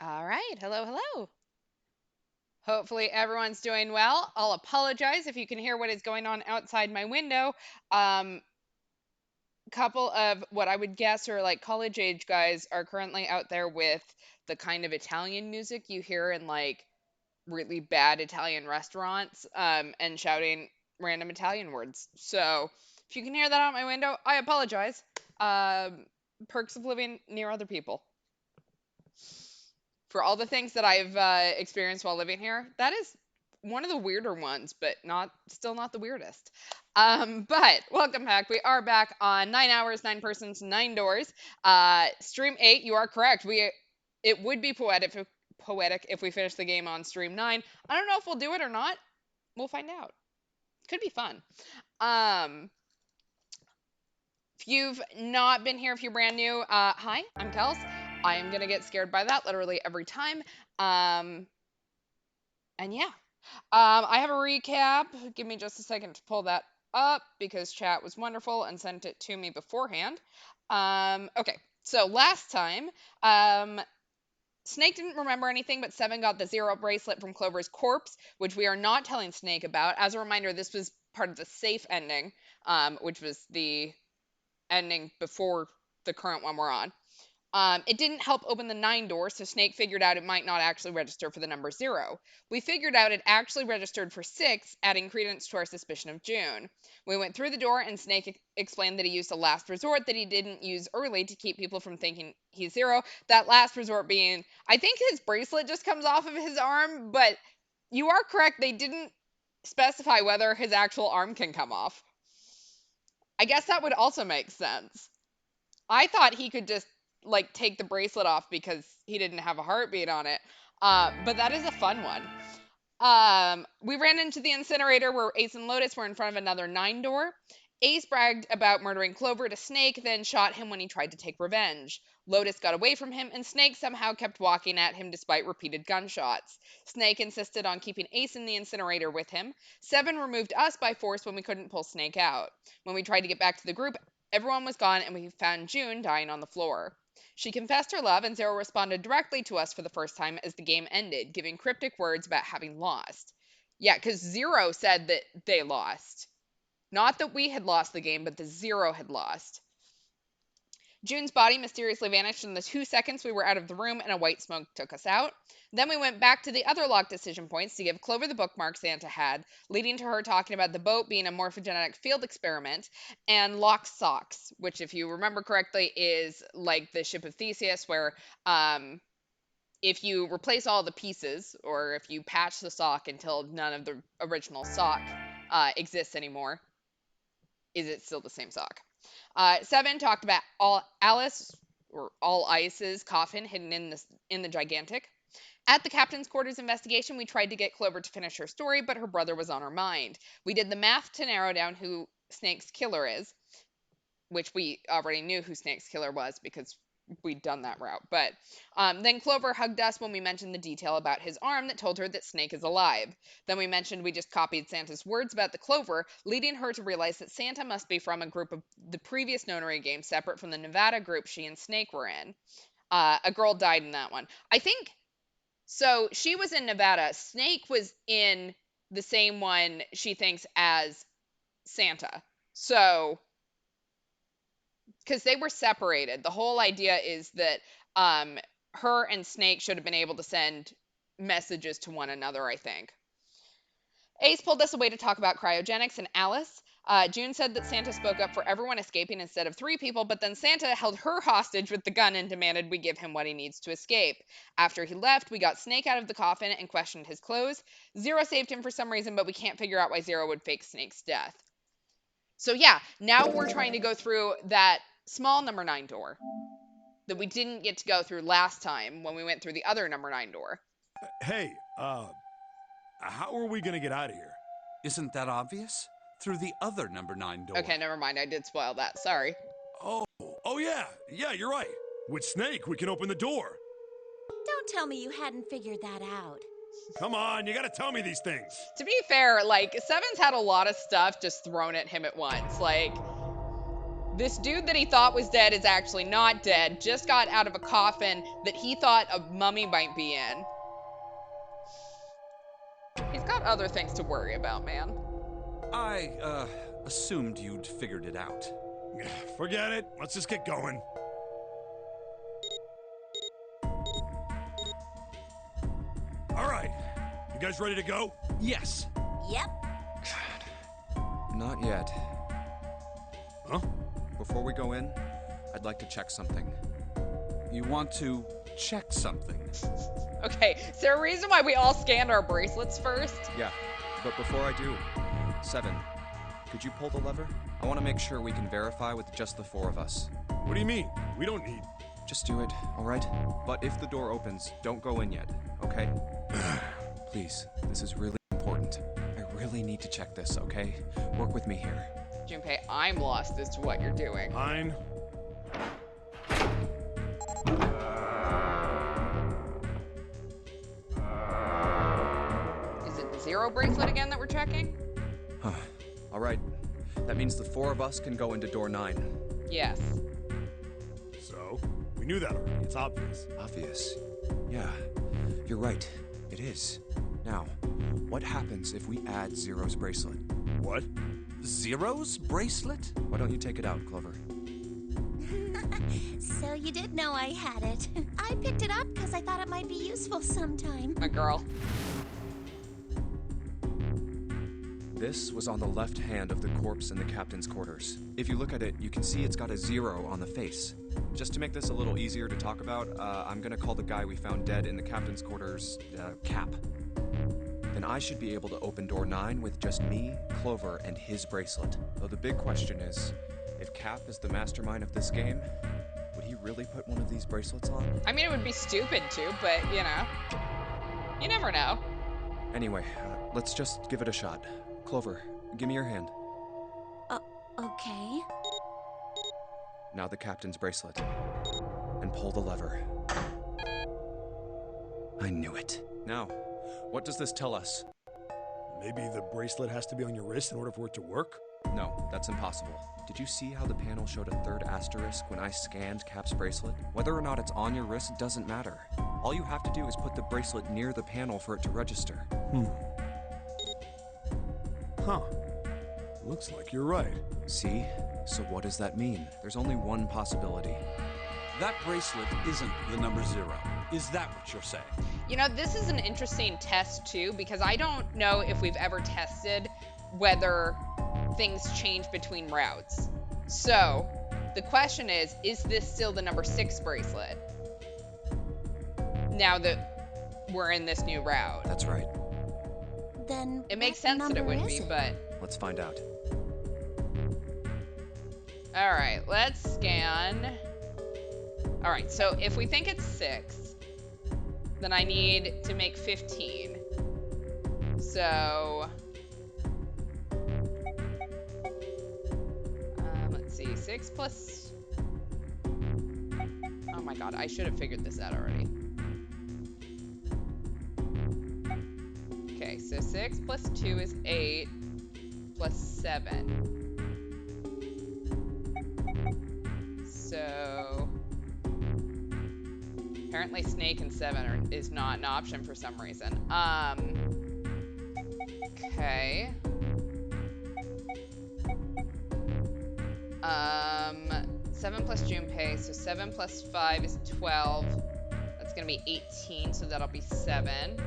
All right. Hello, hello. Hopefully everyone's doing well. I'll apologize if you can hear what is going on outside my window. Um, Couple of what I would guess are like college age guys are currently out there with the kind of Italian music you hear in like really bad Italian restaurants, and shouting random Italian words. So if you can hear that out my window, I apologize. Um, Perks of living near other people. For all the things that I've experienced while living here, that is one of the weirder ones, but not still not the weirdest. But welcome back. We are back on 9 hours, 9 persons, 9 doors. Stream 8. You are correct. We It would be poetic if we finish the game on stream 9. I don't know if we'll do it or not. We'll find out. Could be fun. Um, if you've not been here, if you're brand new, hi, I'm Kels. I am gonna get scared by that literally every time. Um, and yeah, I have a recap. Give me just a second to pull that up because chat was wonderful and sent it to me beforehand. Okay, so last time, um, Snake didn't remember anything, but Seven got the zero bracelet from Clover's corpse, which we are not telling Snake about. As a reminder, this was part of the safe ending, which was the ending before the current one we're on. It didn't help open the 9 door, so Snake figured out it might not actually register for the number 0. We figured out it actually registered for 6, adding credence to our suspicion of June. We went through the door, and Snake explained that he used a last resort that he didn't use early to keep people from thinking he's 0. That last resort being, I think his bracelet just comes off of his arm, but you are correct, they didn't specify whether his actual arm can come off. I guess that would also make sense. I thought he could just like take the bracelet off because he didn't have a heartbeat on it. But that is a fun one. We ran into the incinerator where Ace and Lotus were in front of another 9 door. Ace bragged about murdering Clover to Snake, then shot him when he tried to take revenge. Lotus got away from him, and Snake somehow kept walking at him despite repeated gunshots. Snake insisted on keeping Ace in the incinerator with him. Seven removed us by force when we couldn't pull Snake out. When we tried to get back to the group, everyone was gone, and we found June dying on the floor. She confessed her love, and Zero responded directly to us for the first time as the game ended, giving cryptic words about having lost. Yeah, because Zero said that they lost. Not that we had lost the game, but the Zero had lost. June's body mysteriously vanished in the 2 seconds we were out of the room, and a white smoke took us out. Then we went back to the other locked decision points to give Clover the bookmark Santa had, leading to her talking about the boat being a morphogenetic field experiment, and locked socks, which, if you remember correctly, is like the ship of Theseus, where if you replace all the pieces, or if you patch the sock until none of the original sock exists anymore, is it still the same sock? Seven talked about all Ice's coffin hidden in the gigantic. At the captain's quarters investigation, we tried to get Clover to finish her story, but her brother was on her mind. We did the math to narrow down who Snake's killer is, which we already knew who Snake's killer was because we'd done that route. But then Clover hugged us when we mentioned the detail about his arm that told her that Snake is alive. Then we mentioned we just copied Santa's words about the Clover, leading her to realize that Santa must be from a group of the previous Nonary game separate from the Nevada group she and Snake were in. A girl died in that one. I think so. She was in Nevada. Snake was in the same one she thinks as Santa. So because they were separated. The whole idea is that her and Snake should have been able to send messages to one another, I think. Ace pulled us away to talk about cryogenics and Alice. June said that Santa spoke up for everyone escaping instead of 3 people, but then Santa held her hostage with the gun and demanded we give him what he needs to escape. After he left, we got Snake out of the coffin and questioned his clothes. Zero saved him for some reason, but we can't figure out why Zero would fake Snake's death. So yeah, now we're trying to go through that small number 9 door that we didn't get to go through last time when we went through the other number 9 door. Hey, how are we gonna get out of here? Isn't that obvious? Through the other number 9 door. Okay, never mind. I did spoil that. Sorry. Oh yeah, you're right. With Snake, we can open the door. Don't tell me you hadn't figured that out. Come on, you gotta tell me these things. To be fair, like, Seven's had a lot of stuff just thrown at him at once. Like, This dude that he thought was dead is actually not dead, just got out of a coffin that he thought a mummy might be in. He's got other things to worry about, man. I, assumed you'd figured it out. Forget it. Let's just get going. All right. You guys ready to go? Yes. Yep. Not yet. Huh? Before we go in, I'd like to check something. You want to check something? Okay, is there a reason why we all scanned our bracelets first? Yeah, but before I do, Seven, could you pull the lever? I want to make sure we can verify with just the four of us. What do you mean? We don't need... Just do it, all right? But if the door opens, don't go in yet, okay? Please, this is really important. I really need to check this, okay? Work with me here. Junpei, I'm lost as to what you're doing. Fine. Is it the zero bracelet again that we're checking? All right. That means the four of us can go into door 9. Yes. So, we knew that already. It's obvious. Obvious. Yeah, you're right. It is. Now, what happens if we add Zero's bracelet? What? Zero's bracelet? Why don't you take it out, Clover? So you did know I had it. I picked it up because I thought it might be useful sometime. My girl. This was on the left hand of the corpse in the captain's quarters. If you look at it, you can see it's got a 0 on the face. Just to make this a little easier to talk about, I'm gonna call the guy we found dead in the captain's quarters, Cap. Then I should be able to open door 9 with just me, Clover, and his bracelet. Though the big question is, if Cap is the mastermind of this game, would he really put one of these bracelets on? I mean, it would be stupid to, but, you know. You never know. Anyway, let's just give it a shot. Clover, give me your hand. Okay. Now the captain's bracelet. And pull the lever. I knew it. Now, what does this tell us? Maybe the bracelet has to be on your wrist in order for it to work? No, that's impossible. Did you see how the panel showed a third asterisk when I scanned Cap's bracelet? Whether or not it's on your wrist doesn't matter. All you have to do is put the bracelet near the panel for it to register. Huh. Looks like you're right. See? So what does that mean? There's only one possibility. That bracelet isn't the number 0. Is that what you're saying? You know, this is an interesting test, too, because I don't know if we've ever tested whether things change between routes. So, the question is this still the number 6 bracelet? Now that we're in this new route. That's right. Then It makes what sense that it number would is be, it? but... Let's find out. Alright, let's scan. Alright, so if we think it's 6, then I need to make 15. So... let's see, 6 plus... Oh my god, I should have figured this out already. Okay, so 6 plus 2 is 8, plus 7. So... Apparently Snake and 7 is not an option for some reason. Okay. 7 plus Junpei, so 7 plus 5 is 12. That's gonna be 18, so that'll be 7.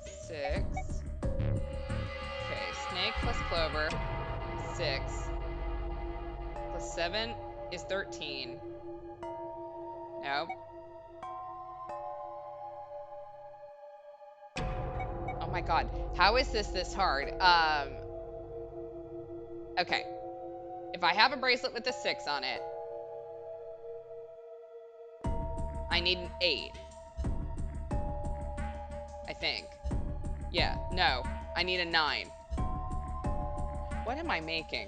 6. Okay, Snake plus Clover, 6. Plus 7 is 13. Nope. Oh my god, how is this hard? Okay. If I have a bracelet with a 6 on it, I need an 8. I think. Yeah, no. I need a 9. What am I making?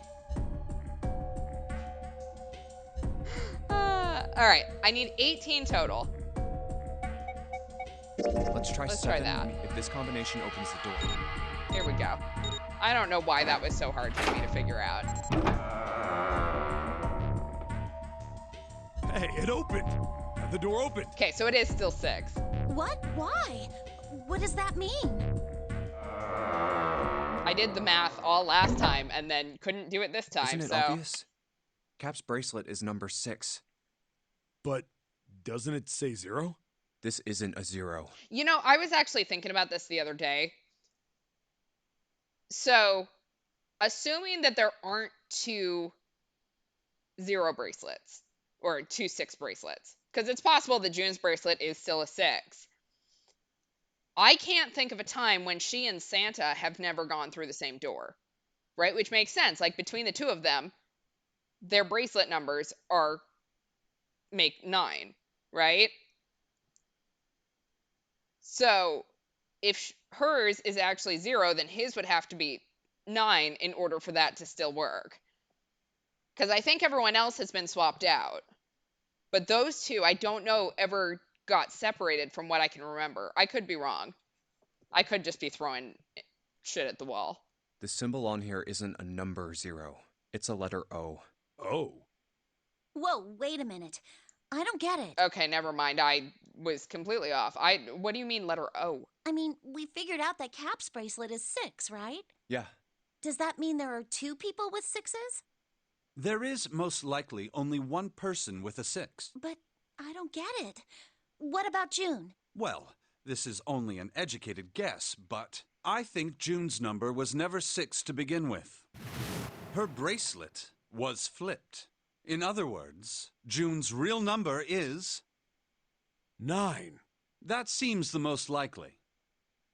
Alright, I need 18 total. Let's try Let's 7. try that. If this combination opens the door. Here we go. I don't know why that was so hard for me to figure out. Hey, it opened. The door opened. Okay, so it is still 6. What? Why? What does that mean? I did the math all last time and then couldn't do it this time, Isn't it so... obvious? Cap's bracelet is number 6. But doesn't it say 0? This isn't a 0. You know, I was actually thinking about this the other day. So, assuming that there aren't 2 0 bracelets, or 2 6 bracelets, because it's possible that June's bracelet is still a 6. I can't think of a time when she and Santa have never gone through the same door, right? Which makes sense. Like, between the two of them, their bracelet numbers make 9, right? So, if hers is actually 0, then his would have to be 9 in order for that to still work. Because I think everyone else has been swapped out. But those two, I don't know, ever got separated from what I can remember. I could be wrong. I could just be throwing shit at the wall. The symbol on here isn't a number 0. It's a letter O. Oh. Whoa, wait a minute. I don't get it. Okay, never mind. I was completely off. What do you mean letter O? I mean, we figured out that Cap's bracelet is 6, right? Yeah. Does that mean there are 2 people with 6s? There is most likely only one person with a 6. But I don't get it. What about June? Well, this is only an educated guess, but I think June's number was never 6 to begin with. Her bracelet was flipped. In other words, June's real number is 9. That seems the most likely.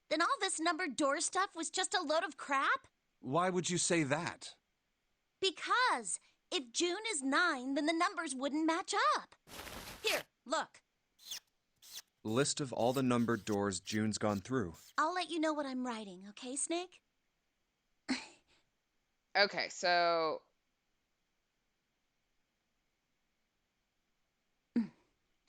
Then all this numbered door stuff was just a load of crap? Why would you say that? Because if June is 9, then the numbers wouldn't match up. Here, look. List of all the numbered doors June's gone through. I'll let you know what I'm writing, okay, Snake? Okay, so...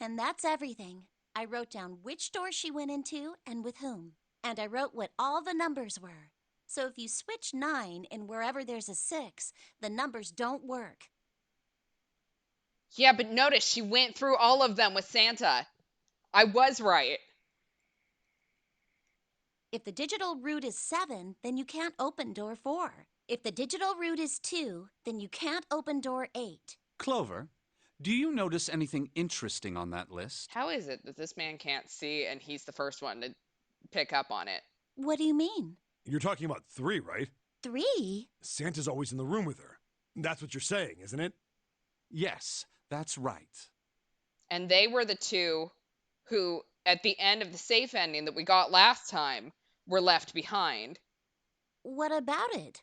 And that's everything. I wrote down which door she went into and with whom. And I wrote what all the numbers were. So if you switch 9 in wherever there's a 6, the numbers don't work. Yeah, but notice she went through all of them with Santa. I was right. If the digital root is 7, then you can't open door 4. If the digital root is 2, then you can't open door 8. Clover, do you notice anything interesting on that list? How is it that this man can't see and he's the first one to pick up on it? What do you mean? You're talking about 3, right? 3? Santa's always in the room with her. That's what you're saying, isn't it? Yes, that's right. And they were the two who, at the end of the safe ending that we got last time, were left behind. What about it?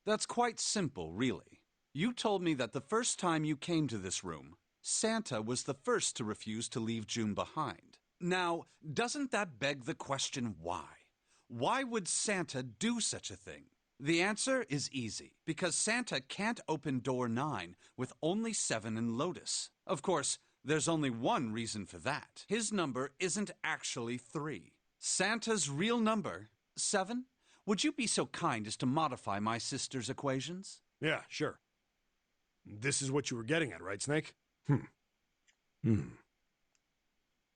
That's quite simple, really. You told me that the first time you came to this room, Santa was the first to refuse to leave June behind. Now, doesn't that beg the question why? Why would Santa do such a thing? The answer is easy, because Santa can't open door 9 with only 7 in Lotus. Of course, there's only one reason for that. His number isn't actually 3. Santa's real number, 7? Would you be so kind as to modify my sister's equations? Yeah, sure. This is what you were getting at, right, Snake?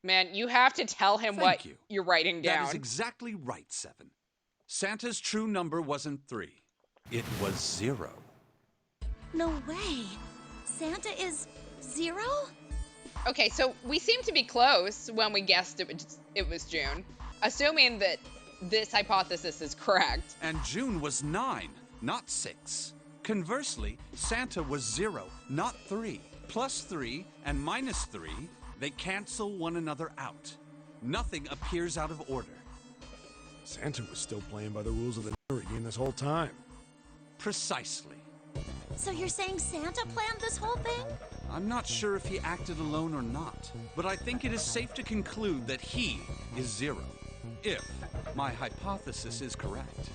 Man, you have to tell him Thank what you. you're writing down. That is exactly right, 7. Santa's true number wasn't 3. It was 0. No way. Santa is 0? Okay, so we seem to be close when we guessed it was June, assuming that this hypothesis is correct. And June was 9, not 6. Conversely, Santa was 0, not 3. Plus 3 and minus 3, they cancel one another out. Nothing appears out of order. Santa was still playing by the rules of the game this whole time. Precisely. So you're saying Santa planned this whole thing? I'm not sure if he acted alone or not, but I think it is safe to conclude that he is 0, if my hypothesis is correct.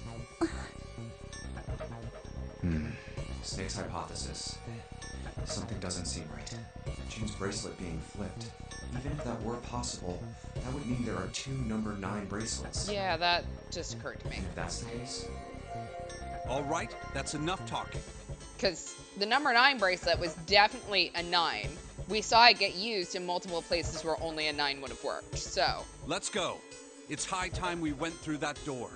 Snake's hypothesis. Something doesn't seem right. June's bracelet being flipped. Even if that were possible, that would mean there are 2 number 9 bracelets. Yeah, that just occurred to me. And if that's the case, All right, that's enough talking. Because the number 9 bracelet was definitely a 9. We saw it get used in multiple places where only a 9 would have worked, so. Let's go. It's high time we went through that door.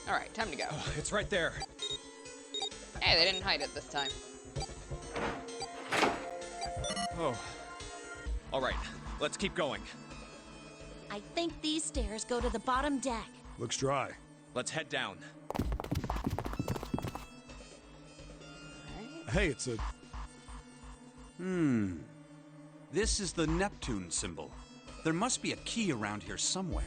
Alright, time to go. it's right there. Hey, they didn't hide it this time. Oh. All right, let's keep going. I think these stairs go to the bottom deck. Looks dry. Let's head down. Alright. Hey, it's a... This is the Neptune symbol. There must be a key around here somewhere.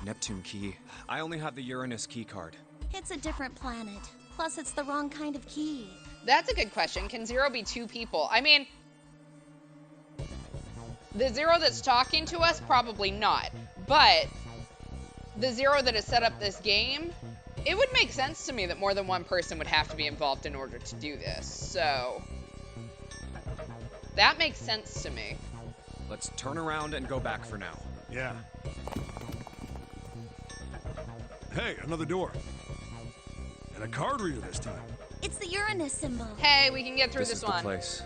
Neptune key. I only have the Uranus key card. It's a different planet. Plus, it's the wrong kind of key. That's a good question. Can Zero be 2 people? I mean, the Zero that's talking to us, probably not. But the Zero that has set up this game, it would make sense to me that more than one person would have to be involved in order to do this. So that makes sense to me. Let's turn around and go back for now. Yeah. Hey, another door. And a card reader this time. It's the Uranus symbol. Hey, we can get through This this is the one. place.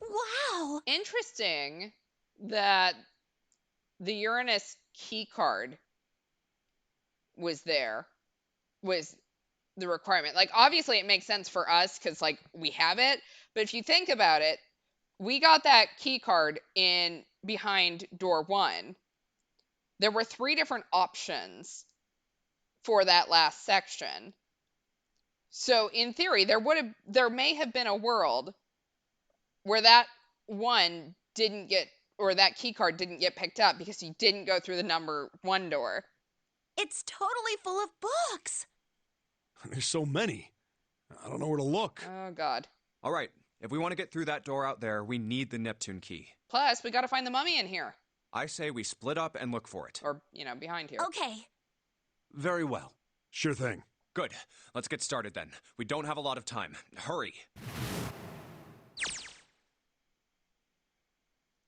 Wow! Interesting that the Uranus key card was the requirement. Like, obviously it makes sense for us because, like, we have it. But if you think about it, we got that key card in behind door 1. There were 3 different options for that last section. So in theory, there may have been a world where that one didn't get, or that key card didn't get picked up because you didn't go through the number 1 door. It's totally full of books. There's so many. I don't know where to look. Oh, God. All right, if we want to get through that door out there, we need the Neptune key. Plus, we got to find the mummy in here. I say we split up and look for it. Or, behind here. Okay. Very well. Sure thing. Good. Let's get started then. We don't have a lot of time. Hurry.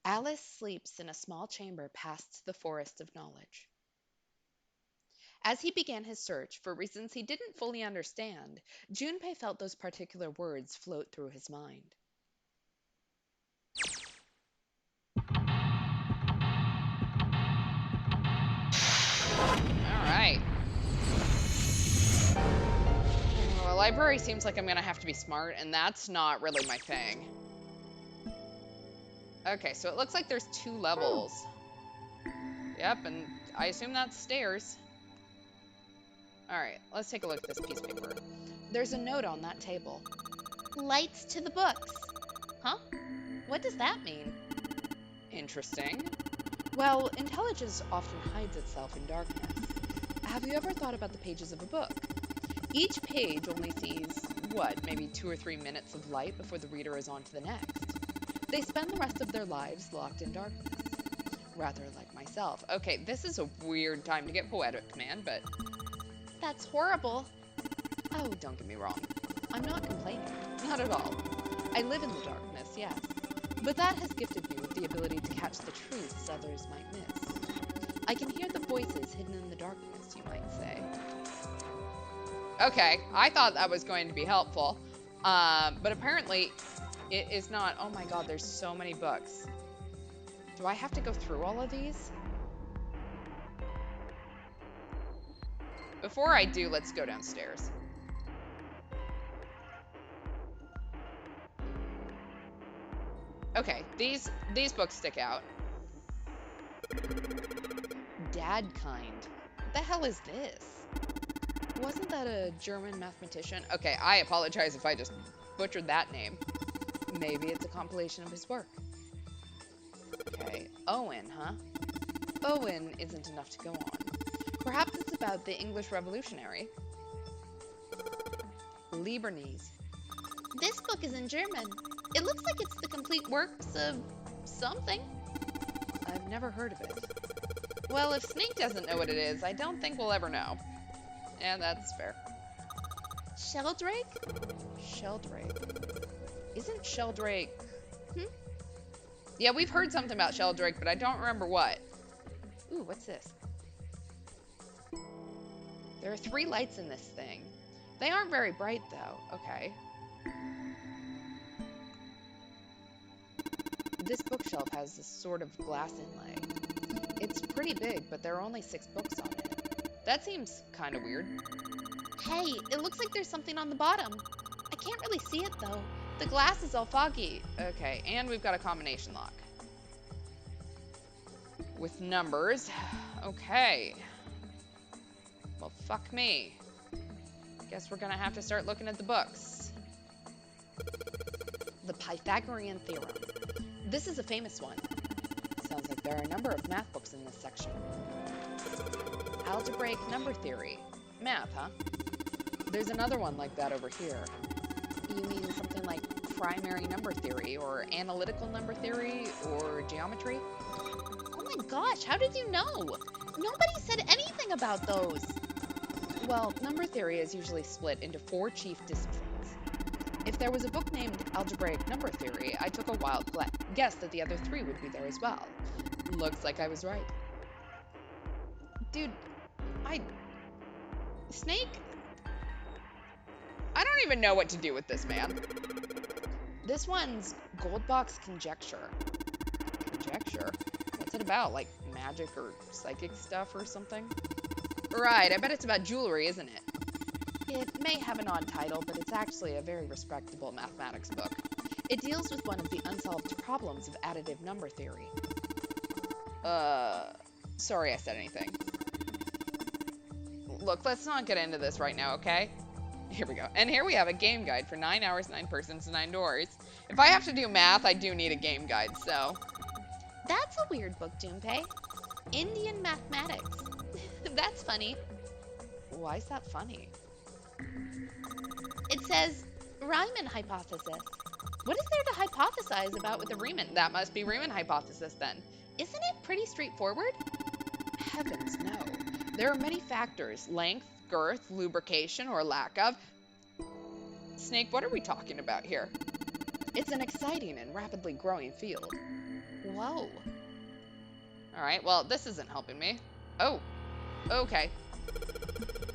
Alice sleeps in a small chamber past the forest of knowledge. As he began his search for reasons he didn't fully understand, Junpei felt those particular words float through his mind. All right. Well, a library seems like I'm going to have to be smart, and that's not really my thing. Okay, so it looks like there's 2 levels. Yep, and I assume that's stairs. Alright, let's take a look at this piece of paper. There's a note on that table. Lights to the books. Huh? What does that mean? Interesting. Well, intelligence often hides itself in darkness. Have you ever thought about the pages of a book? Each page only sees, maybe 2 or 3 minutes of light before the reader is on to the next. They spend the rest of their lives locked in darkness. Rather like myself. Okay, this is a weird time to get poetic, man, but that's horrible. Oh, don't get me wrong. I'm not complaining. Not at all. I live in the darkness, yes. But that has gifted me with the ability to catch the truths others might miss. I can hear the voices hidden in the darkness, you might say. Okay, I thought that was going to be helpful. But apparently it is not. Oh my god, there's so many books. Do I have to go through all of these? Before I do, let's go downstairs. Okay, these books stick out. Dadkind. What the hell is this? Wasn't that a German mathematician? Okay, I apologize if I just butchered that name. Maybe it's a compilation of his work. Okay, Owen, huh? Owen isn't enough to go on. Perhaps it's about the English Revolutionary. Liebernese. This book is in German. It looks like it's the complete works of something. I've never heard of it. Well, if Snake doesn't know what it is, I don't think we'll ever know. Yeah, that's fair. Sheldrake? Sheldrake. Isn't Sheldrake... Yeah, we've heard something about Sheldrake, but I don't remember what. Ooh, what's this? There are 3 lights in this thing. They aren't very bright, though. Okay. This bookshelf has this sort of glass inlay. It's pretty big, but there are only 6 books on it. That seems kind of weird. Hey, it looks like there's something on the bottom. I can't really see it, though. The glass is all foggy. Okay, and we've got a combination lock. With numbers. Okay. Well, fuck me. Guess we're gonna have to start looking at the books. The Pythagorean Theorem. This is a famous one. Sounds like there are a number of math books in this section. Algebraic number theory. Math, huh? There's another one like that over here. You mean something like primary number theory, or analytical number theory, or geometry? Oh my gosh, how did you know? Nobody said anything about those. Well, number theory is usually split into 4 chief disciplines. If there was a book named Algebraic Number Theory, I took a wild guess that the other 3 would be there as well. Looks like I was right. Dude, Snake? I don't even know what to do with this, man. This one's Goldbach's Conjecture. Conjecture? What's it about? Like magic or psychic stuff or something? Right, I bet it's about jewelry, isn't it? It may have an odd title, but it's actually a very respectable mathematics book. It deals with one of the unsolved problems of additive number theory. Sorry I said anything. Look, let's not get into this right now, okay? Here we go. And here we have a game guide for 9 hours, 9 persons, 9 doors. If I have to do math, I do need a game guide, so... That's a weird book, Junpei. Indian mathematics. That's funny. Why is that funny? It says, Riemann hypothesis. What is there to hypothesize about with the Riemann? That must be Riemann hypothesis, then. Isn't it pretty straightforward? Heavens, no. There are many factors. Length, girth, lubrication, or lack of. Snake, what are we talking about here? It's an exciting and rapidly growing field. Whoa. Alright, well, this isn't helping me. Oh. Okay.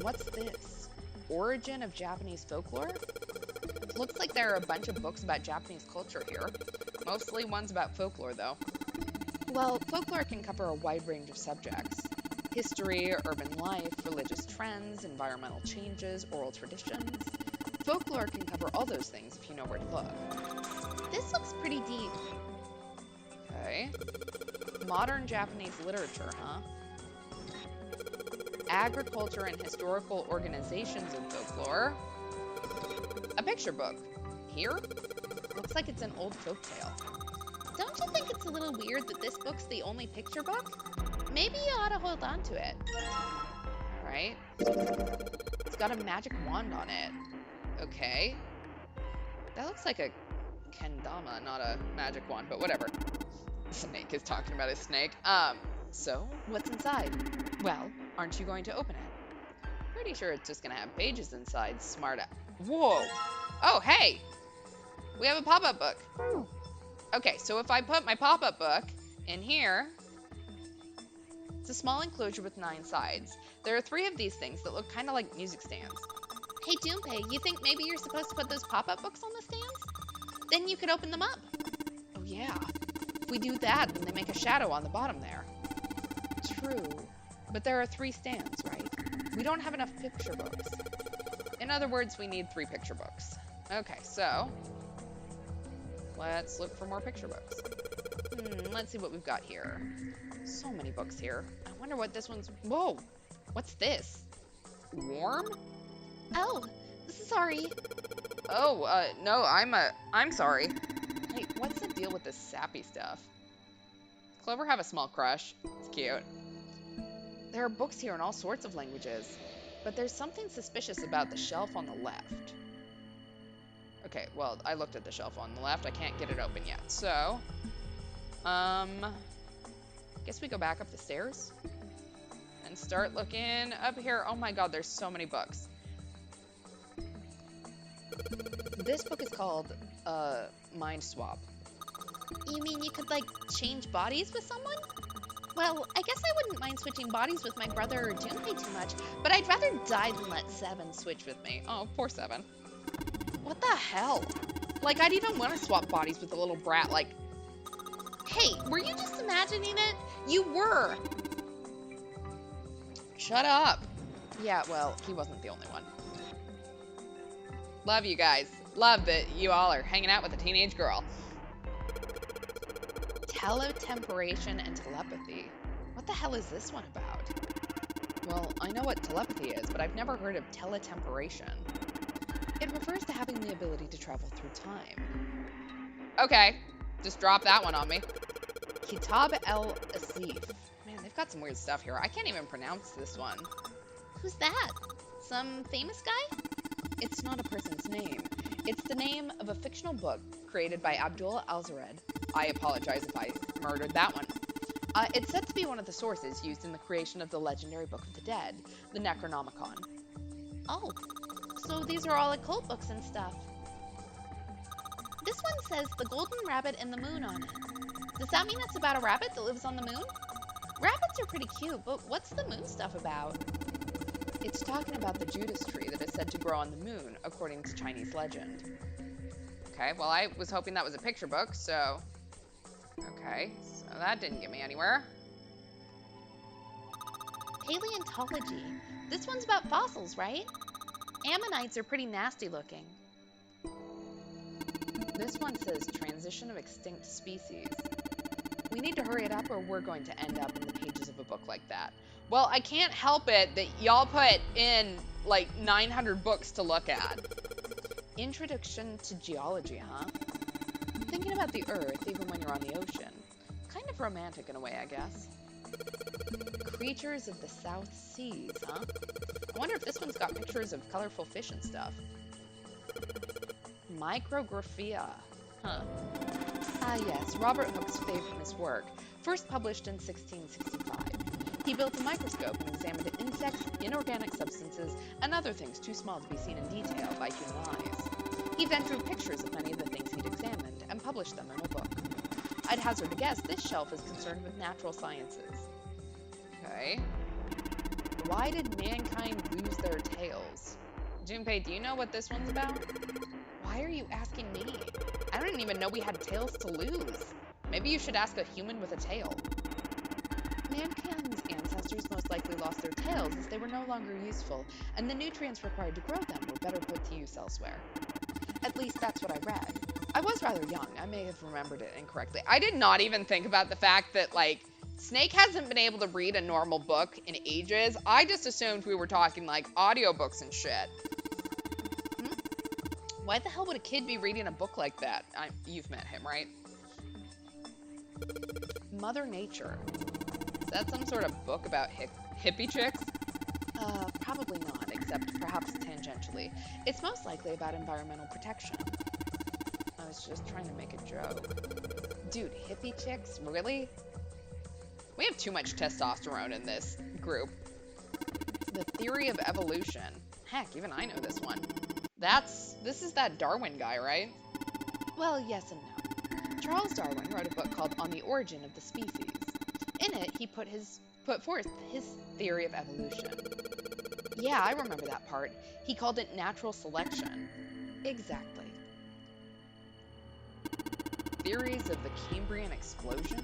What's this? Origin of Japanese folklore? Looks like there are a bunch of books about Japanese culture here. Mostly ones about folklore, though. Well, folklore can cover a wide range of subjects. History, urban life, religious trends, environmental changes, oral traditions. Folklore can cover all those things if you know where to look. This looks pretty deep. Okay. Modern Japanese literature, huh? Agriculture and historical organizations in folklore. A picture book. Here? Looks like it's an old folktale. Don't you think it's a little weird that this book's the only picture book? Maybe you ought to hold on to it. Right? It's got a magic wand on it. Okay. That looks like a kendama, not a magic wand, but whatever. Snake is talking about a snake. So, what's inside? Well, aren't you going to open it? Pretty sure it's just gonna have pages inside, smart ass. Whoa! Oh, hey! We have a pop-up book. Okay, so if I put my pop-up book in here, it's a small enclosure with 9 sides. There are 3 of these things that look kind of like music stands. Hey, Junpei, you think maybe you're supposed to put those pop-up books on the stands? Then you could open them up. Oh, yeah. If we do that, then they make a shadow on the bottom there. True. But there are 3 stands, right? We don't have enough picture books. In other words, we need 3 picture books. Okay, so let's look for more picture books. Let's see what we've got here. So many books here. I wonder what this one's... Whoa! What's this? Warm? Oh, sorry. Oh, no, I'm sorry. Hey, what's the deal with this sappy stuff? Does Clover have a small crush? It's cute. There are books here in all sorts of languages, but there's something suspicious about the shelf on the left. Okay, well, I looked at the shelf on the left. I can't get it open yet. So, guess we go back up the stairs and start looking up here. Oh my god, there's so many books. This book is called Mind Swap. You mean you could, like, change bodies with someone? Well, I guess I wouldn't mind switching bodies with my brother or Junpei too much, but I'd rather die than let Seven switch with me. Oh, poor Seven. What the hell? Like, I'd even want to swap bodies with a little brat, like... Hey, were you just imagining it? You were! Shut up. Yeah, well, he wasn't the only one. Love you guys. Love that you all are hanging out with a teenage girl. Teletemporation and telepathy. What the hell is this one about? Well, I know what telepathy is, but I've never heard of teletemporation. It refers to having the ability to travel through time. Okay, just drop that one on me. Kitab el Asif. Man, they've got some weird stuff here. I can't even pronounce this one. Who's that? Some famous guy? It's not a person's name. It's the name of a fictional book created by Abdul Al-Zared. I apologize if I murdered that one. It's said to be one of the sources used in the creation of the legendary Book of the Dead, the Necronomicon. Oh, so these are all occult books and stuff. This one says The Golden Rabbit and the Moon on it. Does that mean it's about a rabbit that lives on the moon? Rabbits are pretty cute, but what's the moon stuff about? It's talking about the Judas tree that is said to grow on the moon, according to Chinese legend. Okay, well, I was hoping that was a picture book, so... Okay, so that didn't get me anywhere. Paleontology. This one's about fossils, right? Ammonites are pretty nasty looking. This one says transition of extinct species. We need to hurry it up or we're going to end up in the pages of a book like that. Well, I can't help it that y'all put in like 900 books to look at. Introduction to geology, huh? Thinking about the Earth even when you're on the ocean. Kind of romantic in a way, I guess. Creatures of the South Seas, huh? I wonder if this one's got pictures of colorful fish and stuff. Micrographia, huh? Ah yes, Robert Hooke's famous work, first published in 1665. He built a microscope and examined insects, inorganic substances, and other things too small to be seen in detail by human eyes. He then drew pictures of many of the things he'd examined and published them in a book. I'd hazard a guess this shelf is concerned with natural sciences. Okay. Why did mankind lose their tails? Junpei, do you know what this one's about? Why are you asking me? I didn't even know we had tails to lose. Maybe you should ask a human with a tail. Mankind's ancestors most likely lost their tails as they were no longer useful, and the nutrients required to grow them were better put to use elsewhere. At least that's what I read. I was rather young. I may have remembered it incorrectly. I did not even think about the fact that, like, Snake hasn't been able to read a normal book in ages. I just assumed we were talking, like, audiobooks and shit. Why the hell would a kid be reading a book like that? You've met him, right? Mother Nature. Is that some sort of book about hippie chicks? Probably not, except perhaps tangentially. It's most likely about environmental protection. I was just trying to make a joke. Dude, hippie chicks? Really? We have too much testosterone in this group. The Theory of Evolution. Heck, even I know this one. This is that Darwin guy, right? Well, yes and no. Charles Darwin wrote a book called On the Origin of the Species. In it, he put forth his theory of evolution. Yeah, I remember that part. He called it natural selection. Exactly. Theories of the Cambrian explosion?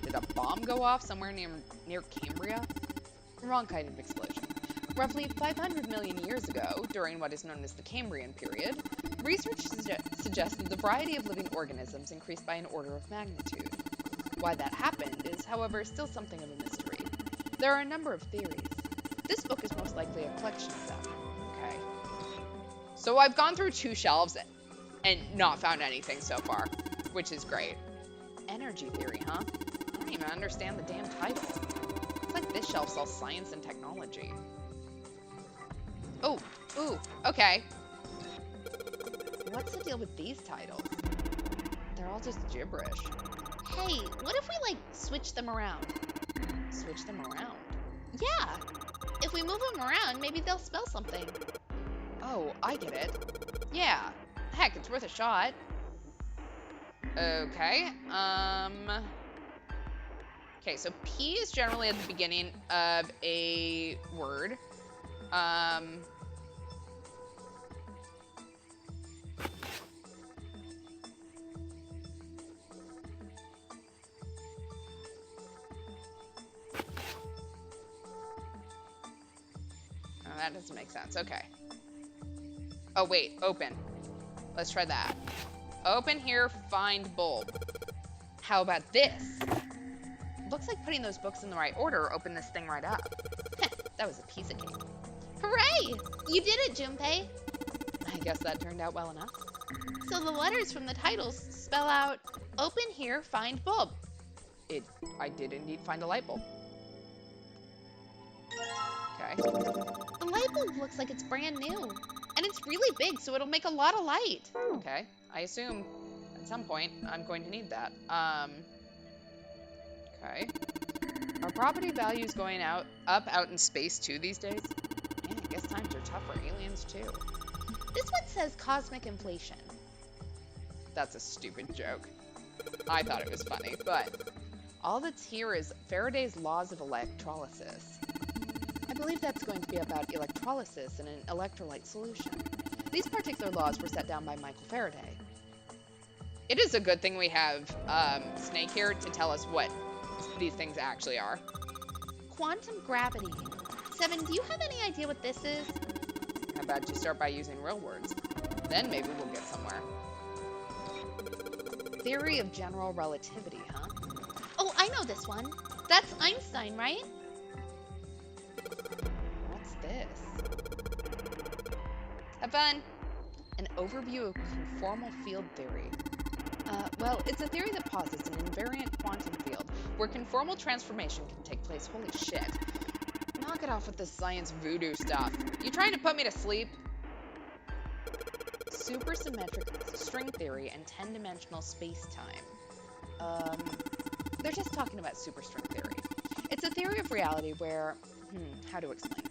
Did a bomb go off somewhere near Cambria? Wrong kind of explosion. Roughly 500 million years ago, during what is known as the Cambrian period, research suggested the variety of living organisms increased by an order of magnitude. Why that happened is, however, still something of a mystery. There are a number of theories. This book is most likely a collection of them. Okay. So I've gone through 2 shelves and not found anything so far, which is great. Energy theory, huh? I don't even understand the damn title. It's like this shelf sells science and technology. Oh, ooh, okay. What's the deal with these titles? They're all just gibberish. Hey, what if we, like, switch them around? Switch them around. Yeah. If we move them around, maybe they'll spell something. Oh, I get it. Yeah. Heck, it's worth a shot. Okay. Okay, so P is generally at the beginning of a word. Oh, that doesn't make sense. Okay. Oh, wait. Open. Let's try that. Open here, find bulb. How about this? Looks like putting those books in the right order opened this thing right up. That was a piece of cake. Hooray! You did it, Junpei. I guess that turned out well enough. So the letters from the titles spell out, open here, find bulb. I did indeed find a light bulb. Okay. The light bulb looks like it's brand new. And it's really big, so it'll make a lot of light. Okay. I assume at some point I'm going to need that. Okay. Are property values going up out in space too these days? Yeah, I guess times are tough for aliens too. This one says cosmic inflation. That's a stupid joke. I thought it was funny, but all that's here is Faraday's laws of electrolysis. I believe that's going to be about electrolysis in an electrolyte solution. These particular laws were set down by Michael Faraday. It is a good thing we have Snake here to tell us what these things actually are. Quantum gravity. Seven, do you have any idea what this is? How about you start by using real words? Then maybe we'll get somewhere. Theory of general relativity, huh? Oh, I know this one. That's Einstein, right? What's this? Have fun! An overview of conformal field theory. Well, it's a theory that posits an invariant quantum field where conformal transformation can take place. Holy shit. Knock it off with this science voodoo stuff. You trying to put me to sleep? Supersymmetric string theory and 10-dimensional space-time. They're just talking about superstring theory. It's a theory of reality where, how to explain?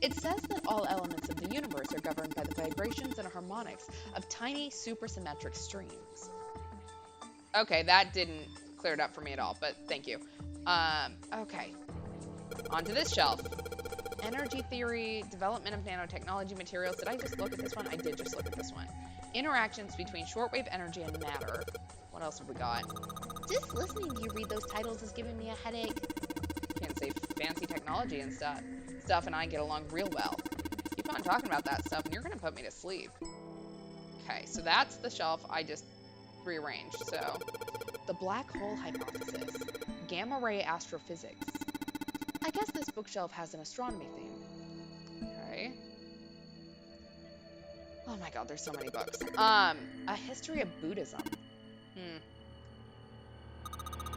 It says that all elements of the universe are governed by the vibrations and harmonics of tiny supersymmetric streams. Okay, that didn't clear it up for me at all, but thank you. Okay. Onto this shelf. Energy theory, development of nanotechnology materials. Did I just look at this one? I did just look at this one. Interactions between shortwave energy and matter. What else have we got? Just listening to you read those titles is giving me a headache. Can't say fancy technology and stuff and I get along real well. Keep on talking about that stuff and you're gonna put me to sleep. Okay, so that's the shelf I just rearranged. So, the black hole hypothesis, gamma ray astrophysics. I guess this bookshelf has an astronomy theme. Okay. Oh my god, there's so many books. A history of Buddhism.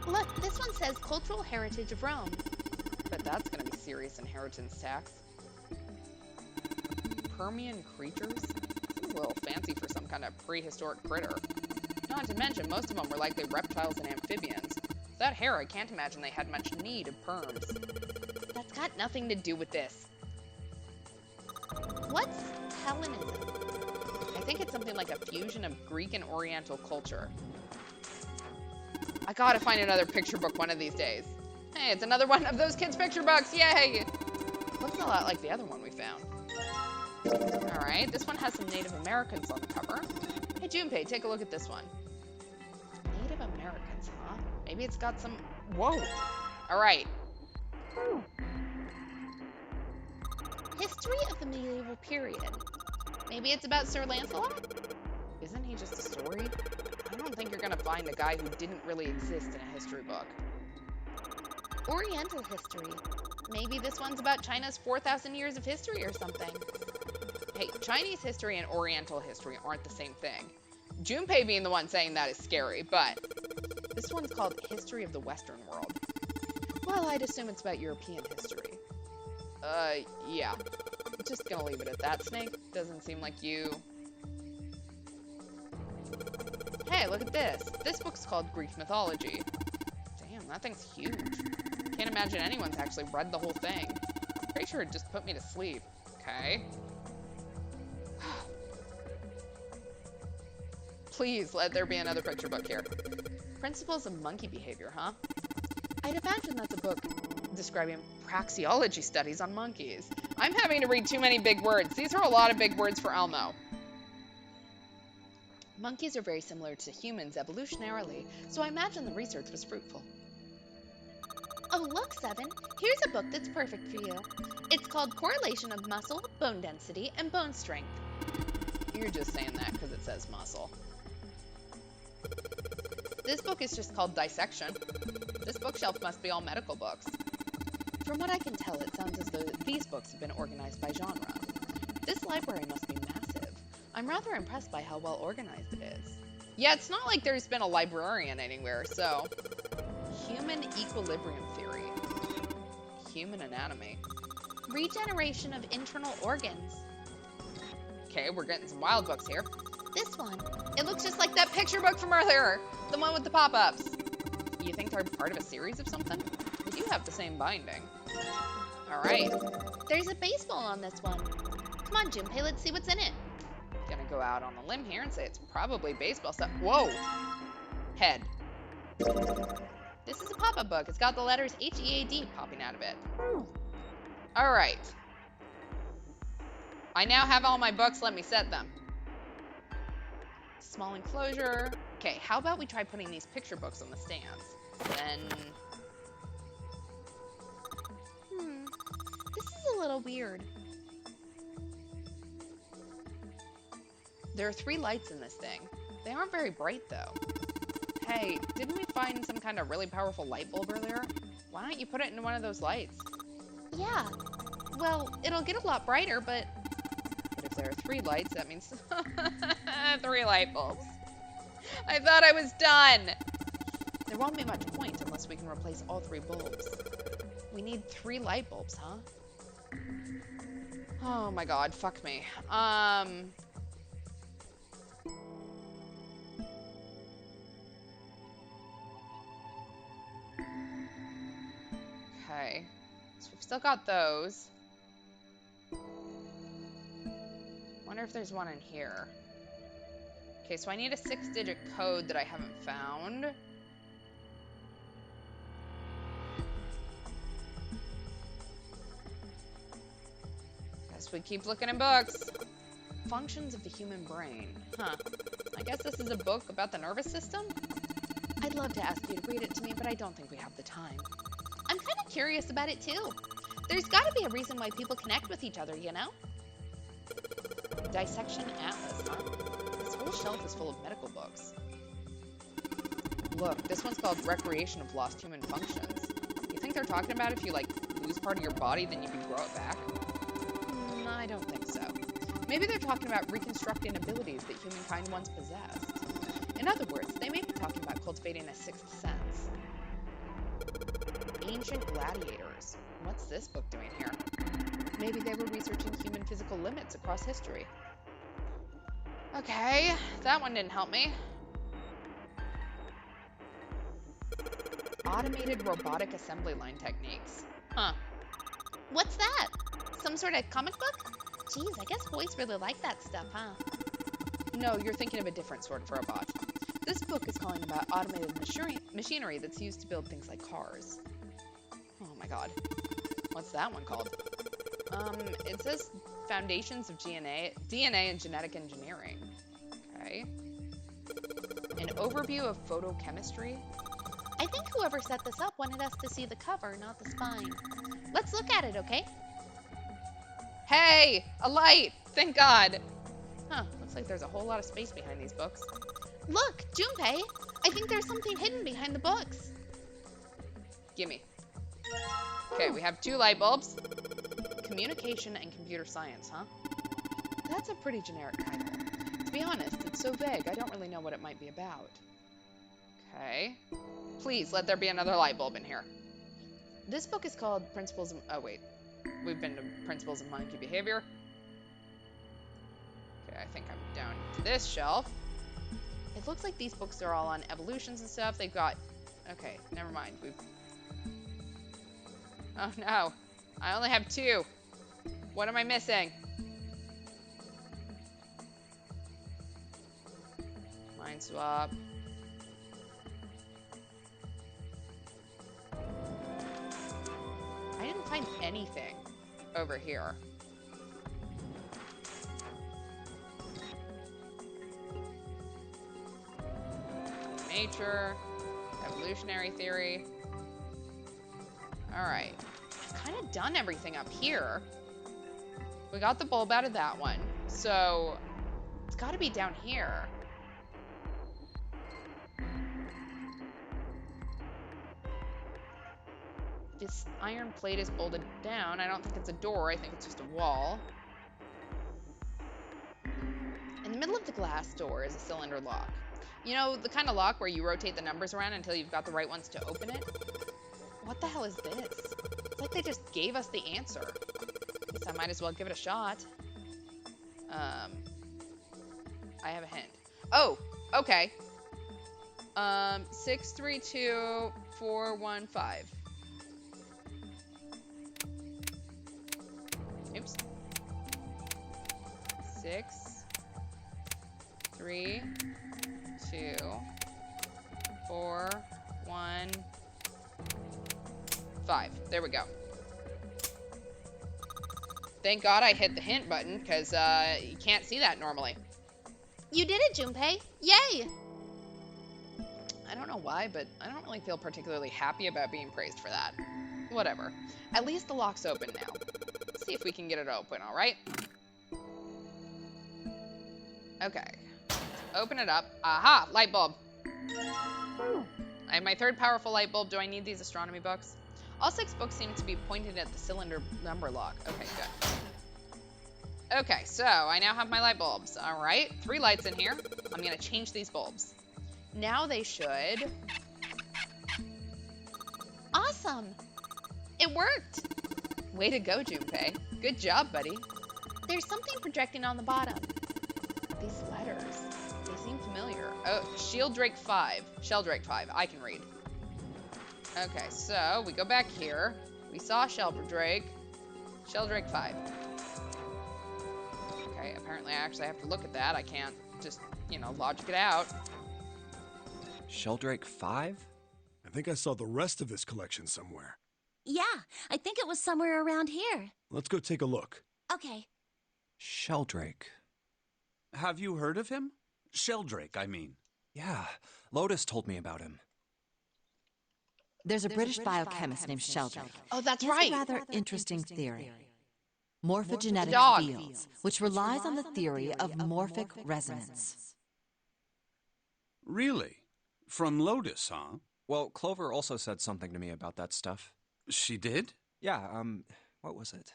Look, this one says cultural heritage of Rome. Bet that's gonna be serious inheritance tax. Permian creatures? Seems a little fancy for some kind of prehistoric critter. Not to mention, most of them were likely reptiles and amphibians. With that hair, I can't imagine they had much need of perms. That's got nothing to do with this. What's Hellenism? I think it's something like a fusion of Greek and Oriental culture. I gotta find another picture book one of these days. Hey, it's another one of those kids' picture books, yay! Looks a lot like the other one we found. Alright, this one has some Native Americans on the cover. Hey, Junpei, take a look at this one. Native Americans, huh? Maybe it's got some... Whoa! Alright. History of the medieval period. Maybe it's about Sir Lancelot? Isn't he just a story? I don't think you're gonna find a guy who didn't really exist in a history book. Oriental history. Maybe this one's about China's 4,000 years of history or something. Hey, Chinese history and Oriental history aren't the same thing. Junpei being the one saying that is scary, but this one's called History of the Western World. Well, I'd assume it's about European history. Yeah. Just gonna leave it at that, Snake. Doesn't seem like you Hey, look at this. This book's called Greek Mythology. Damn, that thing's huge. Can't imagine anyone's actually read the whole thing. Pretty sure it just put me to sleep. Okay. Please let there be another picture book here. Principles of Monkey Behavior, huh? I'd imagine that's a book describing praxeology studies on monkeys. I'm having to read too many big words. These are a lot of big words for Elmo. Monkeys are very similar to humans evolutionarily, so I imagine the research was fruitful. Oh, look, Seven. Here's a book that's perfect for you. It's called Correlation of Muscle, Bone Density, and Bone Strength. You're just saying that because it says muscle. This book is just called Dissection. This bookshelf must be all medical books. From what I can tell, it sounds as though these books have been organized by genre. This library must be massive. I'm rather impressed by how well organized it is. Yeah, it's not like there's been a librarian anywhere, so... Human equilibrium theory. Human anatomy. Regeneration of internal organs. Okay, we're getting some wild books here. This one. It looks just like that picture book from earlier. The one with the pop-ups. You think they're part of a series of something? They do have the same binding. Alright. There's a baseball on this one. Come on, Junpei, let's see what's in it. Gonna go out on a limb here and say it's probably baseball stuff. Whoa! Head. This is a pop-up book. It's got the letters H-E-A-D popping out of it. Alright. I now have all my books. Let me set them. Small enclosure. Okay, how about we try putting these picture books on the stands? Then... This is a little weird. There are 3 lights in this thing. They aren't very bright, though. Hey, didn't we find some kind of really powerful light bulb earlier? Why don't you put it into one of those lights? Yeah. Well, it'll get a lot brighter, but if there are 3 lights, that means 3 light bulbs. I thought I was done. There won't be much point unless we can replace all 3 bulbs. We need 3 light bulbs, huh? Oh my god, fuck me. Okay. So we've still got those. Wonder if there's one in here. Okay, so I need a 6-digit code that I haven't found. Guess we keep looking in books. Functions of the human brain. Huh. I guess this is a book about the nervous system? I'd love to ask you to read it to me, but I don't think we have the time. I'm kind of curious about it too. There's got to be a reason why people connect with each other, you know? Dissection Atlas, huh? This whole shelf is full of medical books. Look, this one's called Recreation of Lost Human Functions. You think they're talking about if you, like, lose part of your body, then you can grow it back? I don't think so. Maybe they're talking about reconstructing abilities that humankind once possessed. In other words, they may be talking about cultivating a 6th sense. Ancient gladiators. What's this book doing here? Maybe they were researching human physical limits across history. Okay, that one didn't help me. Automated robotic assembly line techniques. Huh. What's that? Some sort of comic book? Geez, I guess boys really like that stuff, huh? No, you're thinking of a different sort of robot. This book is calling about automated machinery that's used to build things like cars. Oh my god. What's that one called? It says Foundations of DNA and Genetic Engineering. Okay. An overview of photochemistry. I think whoever set this up wanted us to see the cover, not the spine. Let's look at it, okay? Hey! A light! Thank God! Huh, looks like there's a whole lot of space behind these books. Look, Junpei! I think there's something hidden behind the books. Gimme. Okay, we have 2 light bulbs. Communication and computer science, huh? That's a pretty generic title. To be honest, it's so vague, I don't really know what it might be about. Okay. Please, let there be another light bulb in here. This book is called Principles of... Oh, wait. We've been to Principles of Monkey Behavior. Okay, I think I'm down to this shelf. It looks like these books are all on evolutions and stuff. They've got... Okay, never mind. Oh no, I only have 2. What am I missing? Mind swap. I didn't find anything over here. Nature, evolutionary theory. All right, I've kind of done everything up here. We got the bulb out of that one, so it's got to be down here. This iron plate is bolted down. I don't think it's a door. I think it's just a wall. In the middle of the glass door is a cylinder lock. You know, the kind of lock where you rotate the numbers around until you've got the right ones to open it? What the hell is this? It's like they just gave us the answer. Guess I might as well give it a shot. I have a hint. Oh, okay. 632415. Oops. 6, 3, 2, 4, 1, 5. There we go. Thank God I hit the hint button, because you can't see that normally. You did it, Junpei. Yay! I don't know why, but I don't really feel particularly happy about being praised for that. Whatever. At least the lock's open now. Let's see if we can get it open, alright? Okay. Open it up. Aha! Light bulb. I have my 3rd powerful light bulb. Do I need these astronomy books? All 6 books seem to be pointed at the cylinder number lock. Okay, good. Okay, so I now have my light bulbs. All right, 3 lights in here. I'm gonna change these bulbs. Now they should... Awesome! It worked! Way to go, Junpei. Good job, buddy. There's something projecting on the bottom. These letters, they seem familiar. Oh, Sheldrake 5. Sheldrake 5, I can read. Okay, so we go back here. We saw Sheldrake. Sheldrake 5. Okay, apparently I actually have to look at that. I can't just, you know, logic it out. Sheldrake 5? I think I saw the rest of his collection somewhere. Yeah, I think it was somewhere around here. Let's go take a look. Okay. Sheldrake. Have you heard of him? Sheldrake, I mean. Yeah, Lotus told me about him. There's a British biochemist named Sheldrake. Oh, that's He has right. a rather interesting theory. Morphogenetic Dog. fields, which relies on the theory of morphic resonance. Really? From Lotus, huh? Well, Clover also said something to me about that stuff. She did? Yeah, what was it?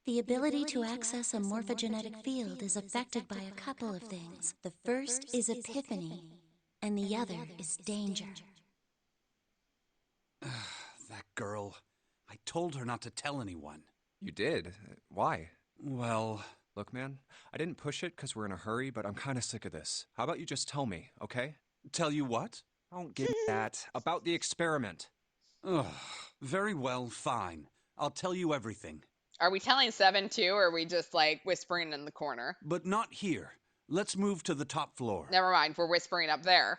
The ability to access a morphogenetic field is affected by a couple of things. The first is epiphany, and the other is danger. That girl. I told her not to tell anyone. You did? Why? Well... Look, man, I didn't push it because we're in a hurry, but I'm kind of sick of this. How about you just tell me, okay? Tell you what? Don't give that. About the experiment. Ugh. Very well, fine. I'll tell you everything. Are we telling 7 too, or are we just, like, whispering in the corner? But not here. Let's move to the top floor. Never mind, we're whispering up there.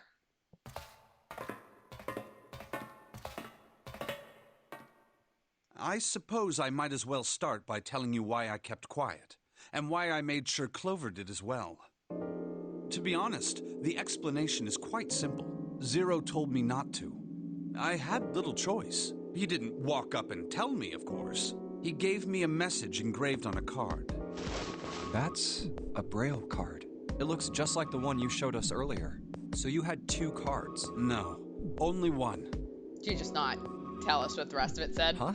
I suppose I might as well start by telling you why I kept quiet, and why I made sure Clover did as well. To be honest, the explanation is quite simple. Zero told me not to. I had little choice. He didn't walk up and tell me, of course. He gave me a message engraved on a card. That's a Braille card. It looks just like the one you showed us earlier. So you had 2 cards. No, only one. Did you just not tell us what the rest of it said? Huh?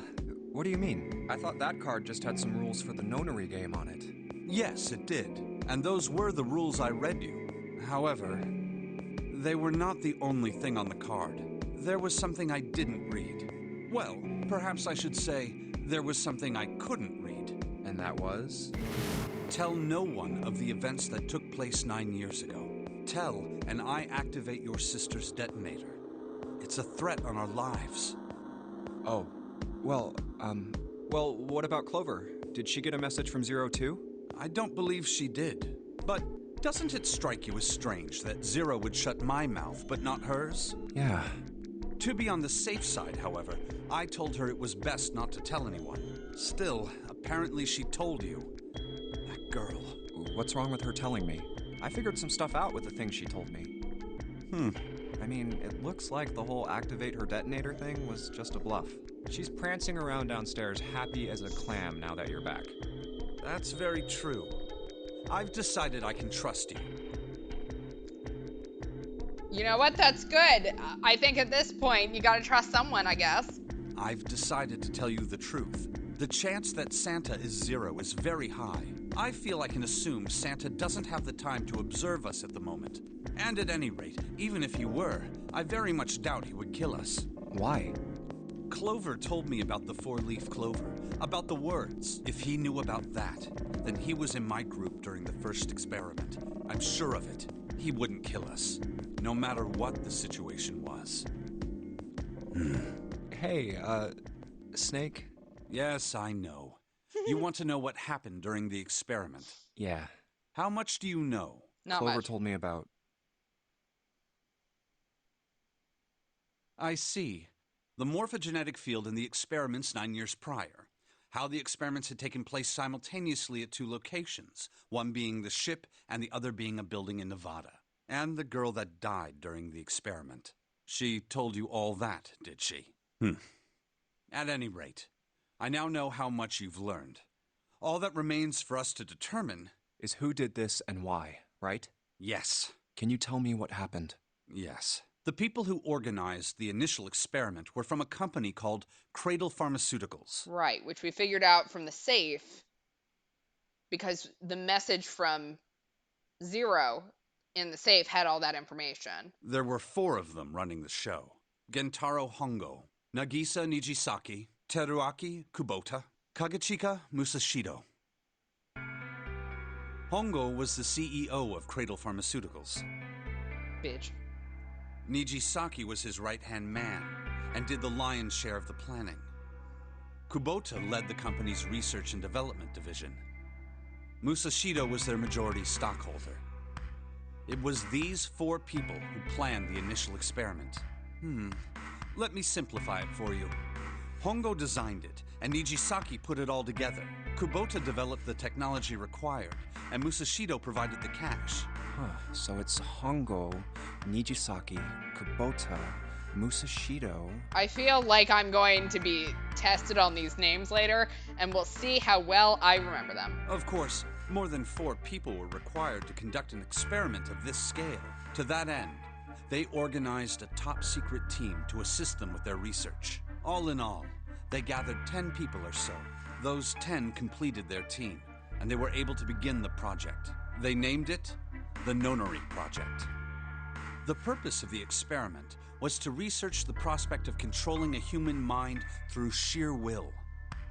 What do you mean? I thought that card just had some rules for the nonary game on it. Yes, it did. And those were the rules I read you. However, they were not the only thing on the card. There was something I didn't read. Well, perhaps I should say there was something I couldn't read. And that was? Tell no one of the events that took place 9 years ago. tell, and I activate your sister's detonator. It's a threat on our lives. Oh, well, what about Clover? Did she get a message from Zero too? I don't believe she did. But doesn't it strike you as strange that Zero would shut my mouth, but not hers? Yeah. To be on the safe side, however, I told her it was best not to tell anyone. Still, apparently she told you. That girl. What's wrong with her telling me? I figured some stuff out with the things she told me. I mean, it looks like the whole activate her detonator thing was just a bluff. She's prancing around downstairs happy as a clam now that you're back. That's very true. I've decided I can trust you. You know what? That's good. I think at this point, you gotta trust someone, I guess. I've decided to tell you the truth. The chance that Santa is Zero is very high. I feel I can assume Santa doesn't have the time to observe us at the moment. And at any rate, even if he were, I very much doubt he would kill us. Why? Clover told me about the four-leaf clover, about the words. If he knew about that, then he was in my group during the first experiment. I'm sure of it. He wouldn't kill us, no matter what the situation was. Hey, Snake? Yes, I know. You want to know what happened during the experiment? Yeah. How much do you know? Not Clover much. told me about... I see. The morphogenetic field in the experiments 9 years prior. How the experiments had taken place simultaneously at 2 locations, one being the ship and the other being a building in Nevada. And the girl that died during the experiment. She told you all that, did she? At any rate, I now know how much you've learned. All that remains for us to determine is who did this and why, right? Yes. Can you tell me what happened? Yes. The people who organized the initial experiment were from a company called Cradle Pharmaceuticals. Right, which we figured out from the safe because the message from Zero in the safe had all that information. There were 4 of them running the show. Gentaro Hongo, Nagisa Nijisaki, Teruaki Kubota, Kagechika Musashido. Hongo was the CEO of Cradle Pharmaceuticals. Bitch. Nijisaki was his right-hand man and did the lion's share of the planning. Kubota led the company's research and development division. Musashido was their majority stockholder. It was these 4 people who planned the initial experiment. Let me simplify it for you. Hongo designed it, and Nijisaki put it all together. Kubota developed the technology required, and Musashido provided the cash. So it's Hongo, Nijisaki, Kubota, Musashido... I feel like I'm going to be tested on these names later, and we'll see how well I remember them. Of course, more than 4 people were required to conduct an experiment of this scale. To that end, they organized a top-secret team to assist them with their research. All in all, they gathered 10 people or so. Those 10 completed their team, and they were able to begin the project. They named it the Nonori Project. The purpose of the experiment was to research the prospect of controlling a human mind through sheer will.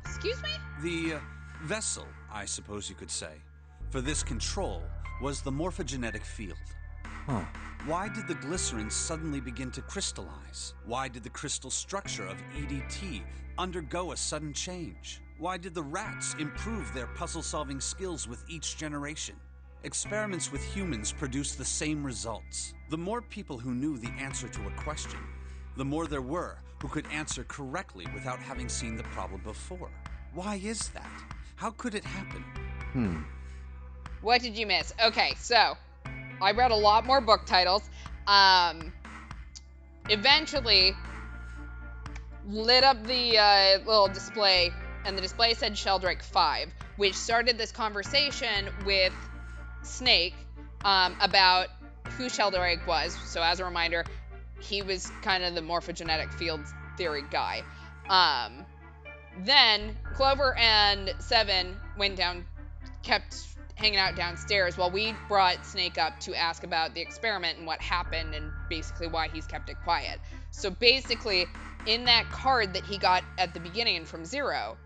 Excuse me? The vessel, I suppose you could say, for this control was the morphogenetic field. Why did the glycerin suddenly begin to crystallize? Why did the crystal structure of EDT undergo a sudden change? Why did the rats improve their puzzle-solving skills with each generation? Experiments with humans produced the same results. The more people who knew the answer to a question, the more there were who could answer correctly without having seen the problem before. Why is that? How could it happen? What did you miss? Okay, so I read a lot more book titles. Eventually lit up the little display, and the display said Sheldrake 5, which started this conversation with Snake about who Sheldrake was. So as a reminder, he was kind of the morphogenetic field theory guy. Then Clover and Seven kept hanging out downstairs while we brought Snake up to ask about the experiment and what happened and basically why he's kept it quiet. So basically, in that card that he got at the beginning from Zero,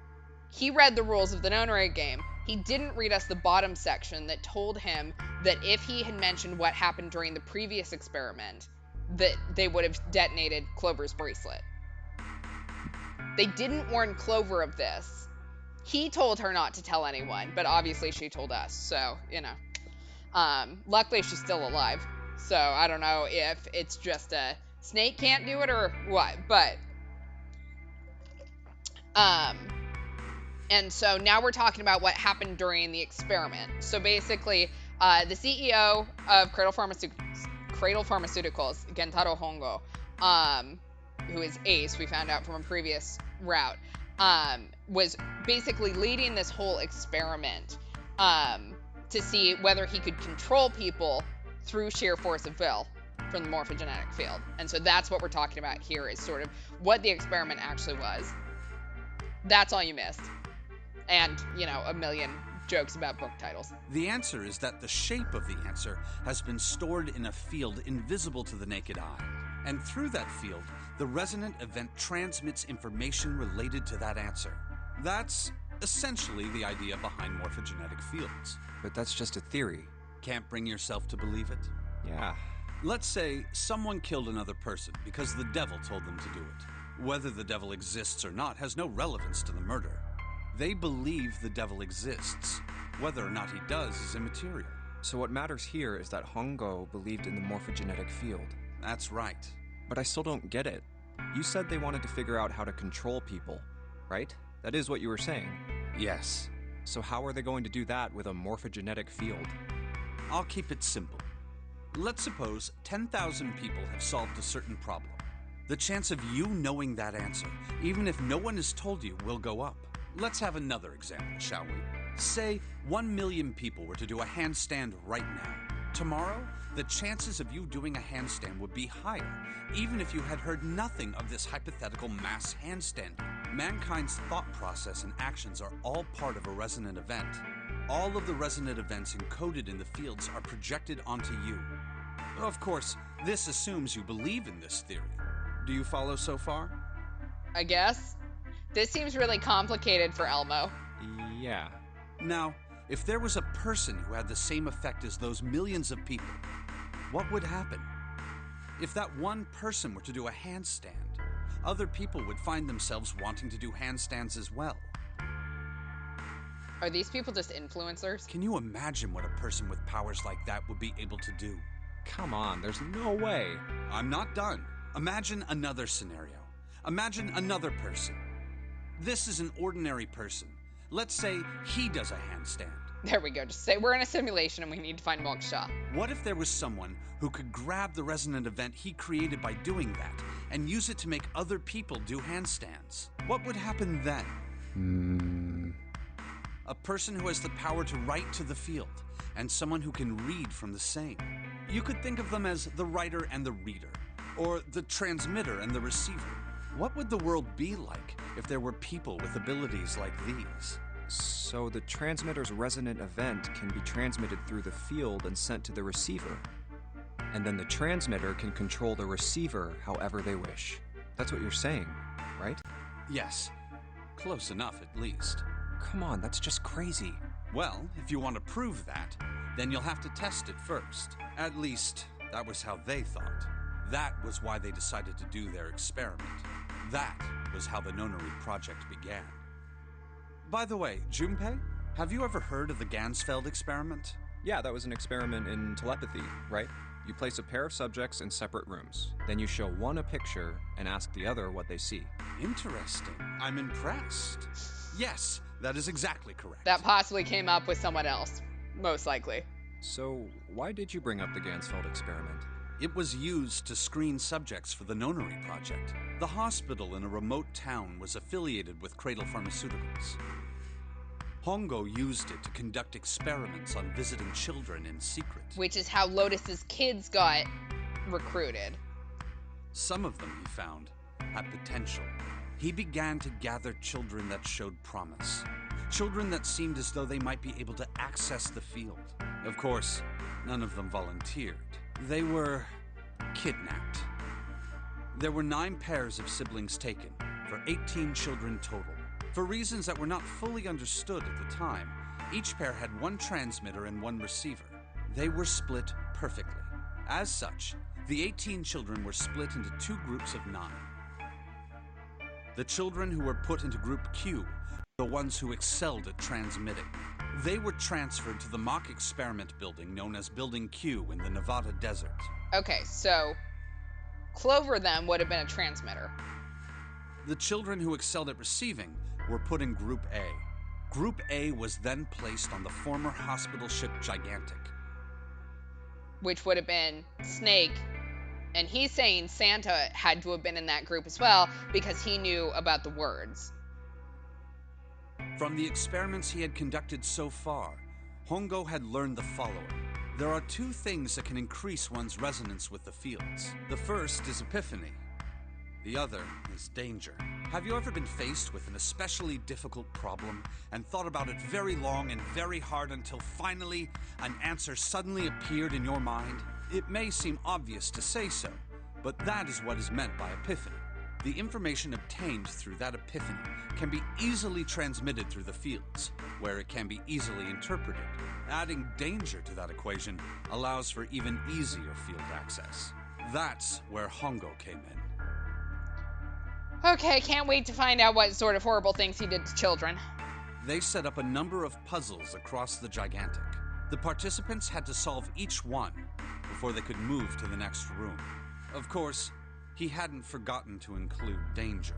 he read the rules of the Nonori game. he didn't read us the bottom section that told him that if he had mentioned what happened during the previous experiment, that they would have detonated Clover's bracelet. They didn't warn Clover of this. He told her not to tell anyone, but obviously she told us, so, you know. Luckily she's still alive, so I don't know if it's just a Snake can't do it or what, but and so now we're talking about what happened during the experiment. So basically, the CEO of Cradle Pharmaceuticals, Gentaro Hongo, who is Ace, we found out from a previous route, was basically leading this whole experiment to see whether he could control people through sheer force of will from the morphogenetic field. And so that's what we're talking about here, is sort of what the experiment actually was. That's all you missed. And, you know, a million jokes about book titles. The answer is that the shape of the answer has been stored in a field invisible to the naked eye. And through that field, the resonant event transmits information related to that answer. That's essentially the idea behind morphogenetic fields. But that's just a theory. Can't bring yourself to believe it? Yeah. Let's say someone killed another person because the devil told them to do it. Whether the devil exists or not has no relevance to the murder. They believe the devil exists. Whether or not he does is immaterial. So what matters here is that Hongo believed in the morphogenetic field. That's right. But I still don't get it. You said they wanted to figure out how to control people, right? That is what you were saying. Yes. So how are they going to do that with a morphogenetic field? I'll keep it simple. Let's suppose 10,000 people have solved a certain problem. The chance of you knowing that answer, even if no one has told you, will go up. Let's have another example, shall we? Say 1 million people were to do a handstand right now. Tomorrow, the chances of you doing a handstand would be higher, even if you had heard nothing of this hypothetical mass handstanding. Mankind's thought process and actions are all part of a resonant event. All of the resonant events encoded in the fields are projected onto you. Of course, this assumes you believe in this theory. Do you follow so far? I guess. This seems really complicated for Elmo. Yeah. Now, if there was a person who had the same effect as those millions of people, what would happen? If that one person were to do a handstand, other people would find themselves wanting to do handstands as well. Are these people just influencers? Can you imagine what a person with powers like that would be able to do? Come on, there's no way. I'm not done. Imagine another scenario. Imagine another person. This is an ordinary person. Let's say he does a handstand. There we go. Just say we're in a simulation and we need to find Moksha. What if there was someone who could grab the resonant event he created by doing that and use it to make other people do handstands? What would happen then? A person who has the power to write to the field, and someone who can read from the same. You could think of them as the writer and the reader, or the transmitter and the receiver. What would the world be like if there were people with abilities like these? So the transmitter's resonant event can be transmitted through the field and sent to the receiver. And then the transmitter can control the receiver however they wish. That's what you're saying, right? Yes. Close enough, at least. Come on, that's just crazy. Well, if you want to prove that, then you'll have to test it first. At least, that was how they thought. That was why they decided to do their experiment. That was how the Nonary Project began. By the way, Junpei, have you ever heard of the Gansfeld experiment? Yeah, that was an experiment in telepathy, right? You place a pair of subjects in separate rooms. Then you show one a picture and ask the other what they see. Interesting. I'm impressed. Yes, that is exactly correct. That possibly came up with someone else. Most likely. So, why did you bring up the Gansfeld experiment? It was used to screen subjects for the Nonary Project. The hospital in a remote town was affiliated with Cradle Pharmaceuticals. Hongo used it to conduct experiments on visiting children in secret. Which is how Lotus's kids got recruited. Some of them, he found, had potential. He began to gather children that showed promise. Children that seemed as though they might be able to access the field. Of course, none of them volunteered. They were kidnapped. There were 9 pairs of siblings taken, for 18 children total. For reasons that were not fully understood at the time, Each pair had one transmitter and one receiver. They were split perfectly. As such, the 18 children were split into 2 groups of 9. The children who were put into Group Q were the ones who excelled at transmitting. They were transferred to the mock experiment building known as Building Q in the Nevada desert. Okay, so Clover then would have been a transmitter. The children who excelled at receiving were put in Group A. Group A was then placed on the former hospital ship Gigantic. Which would have been Snake. And he's saying Santa had to have been in that group as well because he knew about the words. From the experiments he had conducted so far, Hongo had learned the following. There are 2 things that can increase one's resonance with the fields. The first is epiphany. The other is danger. Have you ever been faced with an especially difficult problem and thought about it very long and very hard until finally an answer suddenly appeared in your mind? It may seem obvious to say so, but that is what is meant by epiphany. The information obtained through that epiphany can be easily transmitted through the fields, where it can be easily interpreted. Adding danger to that equation allows for even easier field access. That's where Hongo came in. Okay, can't wait to find out what sort of horrible things he did to children. They set up a number of puzzles across the Gigantic. The participants had to solve each one before they could move to the next room. Of course, he hadn't forgotten to include danger.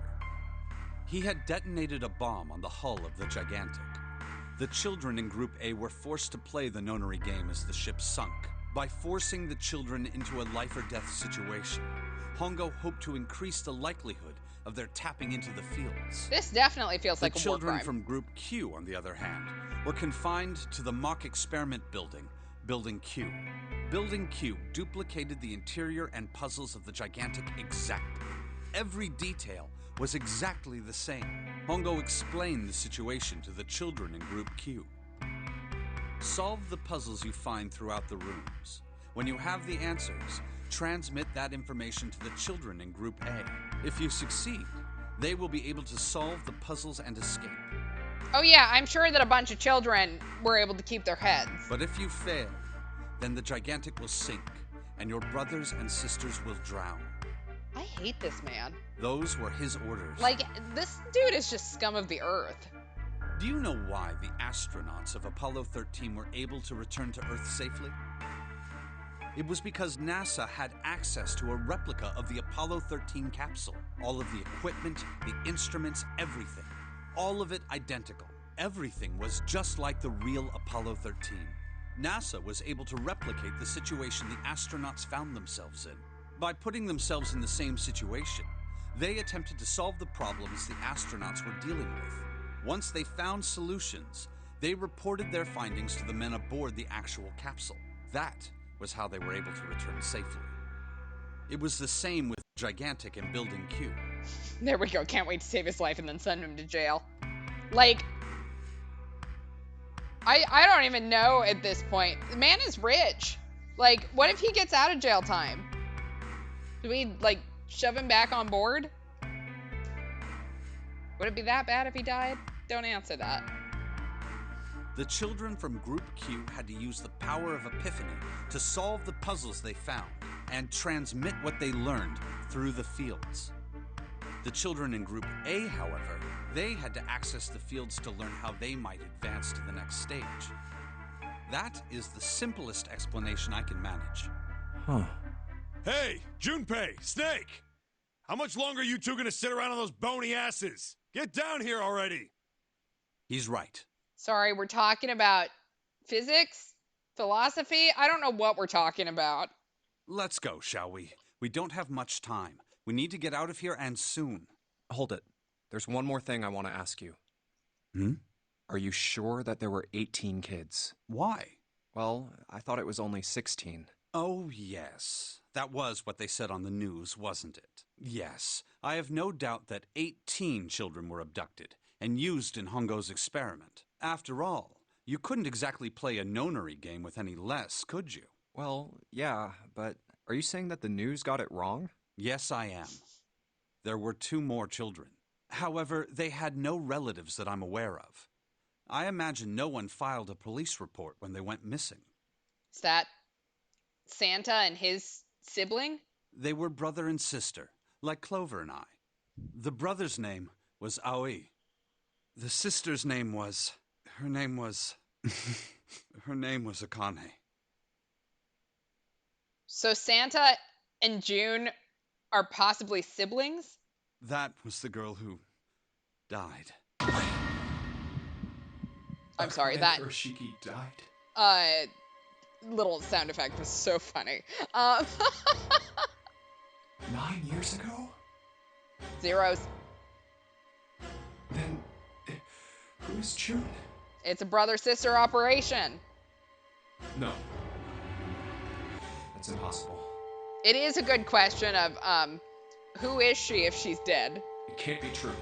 He had detonated a bomb on the hull of the Gigantic. The children in Group A were forced to play the nonary game as the ship sunk. By forcing the children into a life-or-death situation, Hongo hoped to increase the likelihood of their tapping into the fields. This definitely feels like a war crime. The children from Group Q, on the other hand, were confined to the mock experiment building, Building Q. Building Q duplicated the interior and puzzles of the Gigantic exactly. Every detail was exactly the same. Hongo explained the situation to the children in Group Q. Solve the puzzles you find throughout the rooms. When you have the answers, transmit that information to the children in Group A. If you succeed, they will be able to solve the puzzles and escape. Oh yeah, I'm sure that a bunch of children were able to keep their heads. But if you fail, then the Gigantic will sink, and your brothers and sisters will drown. I hate this man. Those were his orders. Like, this dude is just scum of the earth. Do you know why the astronauts of Apollo 13 were able to return to Earth safely? It was because NASA had access to a replica of the Apollo 13 capsule. All of the equipment, the instruments, everything. All of it identical. Everything was just like the real Apollo 13. NASA was able to replicate the situation the astronauts found themselves in. By putting themselves in the same situation, they attempted to solve the problems the astronauts were dealing with. Once they found solutions, they reported their findings to the men aboard the actual capsule. That was how they were able to return safely. It was the same with Gigantic and Building Q. There we go. Can't wait to save his life and then send him to jail. Like, I don't even know at this point. The man is rich. Like, what if he gets out of jail time? Do we, like, shove him back on board? Would it be that bad if he died? Don't answer that. The children from Group Q had to use the power of epiphany to solve the puzzles they found and transmit what they learned through the fields. The children in Group A, however, they had to access the fields to learn how they might advance to the next stage. That is the simplest explanation I can manage. Huh. Hey, Junpei, Snake! How much longer are you two gonna sit around on those bony asses? Get down here already! He's right. Sorry, we're talking about physics? Philosophy? I don't know what we're talking about. Let's go, shall we? We don't have much time. We need to get out of here, and soon. Hold it. There's one more thing I want to ask you. Hmm? Are you sure that there were 18 kids? Why? Well, I thought it was only 16. Oh, yes. That was what they said on the news, wasn't it? Yes. I have no doubt that 18 children were abducted and used in Hongo's experiment. After all, you couldn't exactly play a nonary game with any less, could you? Well, yeah, but are you saying that the news got it wrong? Yes, I am. There were 2 more children. However, they had no relatives that I'm aware of. I imagine no one filed a police report when they went missing. Is that Santa and his sibling? They were brother and sister, like Clover and I. The brother's name was Aoi. The sister's name was... Her name was Akane. So Santa and June are possibly siblings? That was the girl who died. I'm sorry, Akane that Urashiki died? little sound effect was so funny. 9 years ago? Zeros. Then, who's June? It's a brother-sister operation. No. That's impossible. It is a good question of, who is she if she's dead? It can't be true.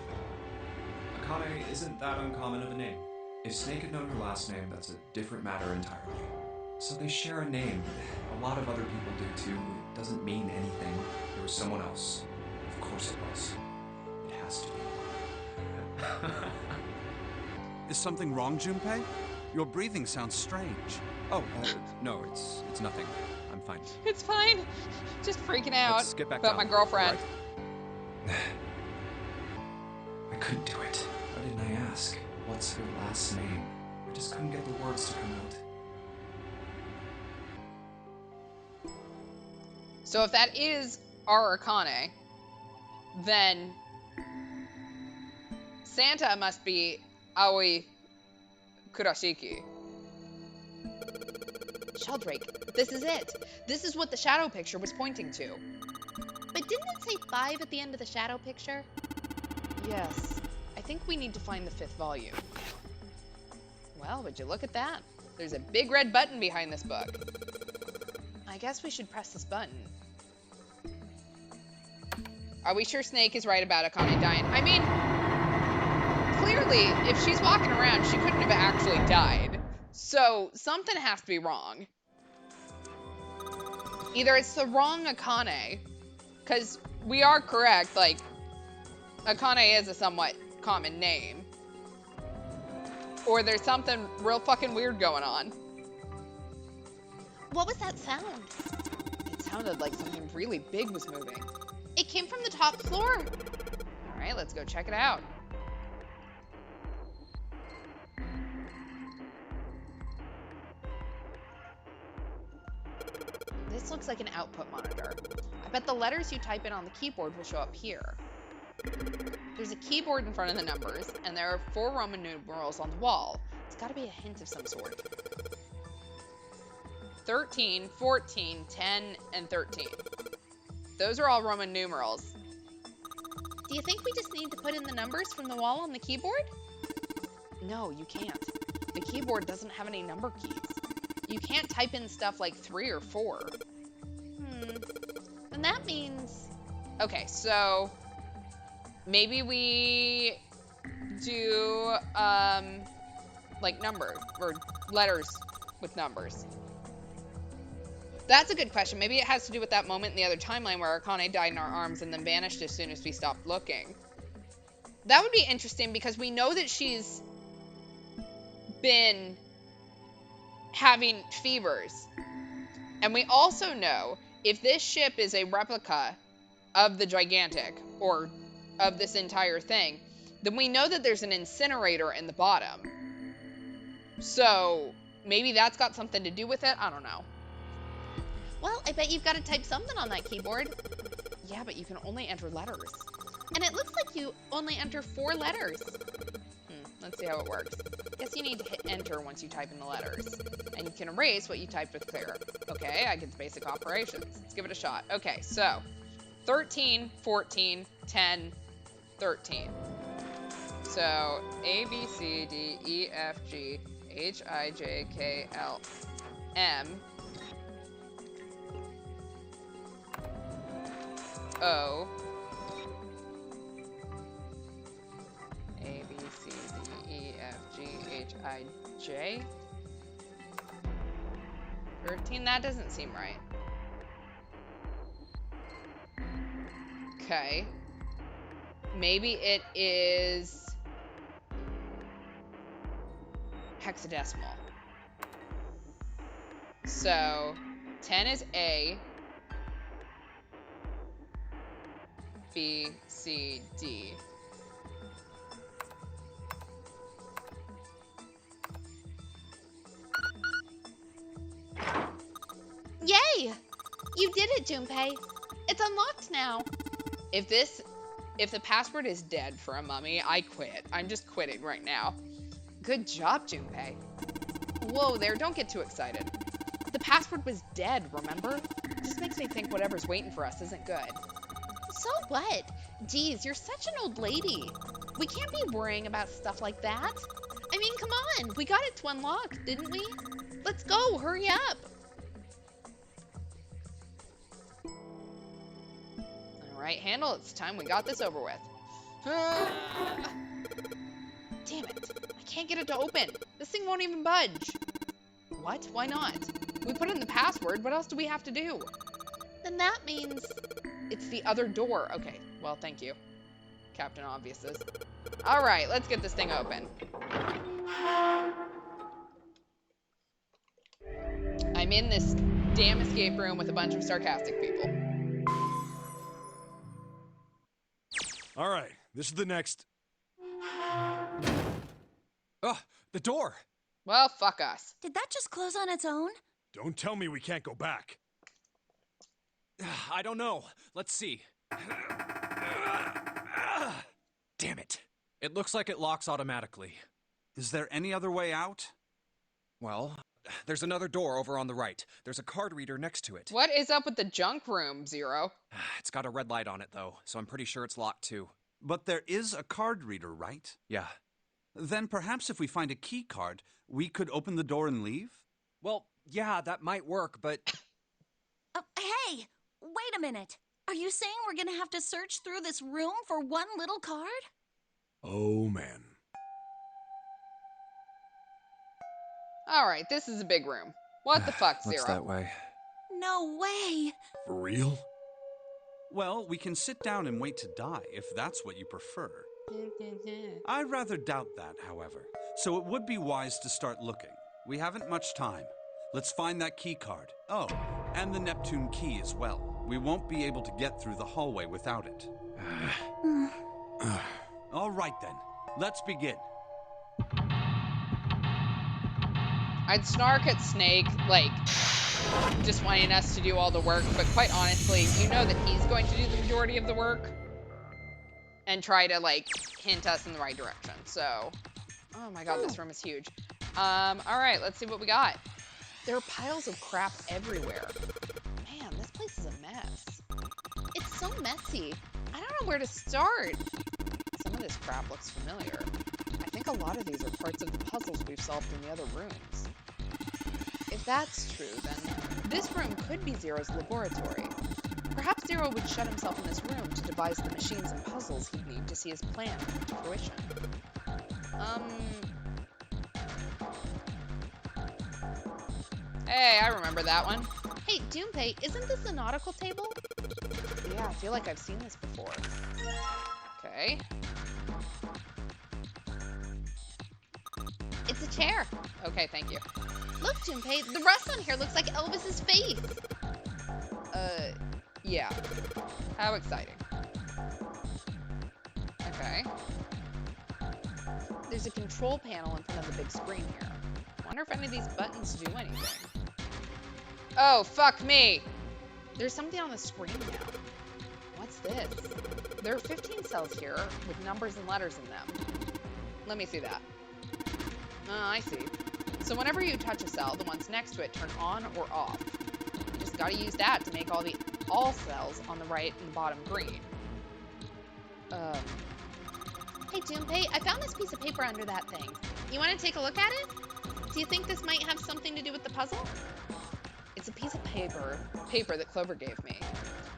Akane isn't that uncommon of a name. If Snake had known her last name, that's a different matter entirely. So they share a name. A lot of other people do too. It doesn't mean anything. There was someone else. Of course it was. It has to be. Is something wrong, Junpei? Your breathing sounds strange. Oh, no, it's nothing. I'm fine. It's fine. Just freaking out Let's get back about down. my girlfriend. Right. I couldn't do it. Why didn't I ask? What's her last name? I just couldn't get the words to come out. So if that is our Akane, then Santa must be Aoi Kurashiki. Sheldrake, this is it. This is what the shadow picture was pointing to. But didn't it say 5 at the end of the shadow picture? Yes. I think we need to find the 5th volume. Well, would you look at that? There's a big red button behind this book. I guess we should press this button. Are we sure Snake is right about Akane dying? I mean, clearly, if she's walking around, she couldn't have actually died. So, something has to be wrong. Either it's the wrong Akane, because we are correct, like, Akane is a somewhat common name. Or there's something real fucking weird going on. What was that sound? It sounded like something really big was moving. It came from the top floor. All right, let's go check it out. This looks like an output monitor. I bet the letters you type in on the keyboard will show up here. There's a keyboard in front of the numbers, and there are 4 Roman numerals on the wall. It's got to be a hint of some sort. 13, 14, 10, and 13. Those are all Roman numerals. Do you think we just need to put in the numbers from the wall on the keyboard? No, you can't. The keyboard doesn't have any number keys. You can't type in stuff like 3 or 4. And that means... Okay, so maybe we do like number or letters with numbers. That's a good question. Maybe it has to do with that moment in the other timeline where Akane died in our arms and then vanished as soon as we stopped looking. That would be interesting because we know that she's been having fevers. And we also know if this ship is a replica of the Gigantic or of this entire thing, then we know that there's an incinerator in the bottom. So maybe that's got something to do with it. I don't know. Well, I bet you've got to type something on that keyboard. Yeah, but you can only enter letters. And it looks like you only enter 4 letters. Let's see how it works. Guess you need to hit enter once you type in the letters. And you can erase what you typed with clear. Okay, I get the basic operations. Let's give it a shot. Okay, so 13, 14, 10, 13. So A, B, C, D, E, F, G, H, I, J, K, L, M, O, A, B, C, D, E, F, G, H, I, J. 13, that doesn't seem right. Okay. Maybe it is hexadecimal. So 10 is A, B, C, D. Yay! You did it, Junpei. It's unlocked now. If the password is dead for a mummy, I quit. I'm just quitting right now. Good job, Junpei. Whoa there, don't get too excited. The password was dead, remember? Just makes me think whatever's waiting for us isn't good. So what? Geez, you're such an old lady. We can't be worrying about stuff like that. I mean, come on. We got it to unlock, didn't we? Let's go. Hurry up. All right, Handle, it's time we got this over with. Damn it. I can't get it to open. This thing won't even budge. What? Why not? We put in the password. What else do we have to do? Then that means... It's the other door. Okay, well, thank you, Captain Obviouses. All right, let's get this thing open. I'm in this damn escape room with a bunch of sarcastic people. All right, this is the next. Ugh, the door! Well, fuck us. Did that just close on its own? Don't tell me we can't go back. I don't know. Let's see. Damn it. It looks like it locks automatically. Is there any other way out? Well, there's another door over on the right. There's a card reader next to it. What is up with the junk room, Zero? It's got a red light on it, though, so I'm pretty sure it's locked, too. But there is a card reader, right? Yeah. Then perhaps if we find a key card, we could open the door and leave? Well, yeah, that might work, but... Hey! Wait a minute. Are you saying we're gonna have to search through this room for one little card? Oh, man. All right, this is a big room. What the fuck, Looks Zero? that way. No way! For real? Well, we can sit down and wait to die, if that's what you prefer. I rather doubt that, however. So it would be wise to start looking. We haven't much time. Let's find that key card. Oh, and the Neptune key as well. We won't be able to get through the hallway without it. All right then, let's begin. I'd snark at Snake, like, just wanting us to do all the work, but quite honestly, you know that he's going to do the majority of the work and try to, like, hint us in the right direction. So, oh my god, this room is huge. All right, let's see what we got. There are piles of crap everywhere. Man, this place is a mess. It's so messy. I don't know where to start. Some of this crap looks familiar. I think a lot of these are parts of the puzzles we've solved in the other rooms. If that's true, then this room could be Zero's laboratory. Perhaps Zero would shut himself in this room to devise the machines and puzzles he'd need to see his plan come to fruition. Hey, I remember that one. Hey, Junpei, isn't this a nautical table? Yeah, I feel like I've seen this before. Okay. It's a chair. Okay, thank you. Look, Junpei, the rust on here looks like Elvis's face. Yeah. How exciting. Okay. There's a control panel in front of the big screen here. Wonder if any of these buttons do anything. Oh, fuck me! There's something on the screen now. What's this? There are 15 cells here with numbers and letters in them. Let me see that. Oh, I see. So whenever you touch a cell, the ones next to it turn on or off. You just gotta use that to make all cells on the right and the bottom green. Hey, Junpei, I found this piece of paper under that thing. You want to take a look at it? Do you think this might have something to do with the puzzle? It's a piece of paper that Clover gave me.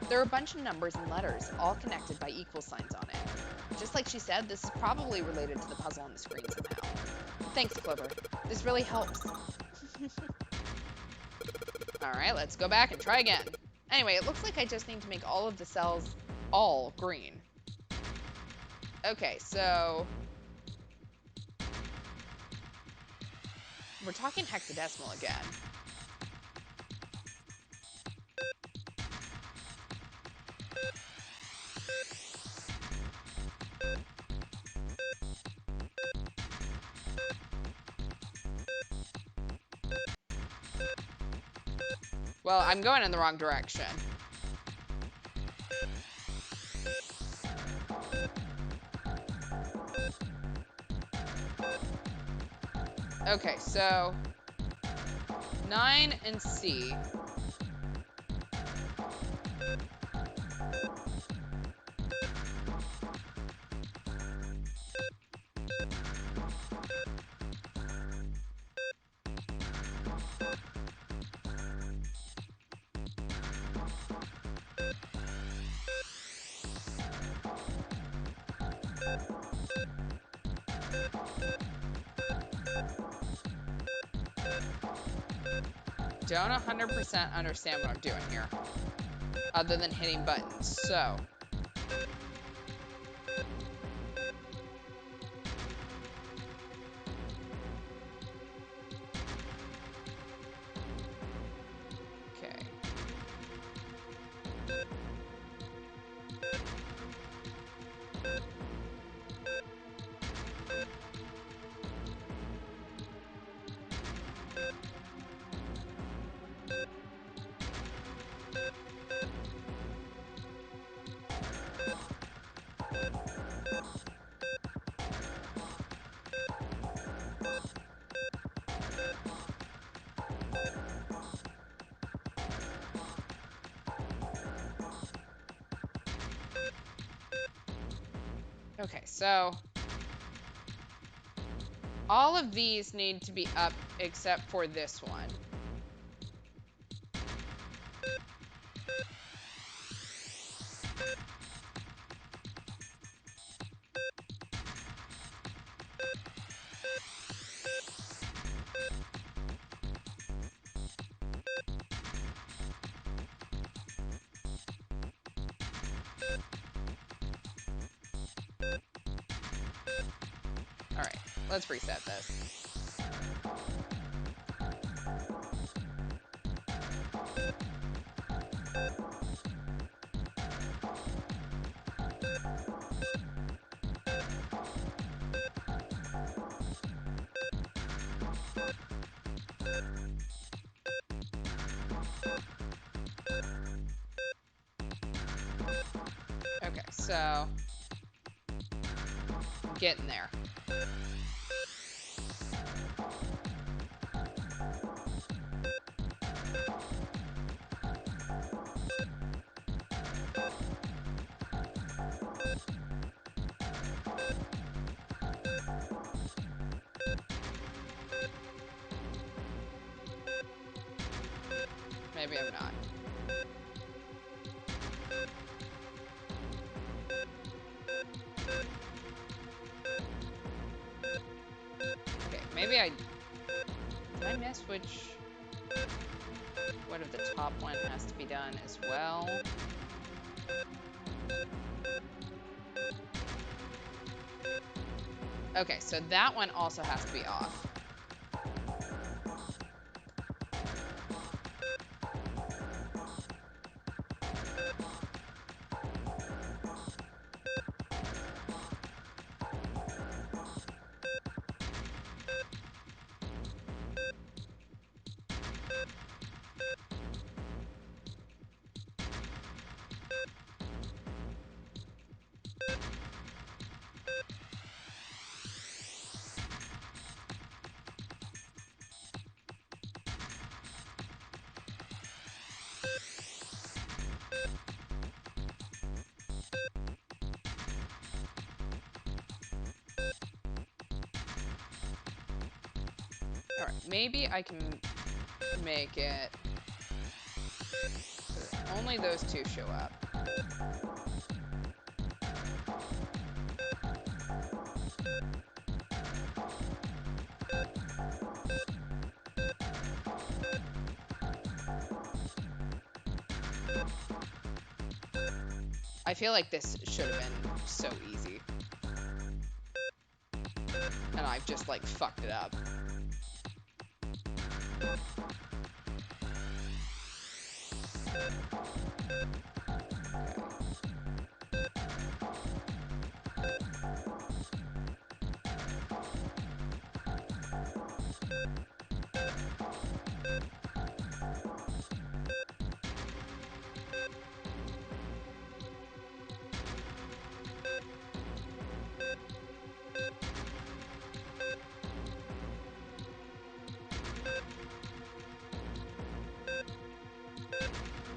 There are a bunch of numbers and letters, all connected by equal signs on it. Just like she said, this is probably related to the puzzle on the screen somehow. Thanks, Clover. This really helps. Alright, let's go back and try again. Anyway, it looks like I just need to make all of the cells all green. Okay, so... We're talking hexadecimal again. Well, I'm going in the wrong direction. Okay, so 9 and C. Don't 100% understand what I'm doing here, other than hitting buttons. So, okay. Okay, so all of these need to be up except for this one. All right, let's reset this. Okay, so getting there. Maybe I'm not. Okay, maybe did I miss what of the top one has to be done as well? Okay, so that one also has to be off. All right, maybe I can make it so that only those two show up. I feel like this should have been so easy. And I've just like fucked it up.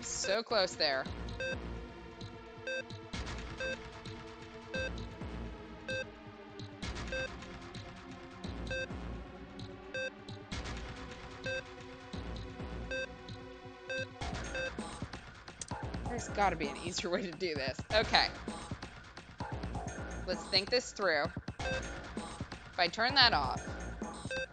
So close there. There's got to be an easier way to do this. Okay. Let's think this through. If I turn that off, okay.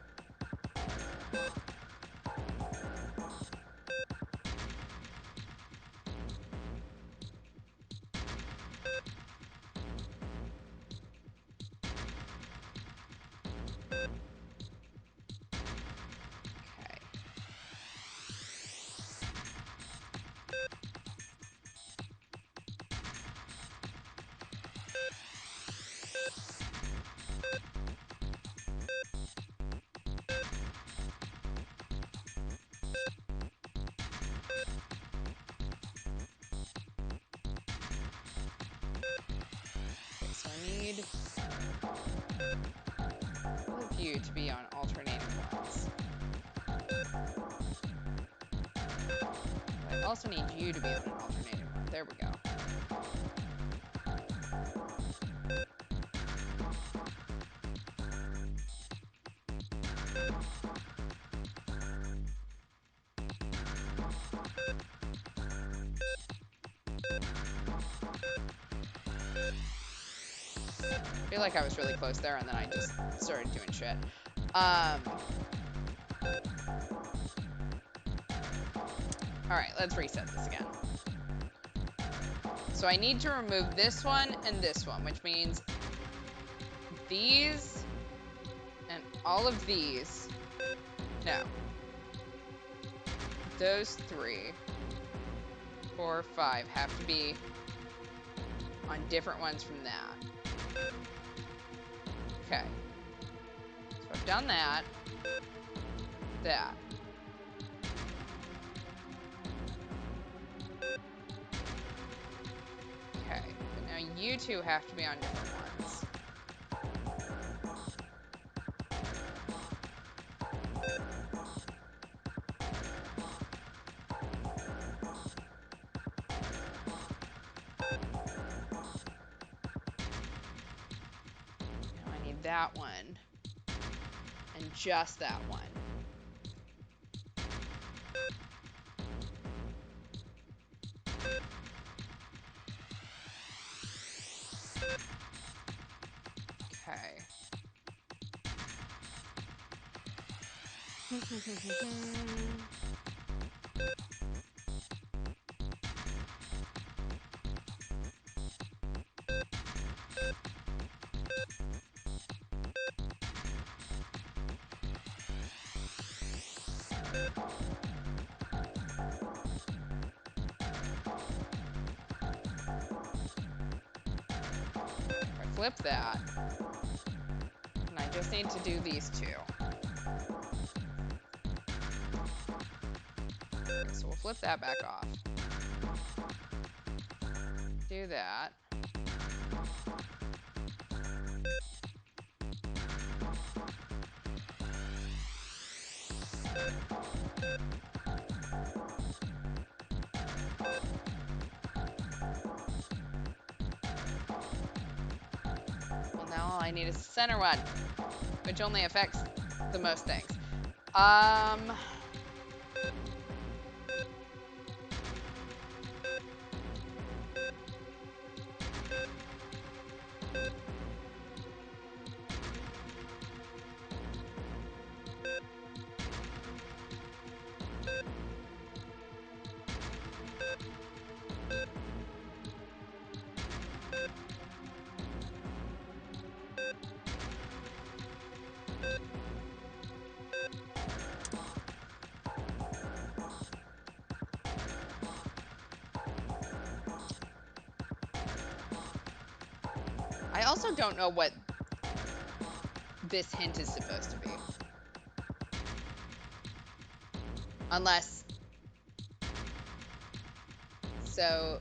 So I need all of you to be on alternating ones. I also need you to be on an alternating one. There we go. I feel like I was really close there and then I just started doing shit. Alright, let's reset this again. So I need to remove this one and this one, which means these and all of these. No. Those 3, 4, 5 have to be on different ones from that. Okay. So I've done that. That. Okay. But now you two have to be on different ones. Now I need that one. And just that one. Okay. If I flip that, and I just need to do these two. Okay, so we'll flip that back off. Do that. Well, now all I need is the center one, which only affects the most things. I also don't know what this hint is supposed to be. Unless... So...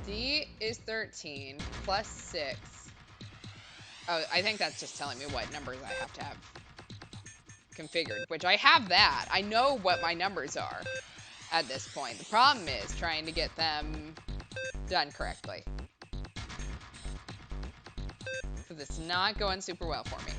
D is 13 plus 6. Oh, I think that's just telling me what numbers I have to have configured, which I have that. I know what my numbers are at this point. The problem is trying to get them done correctly. Because it's not going super well for me.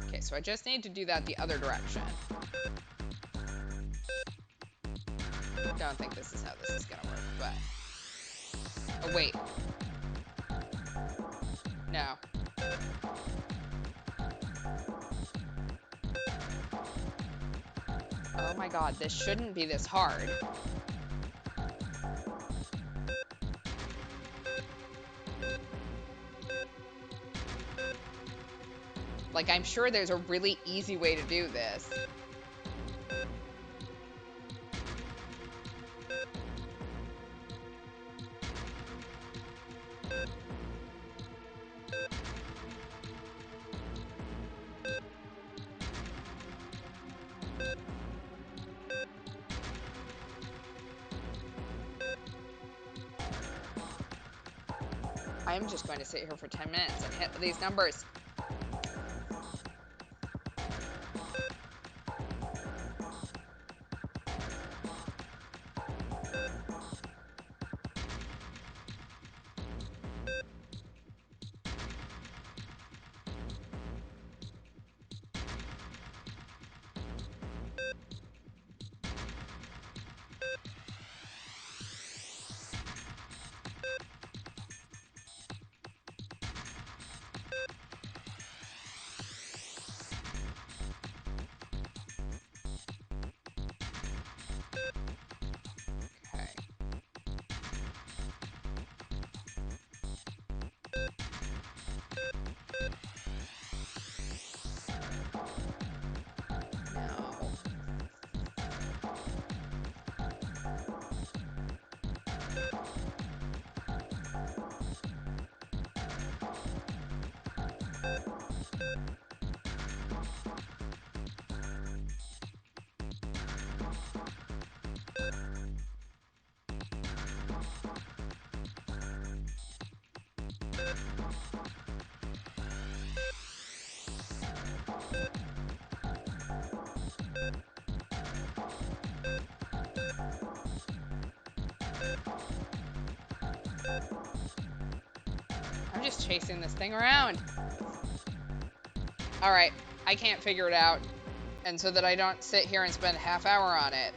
Okay, so I just need to do that the other direction. Don't think this is how this is gonna work, but... Oh, wait. No. Oh my god, this shouldn't be this hard. Like, I'm sure there's a really easy way to do this. I'm just going to sit here for 10 minutes and hit these numbers. Okay. No. I'm just chasing this thing around. All right, I can't figure it out. And so that I don't sit here and spend a half hour on it,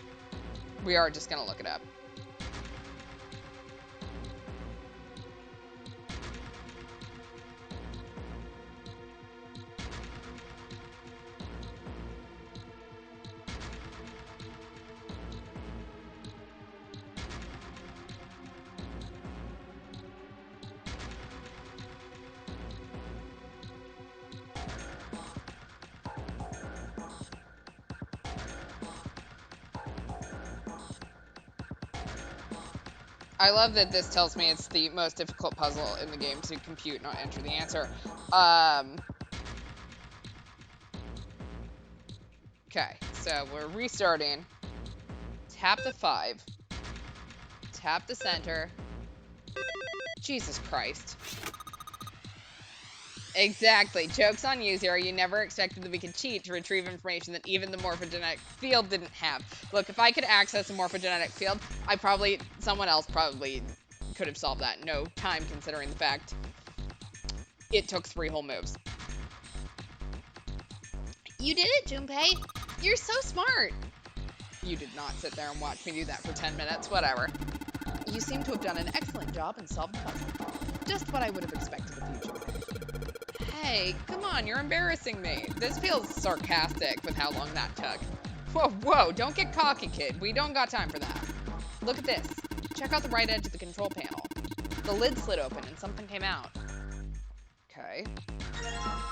we are just gonna look it up. I love that this tells me it's the most difficult puzzle in the game to compute, not enter the answer. Okay, so we're restarting. Tap the 5. Tap the center. Jesus Christ. Exactly. Joke's on you, Zero. You never expected that we could cheat to retrieve information that even the morphogenetic field didn't have. Look, if I could access a morphogenetic field, someone else probably could have solved that in no time, considering the fact it took 3 whole moves. You did it, Junpei. You're so smart. You did not sit there and watch me do that for 10 minutes. Whatever. You seem to have done an excellent job and solved the puzzle. Just what I would have expected of you, Junpei. Hey, come on, you're embarrassing me. This feels sarcastic with how long that took. Whoa, whoa, don't get cocky, kid. We don't got time for that. Look at this. Check out the right edge of the control panel. The lid slid open and something came out. Okay.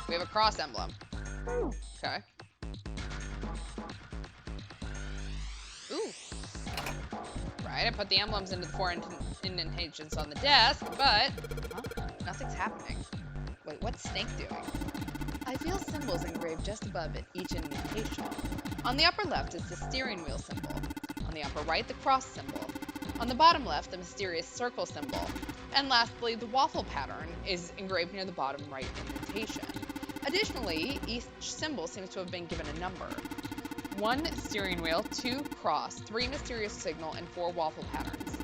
We have a cross emblem. Okay. Ooh. Right, I put the emblems into the four indentations on the desk, but nothing's happening. Wait, what's Snake doing? I feel symbols engraved just above it, each indentation. On the upper left is the steering wheel symbol. On the upper right, the cross symbol. On the bottom left, the mysterious circle symbol. And lastly, the waffle pattern is engraved near the bottom right indentation. Additionally, each symbol seems to have been given a number. 1 steering wheel, 2 cross, 3 mysterious signal, and 4 waffle patterns.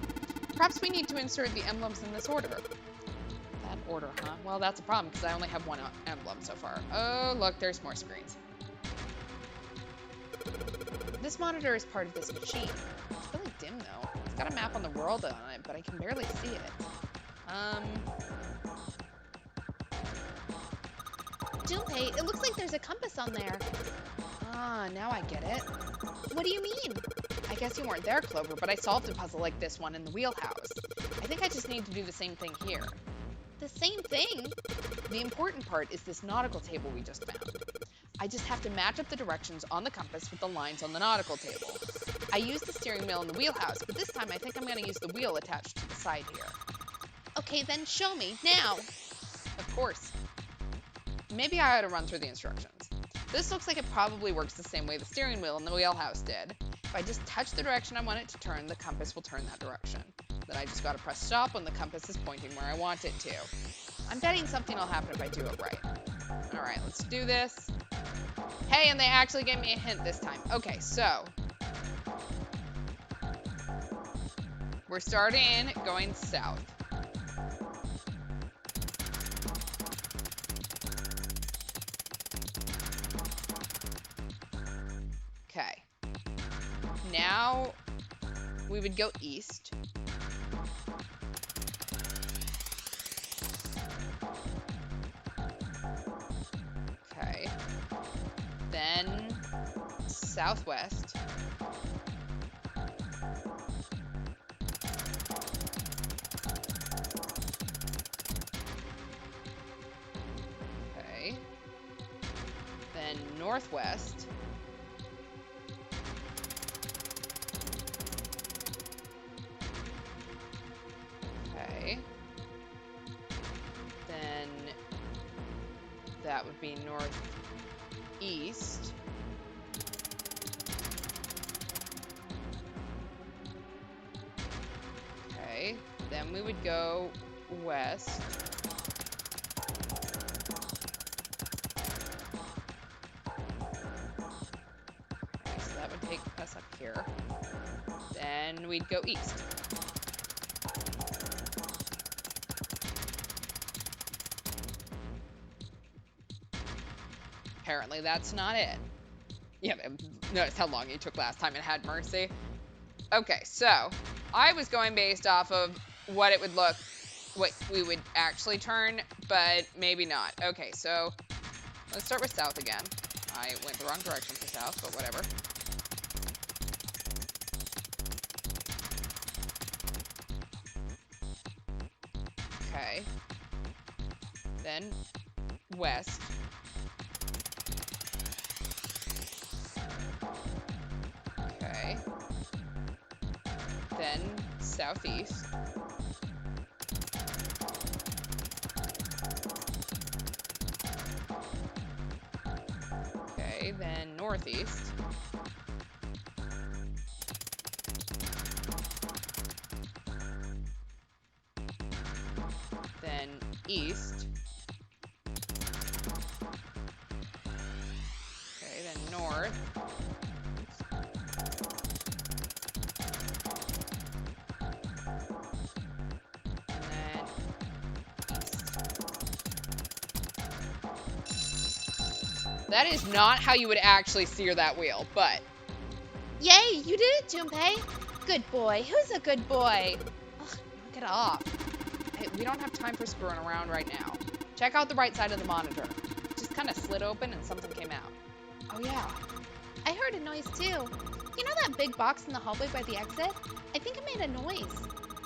Perhaps we need to insert the emblems in this order. That order, huh? Well, that's a problem because I only have 1 emblem so far. Oh, look, there's more screens. This monitor is part of this machine. It's really dim, though. It's got a map on the world on it, but I can barely see it. Junpei, it looks like there's a compass on there. Ah, now I get it. What do you mean? I guess you weren't there, Clover, but I solved a puzzle like this one in the wheelhouse. I think I just need to do the same thing here. The same thing? The important part is this nautical table we just found. I just have to match up the directions on the compass with the lines on the nautical table. I used the steering wheel in the wheelhouse, but this time I think I'm going to use the wheel attached to the side here. Okay, then show me, now. Of course. Maybe I ought to run through the instructions. This looks like it probably works the same way the steering wheel in the wheelhouse did. If I just touch the direction I want it to turn, the compass will turn that direction. Then I just gotta press stop when the compass is pointing where I want it to. I'm betting something will happen if I do it right. Alright, let's do this. Hey, and they actually gave me a hint this time. Okay, so we're starting going south. Okay. Now we would go east. Okay. Then southwest. Okay. Then northwest. Okay. Then that would be northeast. Okay. Then we would go west. Okay, so that would take us up here. Then we'd go east. Apparently that's not it. Yeah, notice how long you took last time and had mercy. Okay, so I was going based off of what it would look, what we would actually turn, but maybe not. Okay, so let's start with south again. I went the wrong direction for south, but whatever. Okay. Then west. Okay. Then southeast. Okay, then northeast. Then east. Okay, then north. And then east. That is not how you would actually steer that wheel, but Yay, you did it, Junpei. Good boy. Who's a good boy? Ugh, it off. Hey, we don't have time for screwing around right now. Check out the right side of the monitor. It just kind of slid open and something came out. Oh, yeah. I heard a noise too. You know that big box in the hallway by the exit? I think it made a noise.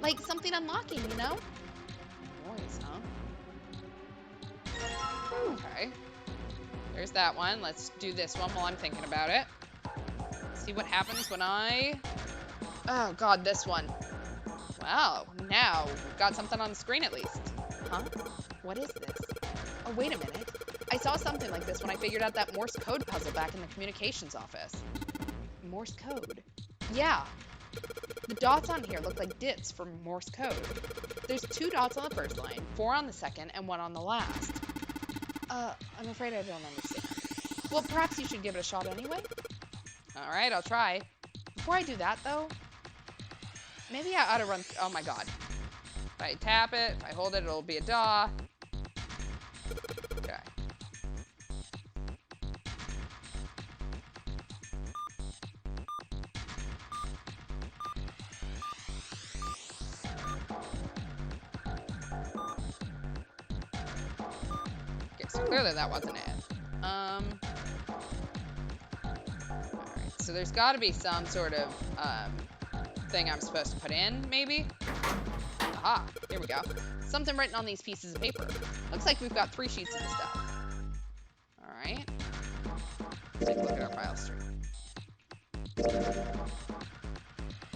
Like something unlocking, you know? Noise, huh? Okay. There's that one. Let's do this one while I'm thinking about it. See what happens when I... Oh, God, this one. Wow, now we've got something on the screen at least. Huh? What is this? Oh, wait a minute. I saw something like this when I figured out that Morse code puzzle back in the communications office. Morse code? Yeah. The dots on here look like dits for Morse code. There's 2 dots on the first line, 4 on the second, and 1 on the last. I'm afraid I don't understand. Well, perhaps you should give it a shot anyway? All right, I'll try. Before I do that, though, maybe I ought to run... Oh, my God. If I tap it, if I hold it, it'll be a DAW. Okay. Okay, so clearly that wasn't it. Alright, so there's got to be some sort of thing I'm supposed to put in, maybe? Aha, here we go. Something written on these pieces of paper. Looks like we've got 3 sheets of this stuff. Alright. Let's take a look at our file stream.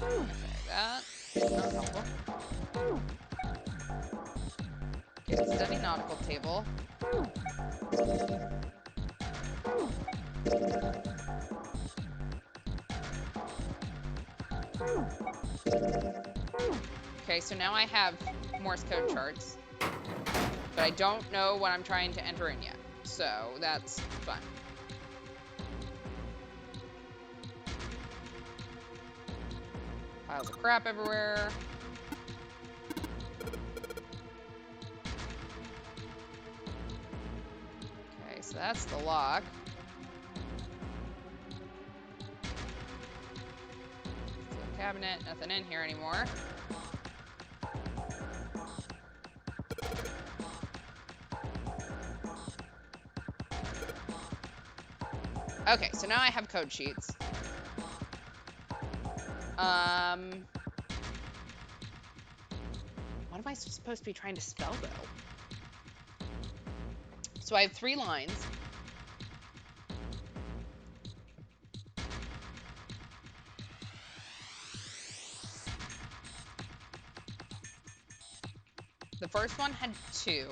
Okay, that. Not helpful. Okay, study nautical table. Okay, so now I have Morse code charts, but I don't know what I'm trying to enter in yet, so that's fun. Piles of crap everywhere. Okay, so that's the lock. Cabinet, nothing in here anymore. Okay, so now I have code sheets. What am I supposed to be trying to spell, though? So I have 3 lines. The first one had 2.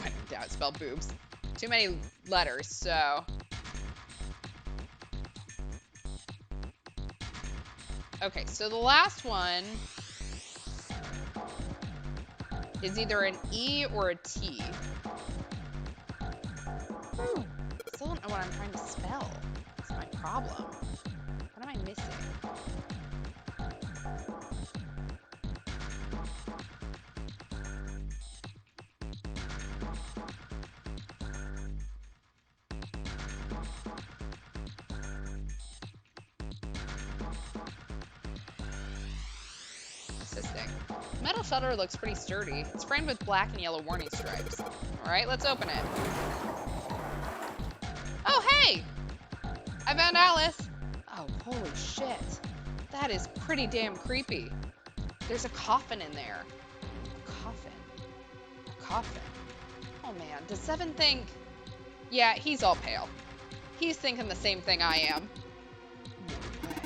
I doubt it spelled boobs. Too many letters, so. Okay, so the last one is either an E or a T. Still don't know what I'm trying to spell. That's my problem. What am I missing? Assisting. Metal shutter looks pretty sturdy. It's framed with black and yellow warning stripes. All right, let's open it. Oh, hey! I found Alice. Oh, holy shit. That is pretty damn creepy. There's a coffin in there. A coffin. A coffin. Oh, man. Does Seven think... Yeah, he's all pale. He's thinking the same thing I am. No way.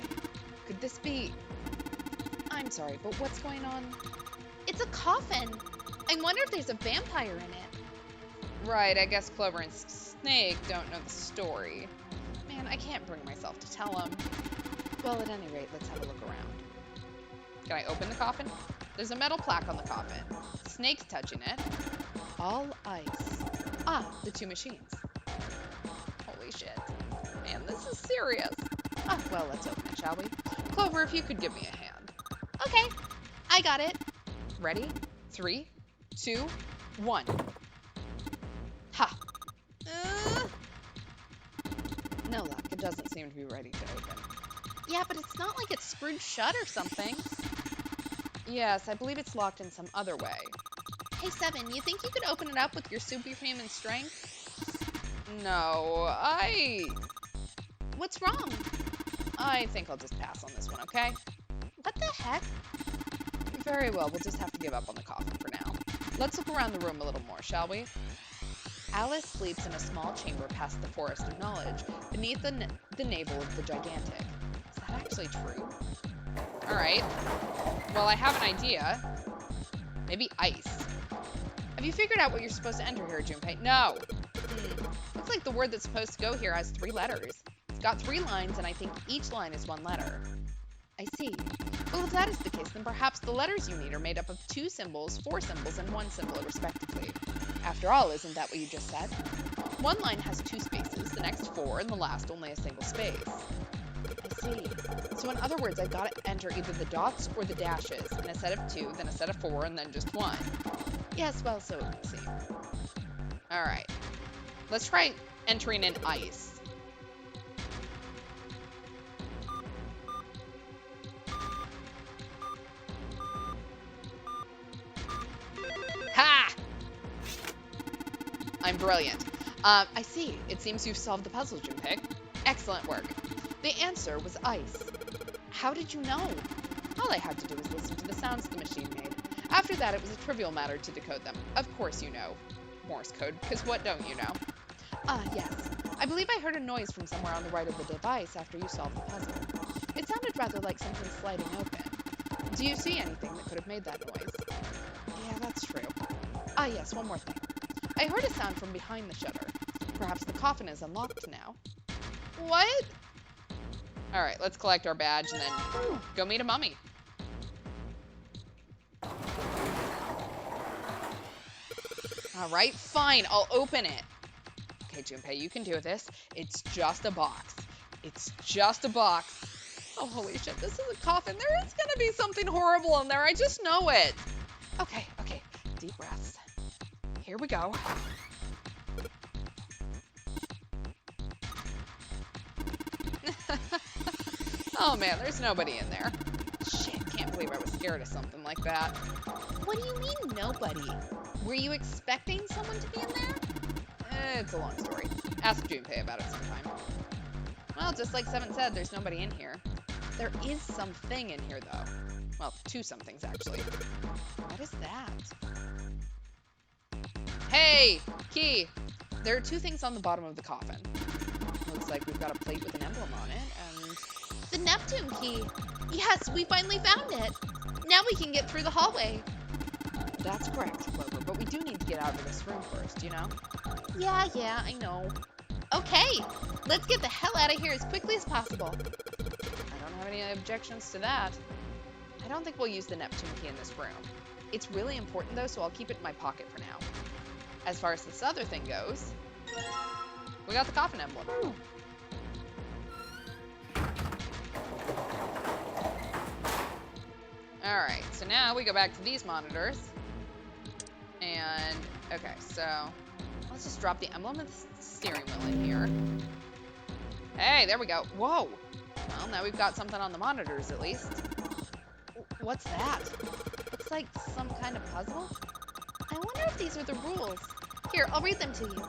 Could this be... I'm sorry, but what's going on? It's a coffin. I wonder if there's a vampire in it. Right, I guess Clover and Snake don't know the story. Man, I can't bring myself to tell them. Well, at any rate, let's have a look around. Can I open the coffin? There's a metal plaque on the coffin. Snake's touching it. All ice. Ah, the 2 machines. Holy shit. Man, this is serious. Ah, well, let's open it, shall we? Clover, if you could give me a hand. Okay, I got it. Ready? 3, 2, 1. Ha! No luck. It doesn't seem seem to be ready to open. Yeah, but it's not like it's screwed shut or something. Yes, I believe it's locked in some other way. Hey, Seven, you think you could open it up with your superhuman strength? No, What's wrong? I think I'll just pass on this one, okay? What the heck? Very well, we'll just have to give up on the coffin for now. Let's look around the room a little more, shall we? Alice sleeps in a small chamber past the Forest of Knowledge, beneath the navel of the Gigantic. Is that actually true? Alright. Well, I have an idea. Maybe ice. Have you figured out what you're supposed to enter here, Junpei? No! Looks like the word that's supposed to go here has 3 letters. It's got 3 lines, and I think each line is 1 letter. I see. Well, if that is the case, then perhaps the letters you need are made up of 2 symbols, 4 symbols, and 1 symbol, respectively. After all, isn't that what you just said? One line has 2 spaces, the next 4, and the last only a single space. I see. So in other words, I've got to enter either the dots or the dashes, in a set of 2, then a set of 4, and then just 1. Yes, well, so it would seem. Alright. Let's try entering in ice. Ha! I'm brilliant. I see. It seems you've solved the puzzle, Junpei. Excellent work. The answer was ice. How did you know? All I had to do was listen to the sounds the machine made. After that, it was a trivial matter to decode them. Of course you know Morse code, because what don't you know? Yes. I believe I heard a noise from somewhere on the right of the device after you solved the puzzle. It sounded rather like something sliding open. Do you see anything that could have made that noise? Yeah, that's true. Yes, one more thing. I heard a sound from behind the shutter. Perhaps the coffin is unlocked now. What? Alright, let's collect our badge and then go meet a mummy. Alright, fine, I'll open it. Okay, Junpei, you can do this. It's just a box. It's just a box. Oh, holy shit, this is a coffin. There is gonna be something horrible in there. I just know it. Okay, deep breaths. Here we go. Oh man, there's nobody in there. Shit, can't believe I was scared of something like that. What do you mean, nobody? Were you expecting someone to be in there? It's a long story. Ask Junpei about it sometime. Well, just like Seven said, there's nobody in here. There is something in here, though. Well, 2 somethings, actually. What is that? Hey! Key! There are 2 things on the bottom of the coffin. Looks like we've got a plate with an emblem on it, and... The Neptune key! Yes, we finally found it! Now we can get through the hallway. That's correct, Clover, but we do need to get out of this room first, you know? Yeah, I know. Okay, let's get the hell out of here as quickly as possible. I don't have any objections to that. I don't think we'll use the Neptune key in this room. It's really important, though, so I'll keep it in my pocket for now. As far as this other thing goes, we got the coffin emblem. Alright, so now we go back to these monitors. And, okay, so let's just drop the emblem of the steering wheel in here. Hey, there we go. Whoa! Well, now we've got something on the monitors, at least. What's that? Looks like some kind of puzzle? I wonder if these are the rules. Here, I'll read them to you.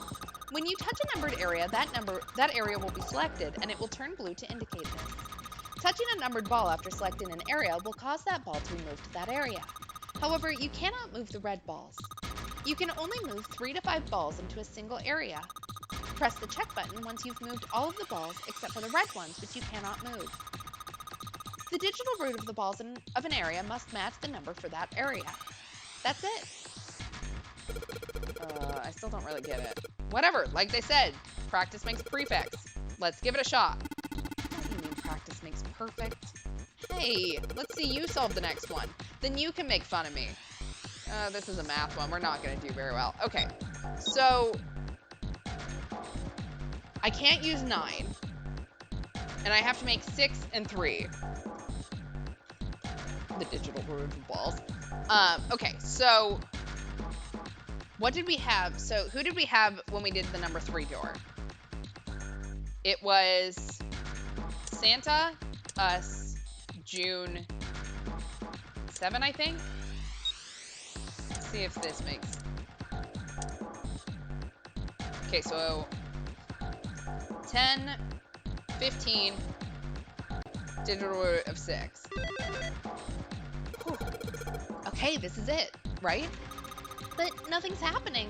When you touch a numbered area, that area will be selected, and it will turn blue to indicate this. Touching a numbered ball after selecting an area will cause that ball to be moved to that area. However, you cannot move the red balls. You can only move 3 to 5 balls into a single area. Press the check button once you've moved all of the balls except for the red ones, which you cannot move. The digital root of the balls of an area must match the number for that area. That's it. I still don't really get it. Whatever, like they said, practice makes prefects. Let's give it a shot. What do you mean practice makes perfect? Hey, let's see you solve the next one. Then you can make fun of me. This is a math one. We're not going to do very well. Okay, so I can't use 9. And I have to make 6 and 3. The digital root of the balls. Okay, so what did we have? So who did we have when we did the number 3 door? It was Santa, us, June 7, I think. Let's see if this makes. Okay, so 10, 15, digital root of 6. Whew. Okay, this is it, right? But nothing's happening.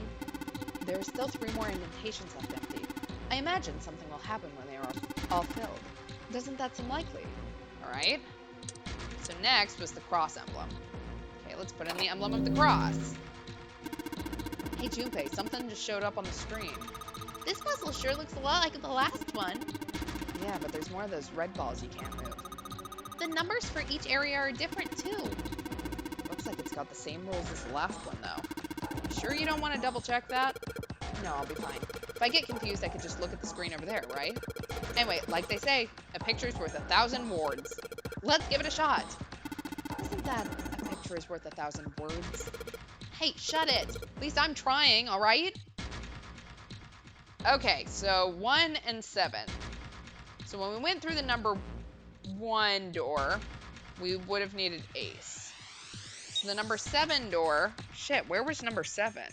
There are still 3 more indentations left empty. I imagine something will happen when they are all filled. Doesn't that seem likely? All right. So next was the cross emblem. Okay, let's put in the emblem of the cross. Hey Junpei, something just showed up on the screen. This puzzle sure looks a lot like the last one. Yeah, but there's more of those red balls you can't move. The numbers for each area are different too. Looks like it's got the same rules as the last one, though. Sure you don't want to double check that? No, I'll be fine. If I get confused, I could just look at the screen over there, right? Anyway, like they say, a picture's worth 1,000 words. Let's give it a shot. Isn't that... A picture is worth 1,000 words. Hey, shut it. At least I'm trying, all right? Okay, so 1 and 7. So when we went through the number 1 door, we would have needed ace. So the number 7 door... Shit, where was number 7?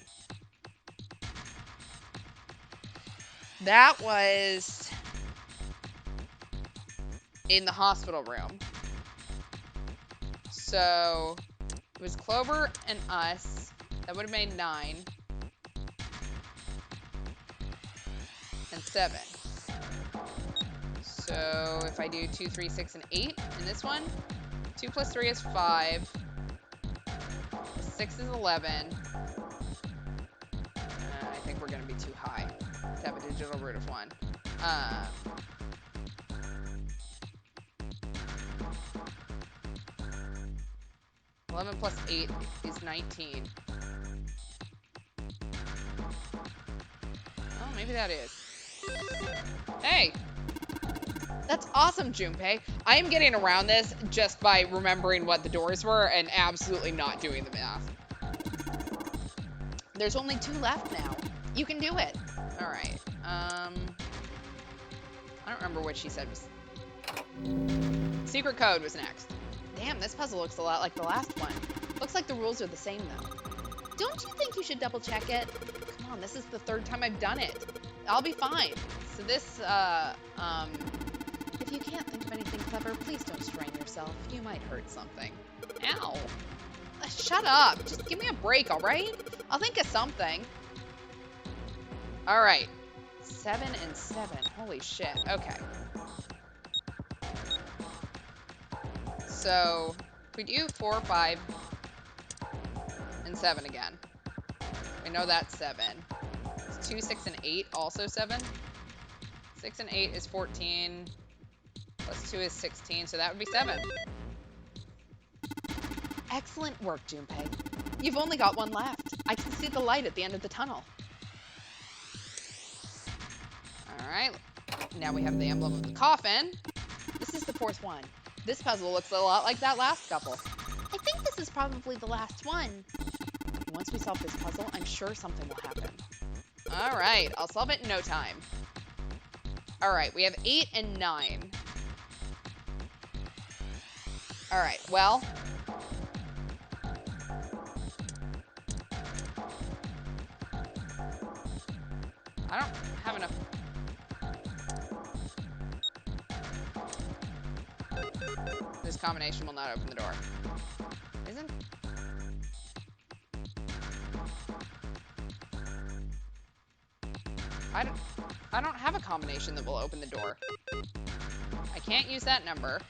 That was in the hospital room. So it was Clover and us. That would have made 9. And 7. So if I do 2, 3, 6, and 8 in this one, 2 plus 3 is 5. 6 is 11. I think we're going to be too high to have a digital root of 1. 11 plus 8 is 19. Oh, maybe that is. Hey! That's awesome, Junpei. I am getting around this just by remembering what the doors were and absolutely not doing the math. There's only 2 left now. You can do it. All right. I don't remember what she said was... Secret code was next. Damn, this puzzle looks a lot like the last one. Looks like the rules are the same, though. Don't you think you should double check it? Come on, this is the 3rd time I've done it. I'll be fine. So this, If you can't think of anything clever, please don't strain yourself. You might hurt something. Ow. Shut up. Just give me a break, all right? I'll think of something. All right. 7 and 7. Holy shit. Okay. So, if we do 4, 5, and 7 again. We know that's 7. It's 2, 6, and 8, also 7. 6 and 8 is 14. Plus 2 is 16, so that would be 7. Excellent work, Junpei. You've only got 1 left. I can see the light at the end of the tunnel. Alright, now we have the emblem of the coffin. This is the 4th one. This puzzle looks a lot like that last couple. I think this is probably the last one. Once we solve this puzzle, I'm sure something will happen. Alright, I'll solve it in no time. Alright, we have 8 and 9. Alright, well... I don't have enough... This combination will not open the door. Isn't... I don't have a combination that will open the door. I can't use that number.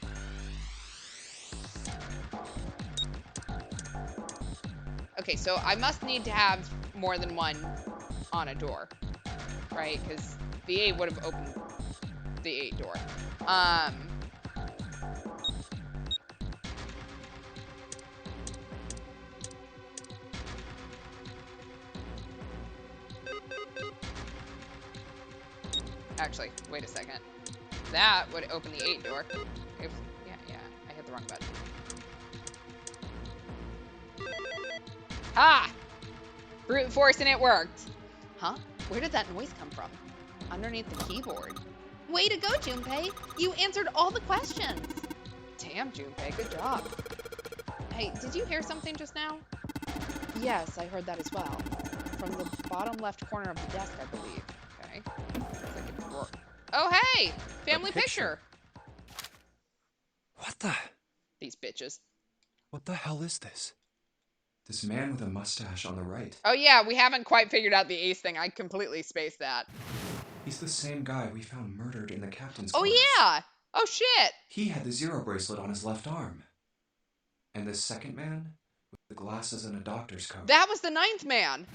Okay, so I must need to have more than 1 on a door, right? Because the 8 would have opened the 8 door. Actually, wait a second. That would open the 8 door. If, yeah, I hit the wrong button. Ah! Brute force and it worked. Huh? Where did that noise come from? Underneath the keyboard. Way to go, Junpei. You answered all the questions. Damn, Junpei, good job. Hey, did you hear something just now? Yes, I heard that as well. From the bottom left corner of the desk, I believe. Okay. Looks like a drawer. Oh, hey! Family picture. What the? These bitches. What the hell is this? This man with a mustache on the right. Oh, yeah, we haven't quite figured out the ace thing. I completely spaced that. He's the same guy we found murdered in the captain's Oh, quarters. yeah! Oh, shit! He had the zero bracelet on his left arm. And this second man, with the glasses and a doctor's coat. That was the 9th man!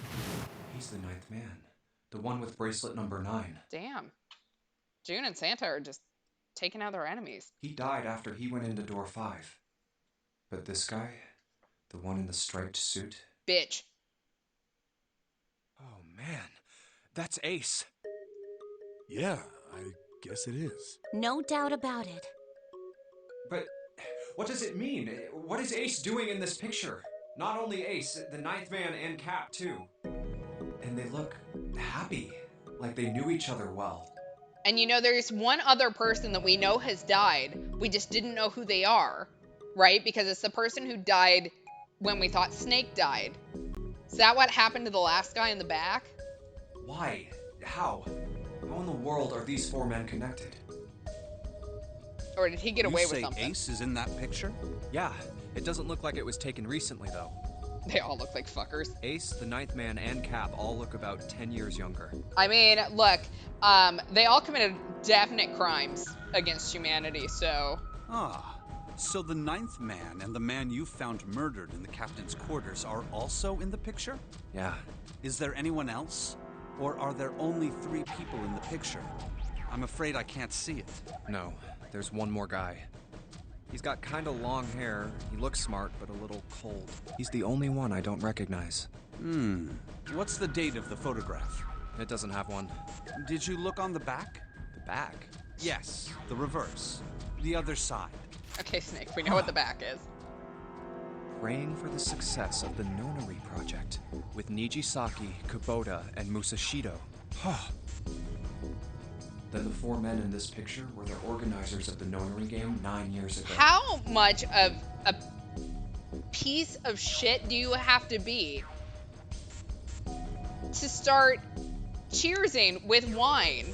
He's the 9th man. The one with bracelet number 9. Damn. June and Santa are just taking out their enemies. He died after he went into door 5. But this guy, the one in the striped suit. Bitch. Oh man, that's Ace. Yeah, I guess it is. No doubt about it. But what does it mean? What is Ace doing in this picture? Not only Ace, the 9th man and Cap too. And they look happy, like they knew each other well. And you know, there's one other person that we know has died. We just didn't know who they are, right? Because it's the person who died when we thought Snake died. Is that what happened to the last guy in the back? Why? How? How in the world are these 4 men connected? Or did he get away with something? Ace is in that picture? Yeah, it doesn't look like it was taken recently though. They all look like fuckers. Ace, the 9th man, and Cap all look about 10 years younger. I mean, look, they all committed definite crimes against humanity, so... Ah, so the 9th man and the man you found murdered in the captain's quarters are also in the picture? Yeah. Is there anyone else? Or are there only 3 people in the picture? I'm afraid I can't see it. No, there's one more guy. He's got kinda long hair, he looks smart, but a little cold. He's the only one I don't recognize. What's the date of the photograph? It doesn't have one. Did you look on the back? The back? Yes, the reverse. The other side. Okay, Snake, we know what the back is. Praying for the success of the Nonary project with Nijisaki, Kubota, and Musashido. Then the 4 men in this picture were the organizers of the Nonary game 9 years ago. How much of a piece of shit do you have to be to start cheersing with wine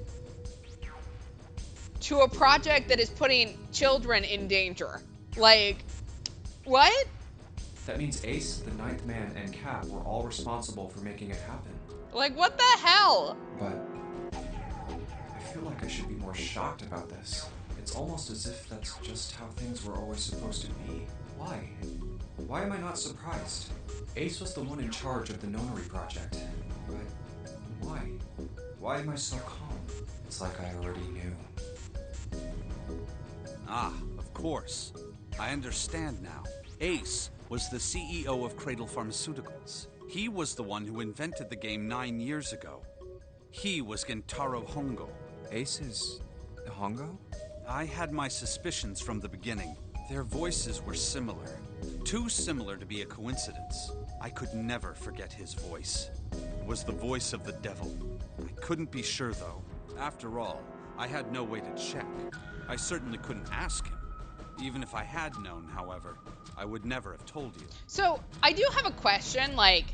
to a project that is putting children in danger? Like, what? That means Ace, the 9th man, and Cap were all responsible for making it happen. Like, what the hell? But I feel like I should be more shocked about this. It's almost as if that's just how things were always supposed to be. Why? Why am I not surprised? Ace was the one in charge of the Nonary project. But why? Why am I so calm? It's like I already knew. Ah, of course. I understand now. Ace was the CEO of Cradle Pharmaceuticals. He was the one who invented the game 9 years ago. He was Gentaro Hongo. Ace is Hongo? I had my suspicions from the beginning. Their voices were similar. Too similar to be a coincidence. I could never forget his voice. It was the voice of the devil. I couldn't be sure, though. After all, I had no way to check. I certainly couldn't ask him. Even if I had known, however, I would never have told you. So, I do have a question, like,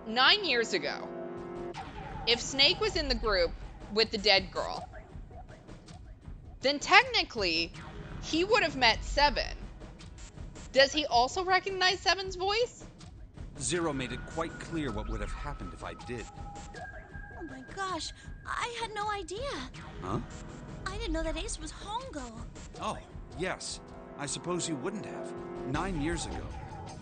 9 years ago, if Snake was in the group with the dead girl, then technically, he would have met Seven. Does he also recognize Seven's voice? Zero made it quite clear what would have happened if I did. Oh my gosh, I had no idea. Huh? I didn't know that Ace was Hongo. Oh, yes. I suppose you wouldn't have. 9 years ago,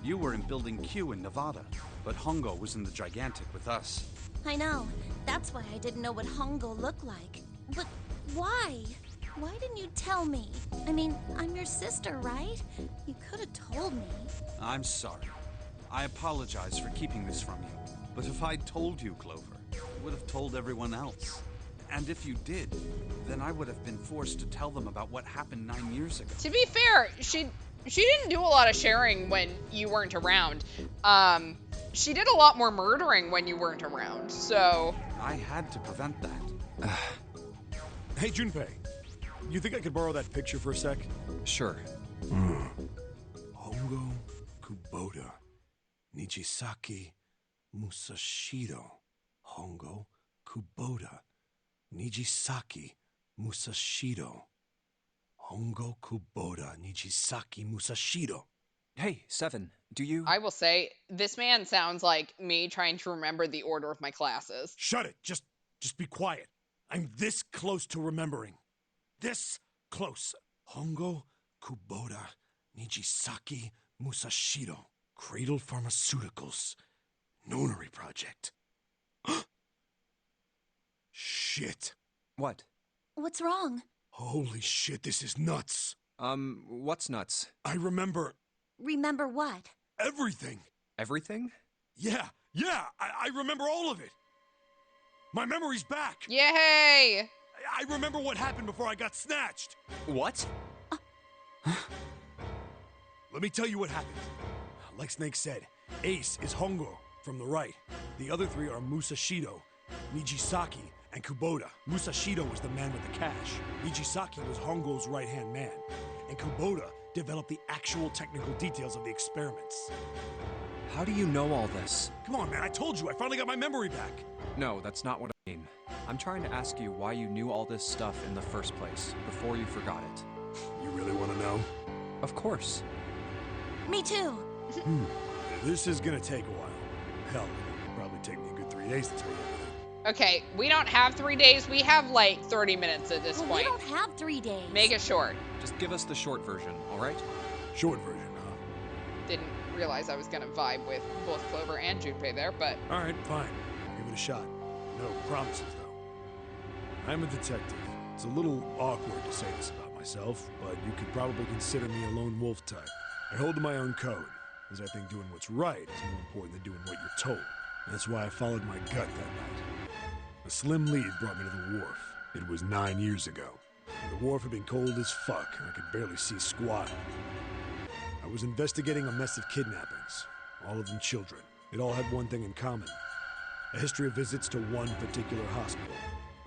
you were in Building Q in Nevada, but Hongo was in the Gigantic with us. I know. That's why I didn't know what Hongo looked like. But why? Why didn't you tell me? I mean, I'm your sister, right? You could have told me. I'm sorry. I apologize for keeping this from you. But if I'd told you, Clover, I would have told everyone else. And if you did, then I would have been forced to tell them about what happened 9 years ago. To be fair, she didn't do a lot of sharing when you weren't around. She did a lot more murdering when you weren't around, so... I had to prevent that. Hey, Junpei. You think I could borrow that picture for a sec? Sure. Hongo Kubota. Nijisaki Musashiro. Hongo Kubota. Nijisaki Musashiro. Hongo Kubota. Nijisaki Musashiro. Hey, Seven, do you... I will say, this man sounds like me trying to remember the order of my classes. Shut it. Just be quiet. I'm this close to remembering. This close. Hongo Kubota Nijisaki Musashiro. Cradle Pharmaceuticals. Nonary Project. Shit. What? What's wrong? Holy shit, this is nuts. What's nuts? I remember Remember what? everything. Everything? Yeah, I remember all of it. My memory's back. Yay! I remember what happened before I got snatched. What? Let me tell you what happened. Like Snake said, Ace is Hongo from the right. The other three are Musashido, Nijisaki, and Kubota. Musashido was the man with the cash. Nijisaki was Hongo's right-hand man. And Kubota developed the actual technical details of the experiments. How do you know all this? Come on, man, I told you, I finally got my memory back. No, that's not what I mean. I'm trying to ask you why you knew all this stuff in the first place, before you forgot it. You really want to know? Of course. Me too. This is gonna take a while. Hell, it'll probably take me a good 3 days to tell you everything. Okay, we don't have 3 days. We have like 30 minutes at this Well, we point. don't have 3 days. Make it short. Just give us the short version, alright? Short version, huh? Didn't realize I was gonna vibe with both Clover and Junpei there, but Alright, fine. I'll give it a shot. No promises, though. I'm a detective. It's a little awkward to say this about myself, but you could probably consider me a lone wolf type. I hold to my own code, as I think doing what's right is more important than doing what you're told. That's why I followed my gut that night. A slim lead brought me to the wharf. It was 9 years ago. The wharf had been cold as fuck, and I could barely see squat. I was investigating a mess of kidnappings, all of them children. It all had one thing in common. A history of visits to one particular hospital.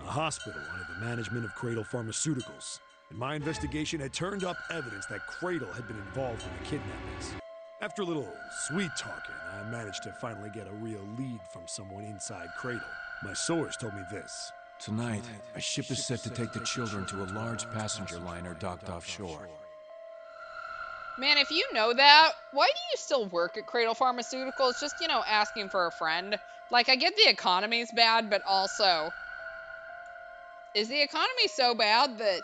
A hospital under the management of Cradle Pharmaceuticals. And my investigation had turned up evidence that Cradle had been involved in the kidnappings. After a little sweet talking, I managed to finally get a real lead from someone inside Cradle. My source told me this. Tonight, a ship is set to take the children to a large passenger liner docked offshore. man, if you know that, why do you still work at Cradle Pharmaceuticals? Just, asking for a friend. Like, I get the economy's bad, but also, is the economy so bad that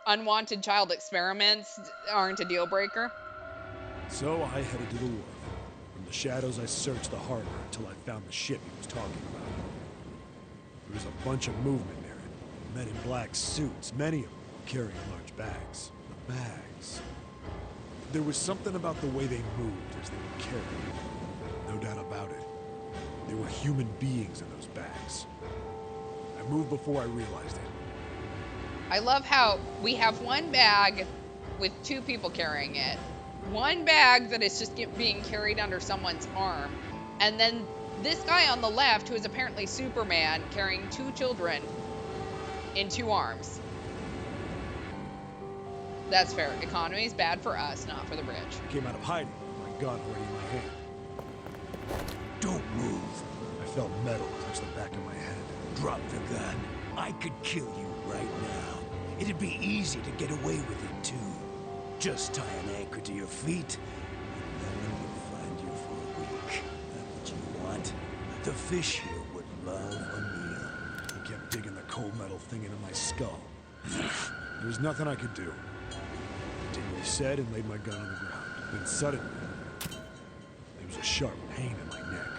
unwanted child experiments aren't a deal breaker? So I headed to the wharf. From the shadows, I searched the harbor until I found the ship he was talking about. There was a bunch of movement near it. Men in black suits, many of them carrying large bags. The bags. There was something about the way they moved as they were carried. No doubt about it. There were human beings in those bags. I moved before I realized it. I love how we have one bag with two people carrying it, one bag that is just being carried under someone's arm, and then this guy on the left, who is apparently Superman, carrying two children in two arms. That's fair. Economy is bad for us, not for the rich. I came out of hiding with my gun already in my hand. Don't move. I felt metal touch the back of my head. Drop the gun. I could kill you right now. It'd be easy to get away with it, too. Just tie an anchor to your feet, and no one will find you for a week. That's what you want. The fish here would love a meal. He kept digging the cold metal thing into my skull. There was nothing I could do. I did what he said and laid my gun on the ground. Then suddenly, there was a sharp pain in my neck.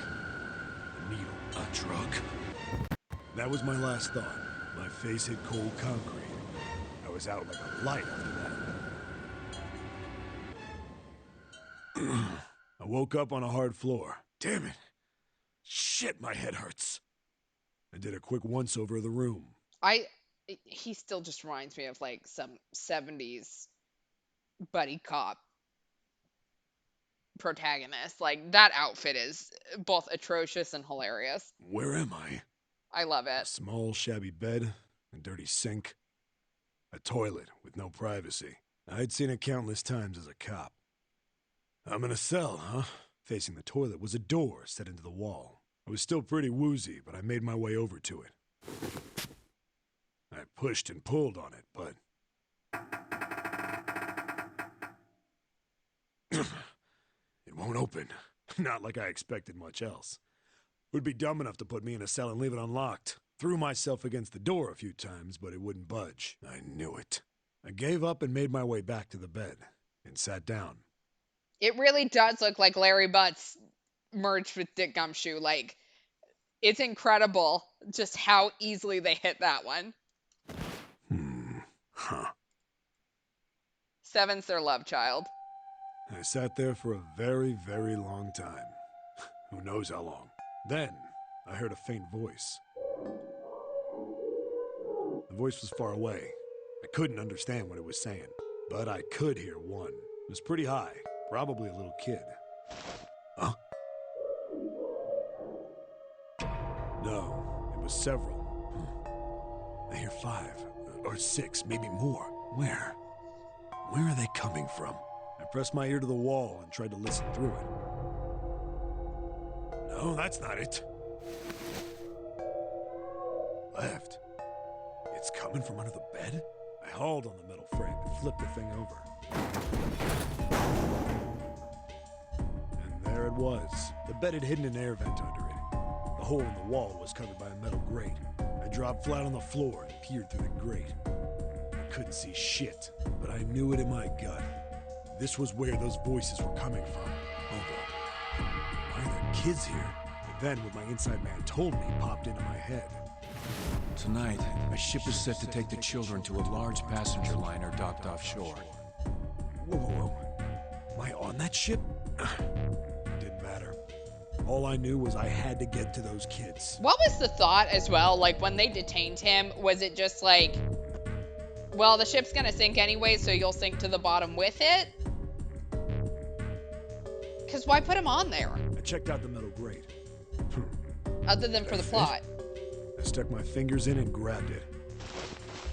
A needle. A drug? That was my last thought. My face hit cold concrete. I was out like a light after that. I woke up on a hard floor. Damn it. Shit, my head hurts. I did a quick once-over of the room. He still just reminds me of like some 70s buddy cop protagonist. Like, that outfit is both atrocious and hilarious. Where am I? I love A it. small, shabby bed, a dirty sink, a toilet with no privacy. I'd seen it countless times as a cop. I'm in a cell, huh? Facing the toilet was a door set into the wall. I was still pretty woozy, but I made my way over to it. I pushed and pulled on it, but... it won't open. Not like I expected much else. Would be dumb enough to put me in a cell and leave it unlocked. Threw myself against the door a few times, but it wouldn't budge. I knew it. I gave up and made my way back to the bed and sat down. It really does look like Larry Butts merged with Dick Gumshoe. Like, it's incredible just how easily they hit that one. Huh. Seven's their love child. I sat there for a very, very long time. Who knows how long. Then, I heard a faint voice. The voice was far away. I couldn't understand what it was saying, but I could hear one. It was pretty high, probably a little kid. Huh? No, it was several. I hear 5 or 6, maybe more. Where? Where are they coming from? I pressed my ear to the wall and tried to listen through it. No, that's not it. Left. It's coming from under the bed? I hauled on the metal frame and flipped the thing over. And there it was. The bed had hidden an air vent under it. The hole in the wall was covered by a metal grate. I dropped flat on the floor and peered through the grate. I couldn't see shit, but I knew it in my gut. This was where those voices were coming from. Hold on. Why are there kids here? But then what my inside man told me popped into my head. Tonight, a ship is set to take the children to a large passenger liner docked offshore. Whoa, whoa, whoa. Am I on that ship? Didn't matter. All I knew was I had to get to those kids. What was the thought as well? Like, when they detained him, was it just like, well, the ship's gonna sink anyway, so you'll sink to the bottom with it? Because why put him on there? I checked out the metal grate. Other than for the plot. I stuck my fingers in and grabbed it.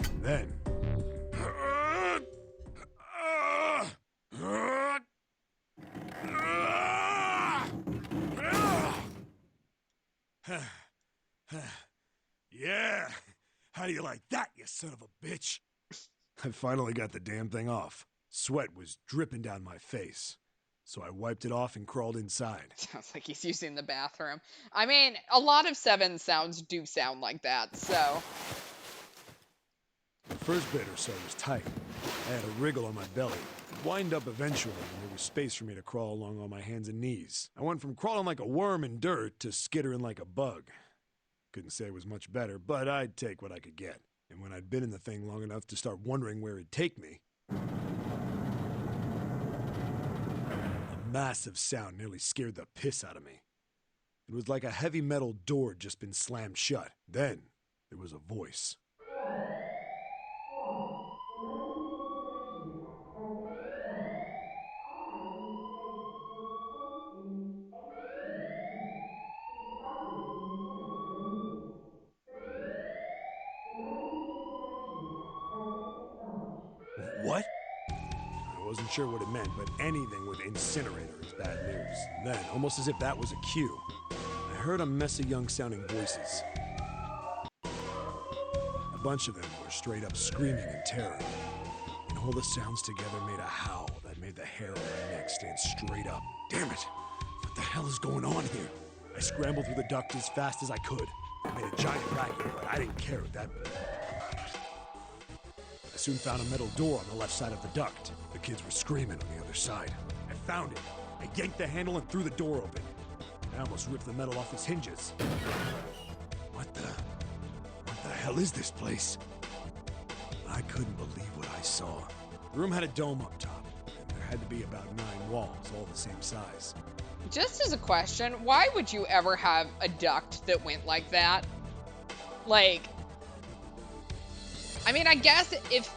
And then... Yeah! How do you like that, you son of a bitch? I finally got the damn thing off. Sweat was dripping down my face. So I wiped it off and crawled inside. Sounds like he's using the bathroom. I mean, a lot of Seven sounds do sound like that, so... The first bit or so was tight. I had a wriggle on my belly. It wind up eventually, and there was space for me to crawl along on my hands and knees. I went from crawling like a worm in dirt to skittering like a bug. Couldn't say it was much better, but I'd take what I could get. And when I'd been in the thing long enough to start wondering where it'd take me, a massive sound nearly scared the piss out of me. It was like a heavy metal door had just been slammed shut. Then, there was a voice. What? I wasn't sure what it meant, but anything with incinerator is bad news. Then, almost as if that was a cue, I heard a mess of young-sounding voices. A bunch of them were straight up screaming in terror. And all the sounds together made a howl that made the hair on my neck stand straight up. Damn it! What the hell is going on here? I scrambled through the duct as fast as I could. I made a giant racket, but I didn't care at that point. I soon found a metal door on the left side of the duct. The kids were screaming on the other side. I found it. I yanked the handle and threw the door open. I almost ripped the metal off its hinges. What the hell is this place? I couldn't believe what I saw. The room had a dome up top, and there had to be about 9 walls, all the same size. Just as a question, why would you ever have a duct that went like that? Like, I mean, I guess if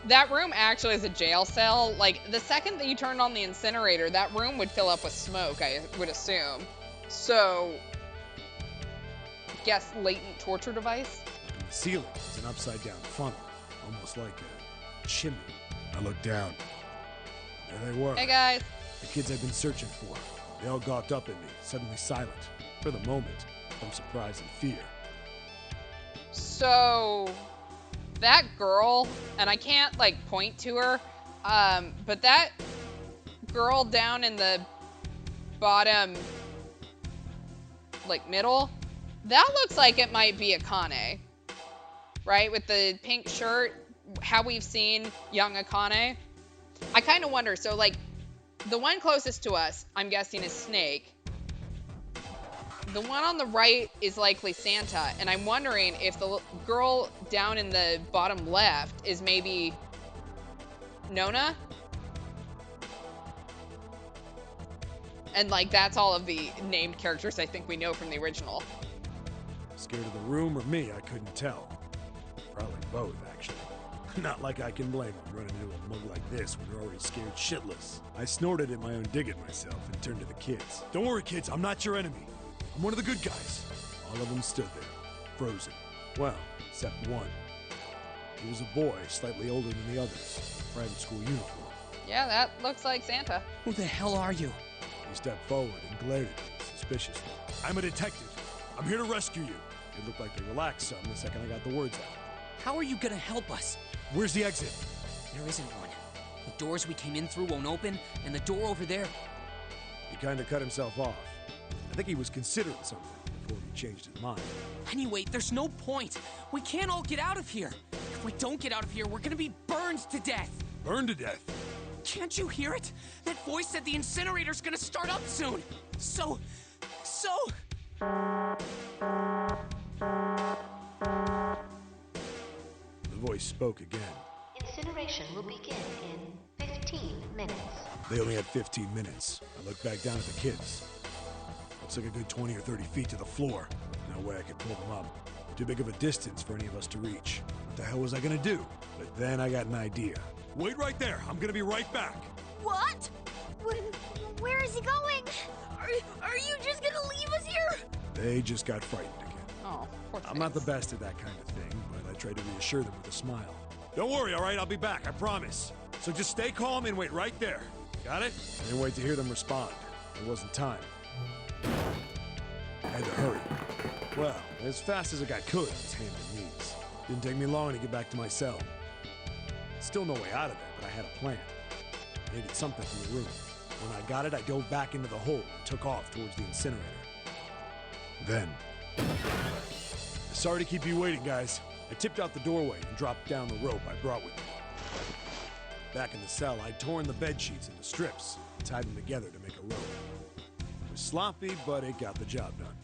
that room actually is a jail cell, like, the second that you turned on the incinerator, that room would fill up with smoke, I would assume. So, guess, latent torture device. Up in the ceiling is an upside-down funnel, almost like a chimney. I looked down. There they were. Hey, guys. The kids I've been searching for. They all gawked up at me, suddenly silent. For the moment, from surprise and fear. So, that girl, and I can't, like, point to her, but that girl down in the bottom, like, middle, that looks like it might be Akane, right? With the pink shirt, how we've seen young Akane. I kind of wonder, so, like, the one closest to us, I'm guessing, is Snake. The one on the right is likely Santa, and I'm wondering if the girl down in the bottom left is maybe Nona? And, like, that's all of the named characters I think we know from the original. Scared of the room or me, I couldn't tell. Probably both, actually. Not like I can blame them running into a mug like this when they're already scared shitless. I snorted at my own dig at myself and turned to the kids. Don't worry, kids, I'm not your enemy. I'm one of the good guys. All of them stood there, frozen. Well, except one. He was a boy, slightly older than the others, in a private school uniform. Yeah, that looks like Santa. Who the hell are you? He stepped forward and glared at me suspiciously. I'm a detective. I'm here to rescue you. It looked like they relaxed some the second I got the words out. How are you gonna help us? Where's the exit? There isn't one. The doors we came in through won't open, and the door over there... He kind of cut himself off. I think he was considering something before he changed his mind. Anyway, there's no point. We can't all get out of here. If we don't get out of here, we're gonna be burned to death. Burned to death? Can't you hear it? That voice said the incinerator's gonna start up soon. So... The voice spoke again. Incineration will begin in 15 minutes. They only had 15 minutes. I looked back down at the kids. Looks like a good 20 or 30 feet to the floor. No way I could pull them up. Too big of a distance for any of us to reach. What the hell was I gonna do? But then I got an idea. Wait right there. I'm gonna be right back. What? Where is he going? Are you just gonna leave us here? They just got frightened again. Oh, poor I'm not the best at that kind of thing, but I tried to reassure them with a smile. Don't worry, all right? I'll be back, I promise. So just stay calm and wait right there. Got it? I didn't wait to hear them respond. There wasn't time. I had to hurry. Well, as fast as I could, I was hands and knees. Didn't take me long to get back to my cell. Still no way out of there, but I had a plan. I needed something from the room. When I got it, I dove back into the hole and took off towards the incinerator. Then... Sorry to keep you waiting, guys. I tipped out the doorway and dropped down the rope I brought with me. Back in the cell, I'd torn the bed sheets into strips and tied them together to make a rope. It was sloppy, but it got the job done.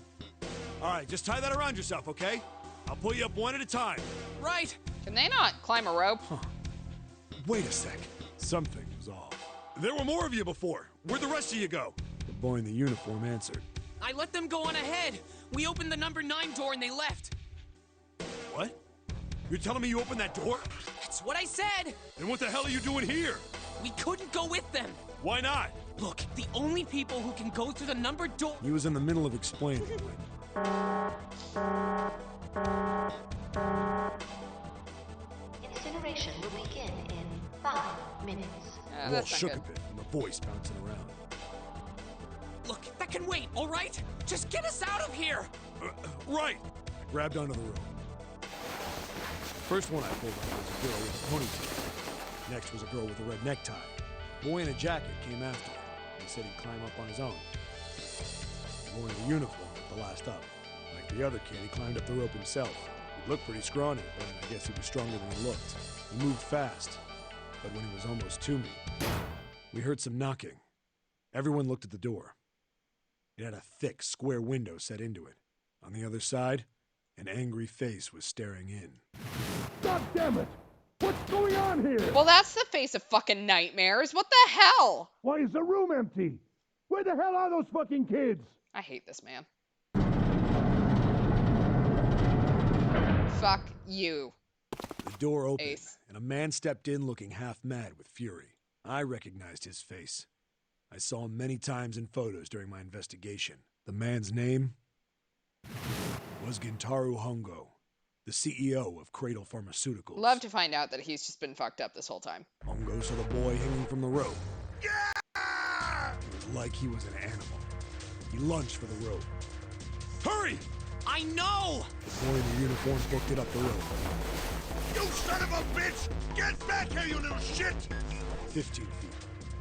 All right, just tie that around yourself, okay? I'll pull you up one at a time. Right. Can they not climb a rope? Huh. Wait a sec. Something was off. There were more of you before. Where'd the rest of you go? The boy in the uniform answered. I let them go on ahead. We opened the number 9 door and they left. What? You're telling me you opened that door? That's what I said. Then what the hell are you doing here? We couldn't go with them. Why not? Look, the only people who can go through the numbered door... He was in the middle of explaining when... Incineration will begin in 5 minutes. The wall shook a bit and the voice bouncing around. Look, that can wait, all right? Just get us out of here! Right! I grabbed onto the rope. First one I pulled out was a girl with a ponytail. Next was a girl with a red necktie. A boy in a jacket came after her. He said he'd climb up on his own. The boy in the uniform was the last up. Like the other kid, he climbed up the rope himself. He looked pretty scrawny, but I guess he was stronger than he looked. He moved fast, but when he was almost to me, we heard some knocking. Everyone looked at the door. It had a thick, square window set into it. On the other side, an angry face was staring in. God damn it! What's going on here? Well, that's the face of fucking nightmares. What the hell? Why is the room empty? Where the hell are those fucking kids? I hate this man. Fuck you. The door opened, Ace. and a man stepped in looking half mad with fury. I recognized his face. I saw him many times in photos during my investigation. The man's name? was Gintaro Hongo, the CEO of Cradle Pharmaceuticals. Love to find out that he's just been fucked up this whole time. Hongo saw the boy hanging from the rope. It was like he was an animal. He lunged for the rope. Hurry! I know! The boy in the uniform booked it up the rope. You son of a bitch! Get back here, you little shit! 15 feet.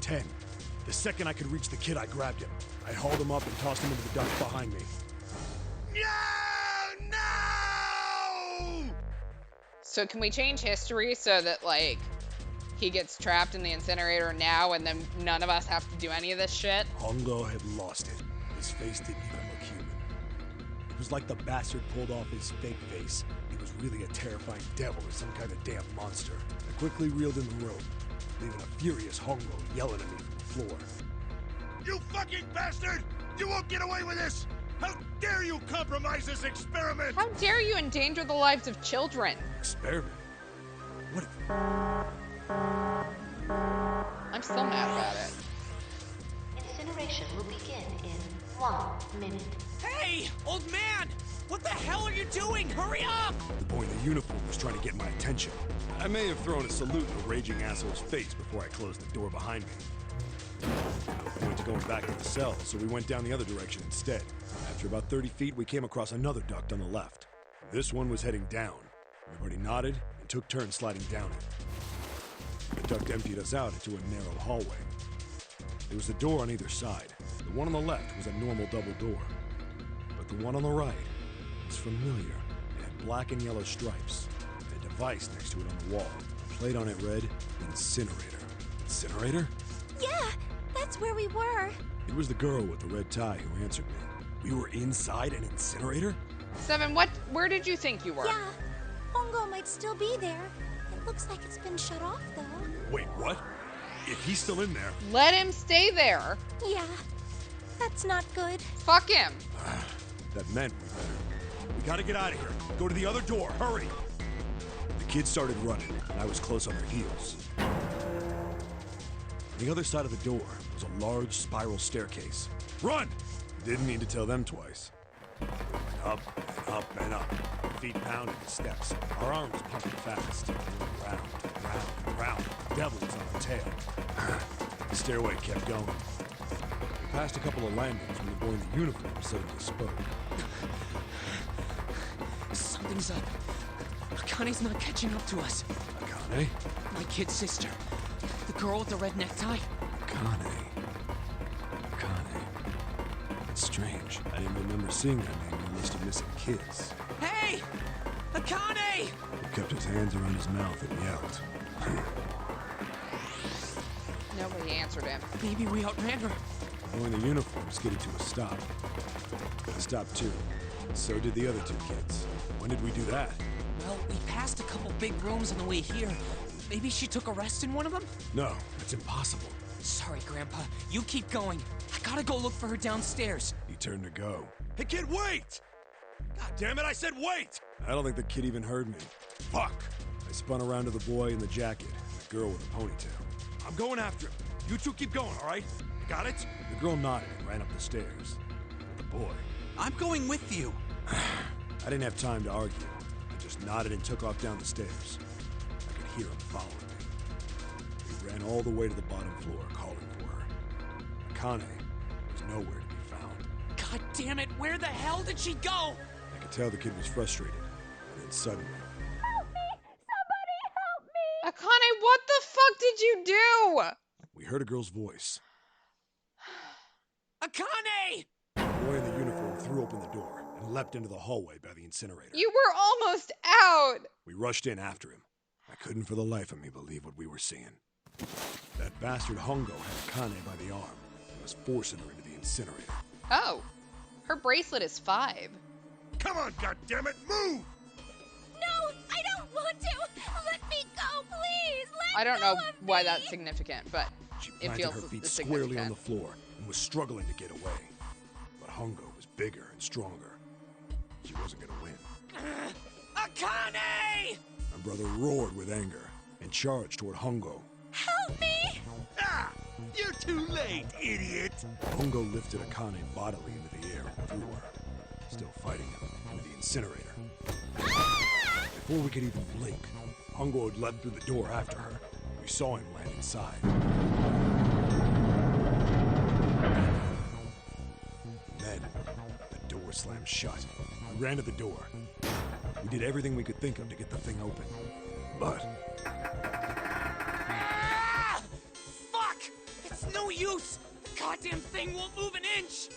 10. The second I could reach the kid, I grabbed him. I hauled him up and tossed him into the ducts behind me. No! So can we change history so that, like, he gets trapped in the incinerator now and then none of us have to do any of this shit? Hongo had lost it. His face didn't even look human. It was like the bastard pulled off his fake face. He was really a terrifying devil or some kind of damn monster. I quickly reeled in the rope, leaving a furious Hongo yelling at me from the floor. You fucking bastard! You won't get away with this! How dare you compromise this experiment! How dare you endanger the lives of children? Experiment? What if... I'm still mad about it. Incineration will begin in 1 minute. Hey, old man! What the hell are you doing? Hurry up! The boy in the uniform was trying to get my attention. I may have thrown a salute in the raging asshole's face before I closed the door behind me. No point to going back to the cell, so we went down the other direction instead. After about 30 feet, we came across another duct on the left. This one was heading down. Everybody nodded and took turns sliding down it. The duct emptied us out into a narrow hallway. There was a door on either side. The one on the left was a normal double door. But the one on the right was familiar. It had black and yellow stripes. And a device next to it on the wall. A plate on it read, Incinerator. Incinerator? Yeah, that's where we were. It was the girl with the red tie who answered me. We were inside an incinerator? Seven, where did you think you were? Yeah, Hongo might still be there. It looks like it's been shut off, though. Wait, what? If he's still in there... Let him stay there. Yeah, that's not good. Fuck him. That meant we gotta get out of here. Go to the other door, hurry! The kids started running, and I was close on their heels. On the other side of the door was a large spiral staircase. Run! Didn't need to tell them twice. We went up and up and up. Feet pounding the steps. Our arms pumping fast. Round, round, round. The devil was on our tail. The stairway kept going. We passed a couple of landings when the boy in the uniform suddenly spoke. Something's up. Akane's not catching up to us. Akane? My kid's sister. The girl with the red necktie. Akane. It's strange. I didn't remember seeing that name on the list of missing kids. Hey! Akane! He kept his hands around his mouth and yelled. Nobody answered him. Maybe we outran her. The boy in the uniform skidded to a stop. I stopped too. So did the other two kids. When did we do that? Well, we passed a couple big rooms on the way here. Maybe she took a rest in one of them? No, that's impossible. Sorry, Grandpa. You keep going. I gotta go look for her downstairs. He turned to go. Hey, kid, wait! God damn it, I said wait! I don't think the kid even heard me. Fuck! I spun around to the boy in the jacket and the girl with the ponytail. I'm going after him. You two keep going, all right? You got it? The girl nodded and ran up the stairs. The boy. I'm going with you. I didn't have time to argue. I just nodded and took off down the stairs. I could hear him following me. We ran all the way to the bottom floor, calling for her. Akane was nowhere to be found. God damn it, where the hell did she go? I could tell the kid was frustrated. And then suddenly... Help me! Somebody help me! Akane, what the fuck did you do? We heard a girl's voice. Akane! The boy in the uniform threw open the door and leapt into the hallway by the incinerator. You were almost out. We rushed in after him. I couldn't for the life of me believe what we were seeing. That bastard Hongo had Akane by the arm and was forcing her into the incinerator. Oh, her bracelet is 5. Come on, goddammit, move! No, I don't want to! Let me go, please! I don't know why that's significant, but She it planted feels her feet squarely on significant. the floor and was struggling to get away. But Hongo was bigger and stronger. She wasn't gonna win. Akane! My brother roared with anger and charged toward Hongo. Help me! Ah! You're too late, idiot! Hongo lifted Akane bodily into the air and threw her. still fighting him, into the incinerator. Before we could even blink, Hongo had leapt through the door after her. We saw him land inside. Then, the door slammed shut. We ran to the door. We did everything we could think of to get the thing open. But... Ah! Fuck! It's no use! The goddamn thing won't move an inch!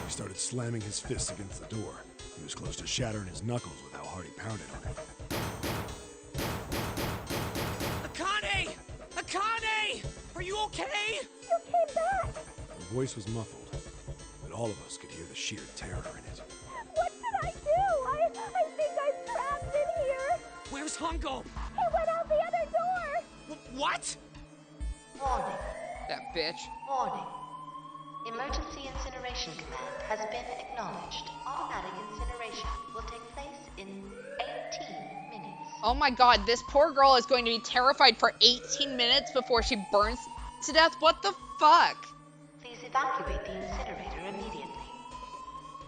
He started slamming his fists against the door. He was close to shattering his knuckles with how hard he pounded on it. Akane! Akane! Are you okay? You came back! Her voice was muffled, but all of us could hear the sheer terror in it. What should I do? I think I'm trapped in here. Where's Hongo? He went out the other door. What? Warning. That bitch. Warning. Emergency incineration command has been acknowledged. Automatic incineration will take place in 18 minutes. Oh my god, this poor girl is going to be terrified for 18 minutes before she burns to death? What the fuck? Please evacuate the incinerator immediately.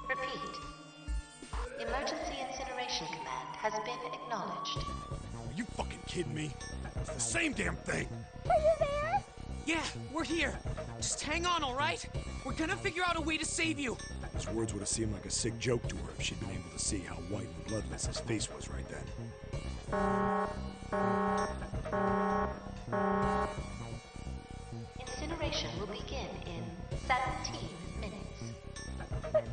Repeat. Emergency incineration command has been acknowledged. Are you fucking kidding me? It's the same damn thing! Are you there? Yeah, we're here. Just hang on, all right? We're gonna figure out a way to save you. His words would have seemed like a sick joke to her if she'd been able to see how white and bloodless his face was right then. Incineration will begin in 17 minutes. Please!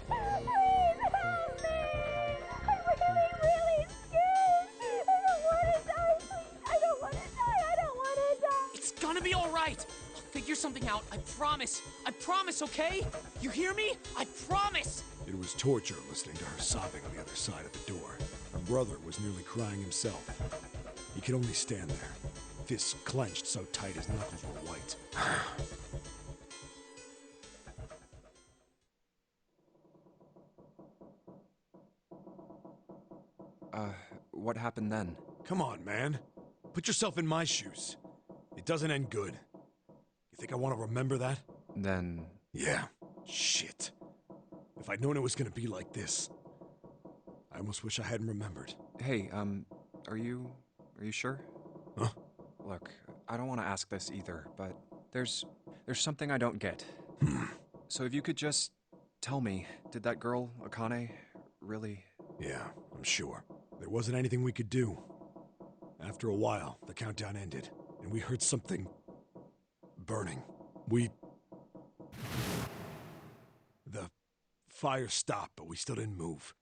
Please help me! I'm really scared! I don't want to die! I don't want to die! It's gonna be all right. I'll figure something out. I promise. I promise, okay? You hear me? I promise. It was torture listening to her sobbing on the other side of the door. Her brother was nearly crying himself. He could only stand there, fists clenched so tight his knuckles were white. What happened then? Come on, man. Put yourself in my shoes. It doesn't end good. You think I want to remember that? Then... Yeah. Shit. If I'd known it was gonna be like this, I almost wish I hadn't remembered. Hey, are you sure? Huh? Look, I don't want to ask this either, but there's something I don't get. So if you could just tell me, did that girl, Akane, really... Yeah, I'm sure. There wasn't anything we could do. After a while, the countdown ended, and we heard something... burning. The fire stopped, but we still didn't move.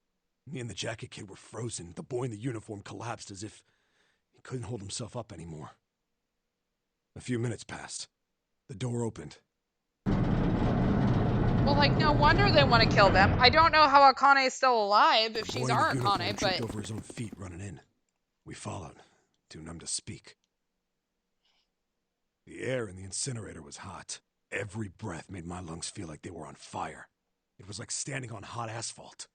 Me and the jacket kid were frozen. The boy in the uniform collapsed as if he couldn't hold himself up anymore. A few minutes passed. The door opened. Well, like, no wonder they want to kill them. I don't know how Akane is still alive if she's our Akane, but... Tripped over his own feet running in. We followed, too numb to speak. The air in the incinerator was hot. Every breath made my lungs feel like they were on fire. It was like standing on hot asphalt.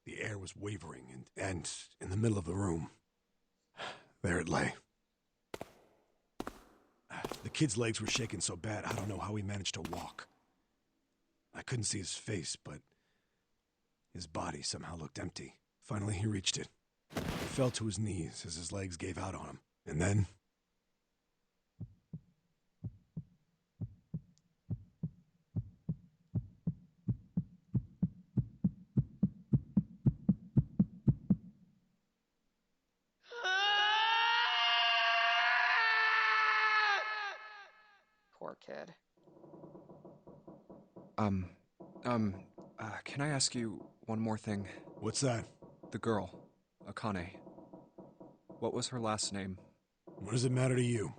The air was wavering, and in the middle of the room, there it lay. The kid's legs were shaking so bad, I don't know how he managed to walk. I couldn't see his face, but his body somehow looked empty. Finally, he reached it. He fell to his knees as his legs gave out on him. And then... Poor kid. Can I ask you one more thing? What's that? The girl, Akane. What was her last name? What does it matter to you?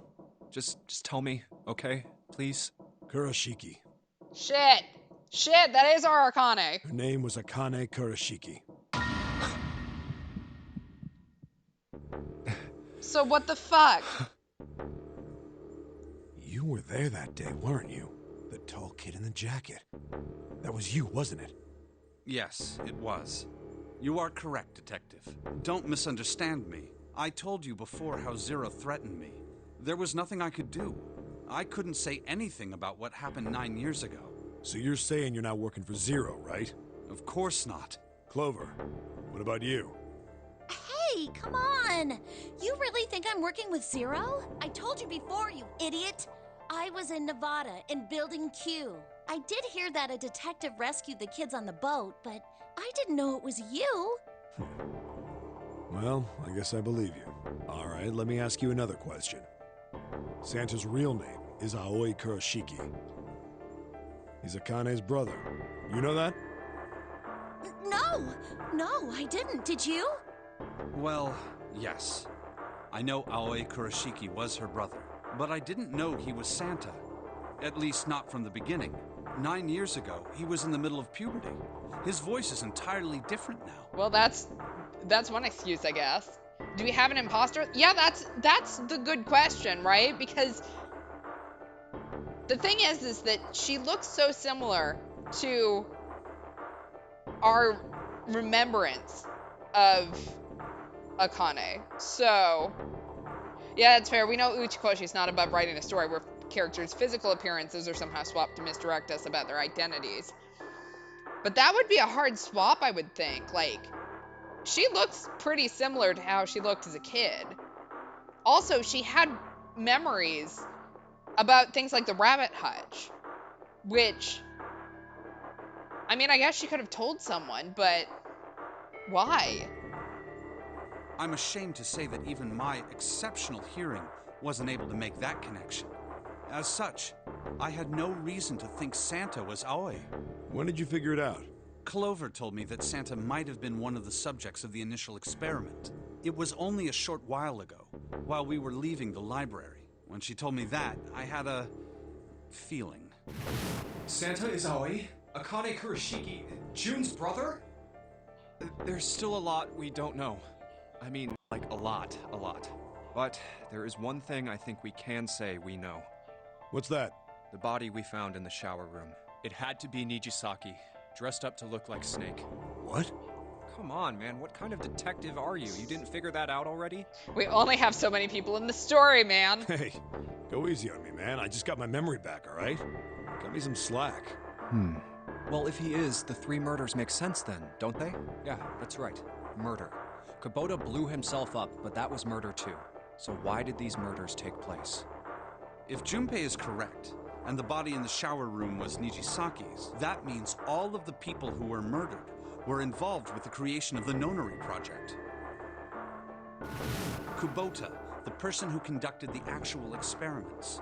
Just tell me, okay? Please? Kurashiki. Shit! Shit, that is our Akane. Her name was Akane Kurashiki. So what the fuck? You were there that day, weren't you? The tall kid in the jacket. That was you, wasn't it? Yes, it was. You are correct, Detective. Don't misunderstand me. I told you before how Zero threatened me. There was nothing I could do. I couldn't say anything about what happened 9 years ago. So you're saying you're not working for Zero, right? Of course not. Clover, what about you? Hey, come on! You really think I'm working with Zero? I told you before, you idiot! I was in Nevada, in Building Q. I did hear that a detective rescued the kids on the boat, but I didn't know it was you. Well, I guess I believe you. All right, let me ask you another question. Santa's real name is Aoi Kurashiki. He's Akane's brother. You know that? No, I didn't. Did you? Well, yes. I know Aoi Kurashiki was her brother, but I didn't know he was Santa. At least not from the beginning. 9 years ago, he was in the middle of puberty. His voice is entirely different now. Well, that's one excuse, I guess. Do we have an imposter? Yeah, that's the good question, right? Because the thing is that she looks so similar to our remembrance of Akane. So, yeah, that's fair. We know Uchikoshi's not above writing a story where characters' physical appearances are somehow swapped to misdirect us about their identities. But that would be a hard swap, I would think. Like, she looks pretty similar to how she looked as a kid. Also, she had memories about things like the rabbit hutch, which, I mean, I guess she could have told someone, but why? I'm ashamed to say that even my exceptional hearing wasn't able to make that connection. As such, I had no reason to think Santa was Aoi. When did you figure it out? Clover told me that Santa might have been one of the subjects of the initial experiment. It was only a short while ago, while we were leaving the library. When she told me that, I had a feeling. Santa is Aoi? Akane Kurashiki, June's brother? There's still a lot we don't know. I mean, like a lot. But there is one thing I think we can say we know. What's that? The body we found in the shower room. It had to be Nijisaki, dressed up to look like Snake. What? Come on, man, what kind of detective are you? You didn't figure that out already? We only have so many people in the story, man. Hey, go easy on me, man. I just got my memory back, all right? Cut me some slack. Well, if he is, the 3 murders make sense then, don't they? Yeah, that's right. Murder. Kubota blew himself up, but that was murder too. So why did these murders take place? If Junpei is correct, and the body in the shower room was Nijisaki's, that means all of the people who were murdered were involved with the creation of the Nonary Project. Kubota, the person who conducted the actual experiments.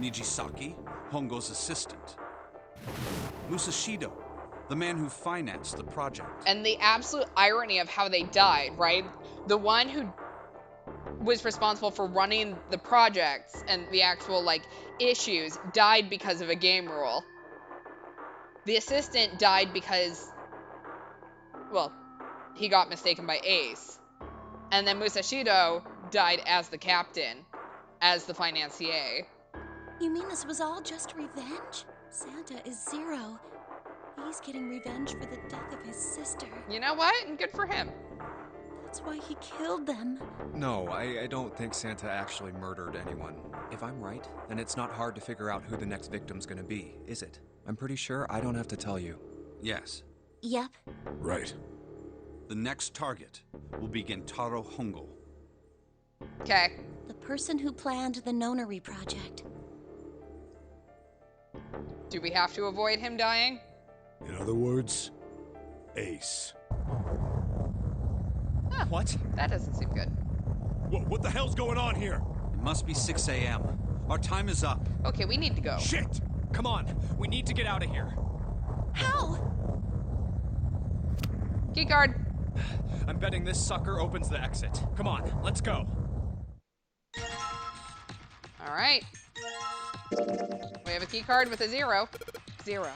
Nijisaki, Hongo's assistant. Musashido, the man who financed the project. And the absolute irony of how they died, right? The one who was responsible for running the projects and the actual, like, issues died because of a game rule. The assistant died because, well, he got mistaken by Ace. And then Musashido died as the captain, as the financier. You mean this was all just revenge? Santa is Zero. He's getting revenge for the death of his sister. You know what? And good for him. That's why he killed them. No, I don't think Santa actually murdered anyone. If I'm right, then it's not hard to figure out who the next victim's gonna be, is it? I'm pretty sure I don't have to tell you. Yes. Yep. Right. The next target will be Gentaro Hongo. Okay. The person who planned the Nonary Project. Do we have to avoid him dying? In other words, Ace. Huh, what? That doesn't seem good. What the hell's going on here? It must be 6 a.m. Our time is up. Okay, we need to go. Shit! Come on, we need to get out of here. How? Keycard. I'm betting this sucker opens the exit. Come on, let's go. All right. We have a key card with a 0. 0.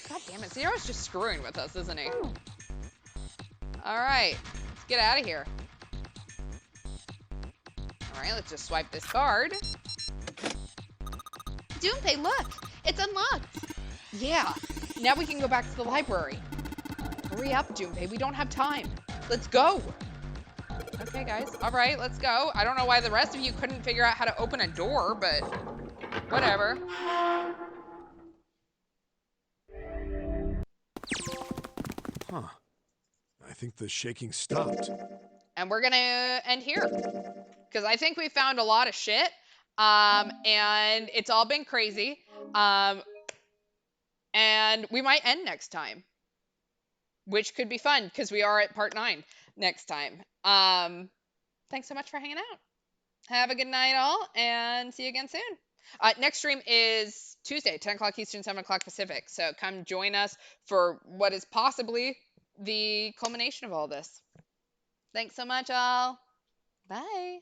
God damn it. Zero's just screwing with us, isn't he? All right. Let's get out of here. All right, let's just swipe this card. Junpei, look. It's unlocked. Yeah. Now we can go back to the library. Hurry up, Junpei. We don't have time. Let's go. Okay, guys. All right, let's go. I don't know why the rest of you couldn't figure out how to open a door, but Whatever. Huh. I think the shaking stopped. And we're gonna end here. Because I think we found a lot of shit. And it's all been crazy. And we might end next time. Which could be fun, because we are at part 9 next time. Thanks so much for hanging out. Have a good night, all, and see you again soon. Next stream is Tuesday, 10 o'clock Eastern, 7 o'clock Pacific. So come join us for what is possibly the culmination of all this. Thanks so much, all. Bye.